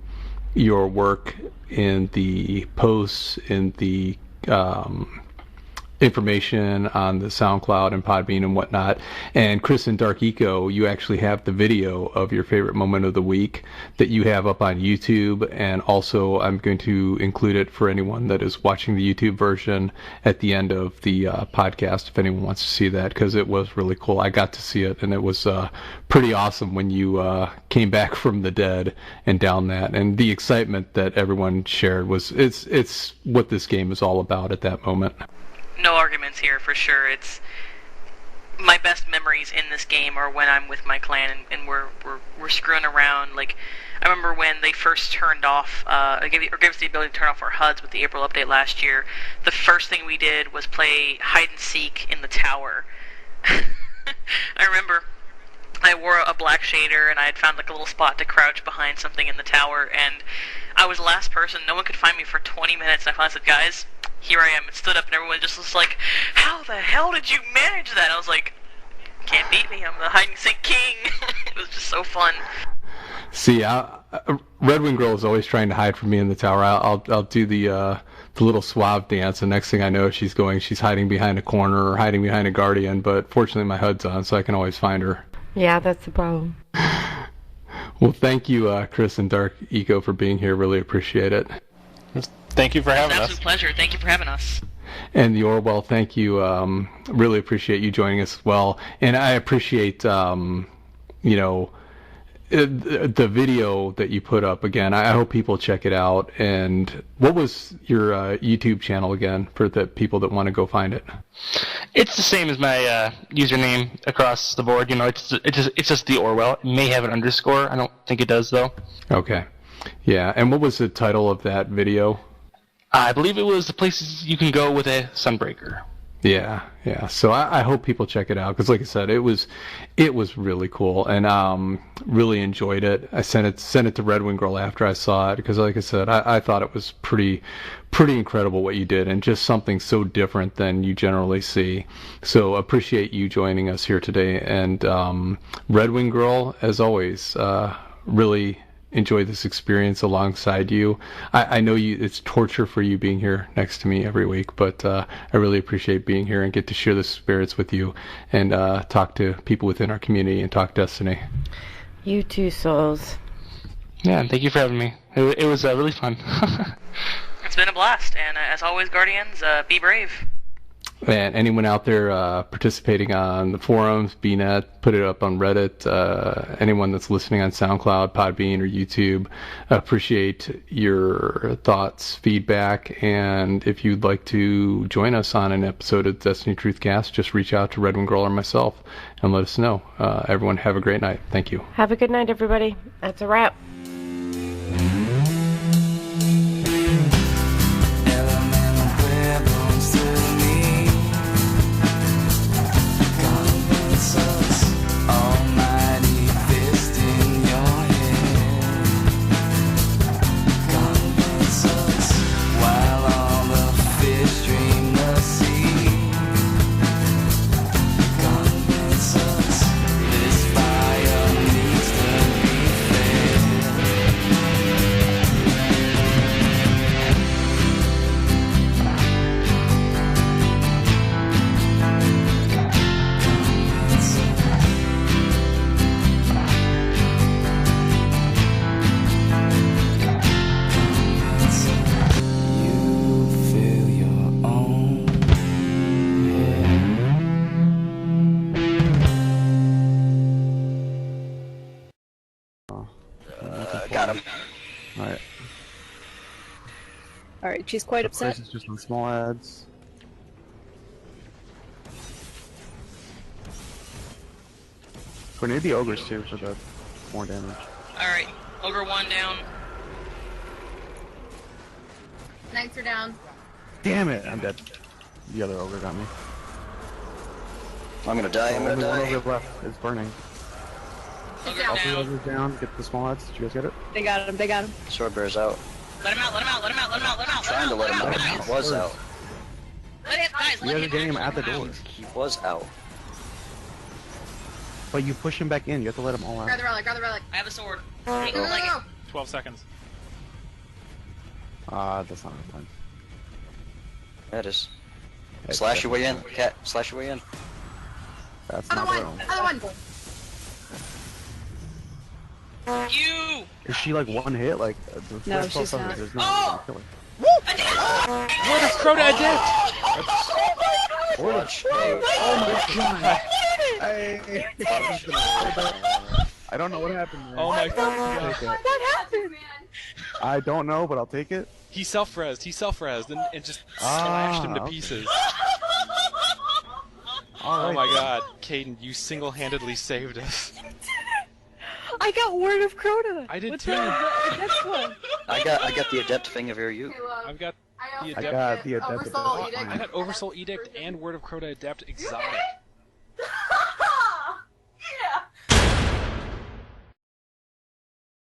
your work in the posts, in the information on the SoundCloud and Podbean and whatnot. And Chris and Dark Eco, you actually have the video of your favorite moment of the week that you have up on YouTube, and also I'm going to include it for anyone that is watching the YouTube version at the end of the podcast, if anyone wants to see that, because it was really cool. I got to see it, and it was pretty awesome when you came back from the dead and down that, and the excitement that everyone shared was, it's what this game is all about at that moment. No arguments here, for sure. It's my best memories in this game are when I'm with my clan and we're screwing around. Like, I remember when they first turned off, gave us the ability to turn off our HUDs with the April update last year. The first thing we did was play hide and seek in the tower. I remember I wore a black shader and I had found like a little spot to crouch behind something in the tower, and I was the last person. No one could find me for 20 minutes, and I finally said, guys, here I am. It stood up, and everyone just was like, how the hell did you manage that? I was like, can't beat me. I'm the hide-and-seek king. It was just so fun. See, RedWingGirl is always trying to hide from me in the tower. I'll do the little suave dance, and next thing I know, she's hiding behind a corner or hiding behind a guardian, but fortunately my HUD's on, so I can always find her. Yeah, that's the problem. Well, thank you, Chris and Dark Eco, for being here. Really appreciate it. Thank you for having It's an us. absolute pleasure. Thank you for having us. And the Orwell, thank you. Really appreciate you joining us as well. And I appreciate, the video that you put up again. I hope people check it out. And what was your YouTube channel again for the people that want to go find it? It's the same as my username across the board. It's just the Orwell. It may have an underscore. I don't think it does though. Okay. Yeah. And what was the title of that video? I believe it was the places you can go with a sunbreaker. Yeah. So I hope people check it out because, like I said, it was really cool and really enjoyed it. I sent it to RedWingGirl after I saw it because, like I said, I thought it was pretty incredible what you did and just something so different than you generally see. So appreciate you joining us here today. And RedWingGirl, as always, really enjoy this experience alongside you. I know it's torture for you being here next to me every week, but I really appreciate being here and get to share the spirits with you and talk to people within our community and talk Destiny. You too, Souls. Yeah, and thank you for having me. It was really fun. It's been a blast, and as always, Guardians, be brave. And anyone out there participating on the forums, bnet, put it up on Reddit, anyone that's listening on SoundCloud, Podbean, or YouTube, appreciate your thoughts, feedback, and if you'd like to join us on an episode of Destiny Truthcast, just reach out to RedWingGirl or myself and let us know. Everyone have a great night. Thank you. Have a good night, everybody. That's a wrap. Got him. Alright. Alright, she's quite upset. This is just on small ads. We need the ogres too for the more damage. Alright, Ogre 1 down. Knights are down. Damn it! I'm dead. The other ogre got me. I'm gonna die, I'm gonna Only one die. ogre left is burning. Ogre All three down. ogres down. Get the small ads. Did you guys get it? They got him, they got him. Sword bear's out. Let him out, let him out, let him out, let him out, let him out. Trying to let him out. guys. He was out. Let him, guys, You let guys are him getting him actually at the come door. out. He was out. But you push him back in. You have to let him all Grab out. the relic, grab the relic. I have a sword. No, Take no, it, no, like no. it. 12 seconds. That's not enough time. That is. Slash your way in, cat. Slash your way in. That's Other not one, wrong. other one. You! Is she like one hit? Like the No, first 12 she's seconds, not. there's no Oh! way to kill her. Where does Crota adapt? Watch. I don't know what happened. Man. Oh my god. I'll take it. What happened, man? I don't know, but I'll take it. He self-rezzed, and just slashed him to okay. pieces. All Oh right. my god, Caden, you single-handedly saved us. I got word of Crota. I did What's too. that? That's one. I got the adept thing of you. Okay, well, I've got I the also adept. got the adept. Oversoul I Edict. got Oversoul Edict and Word of Crota Adept Exotic.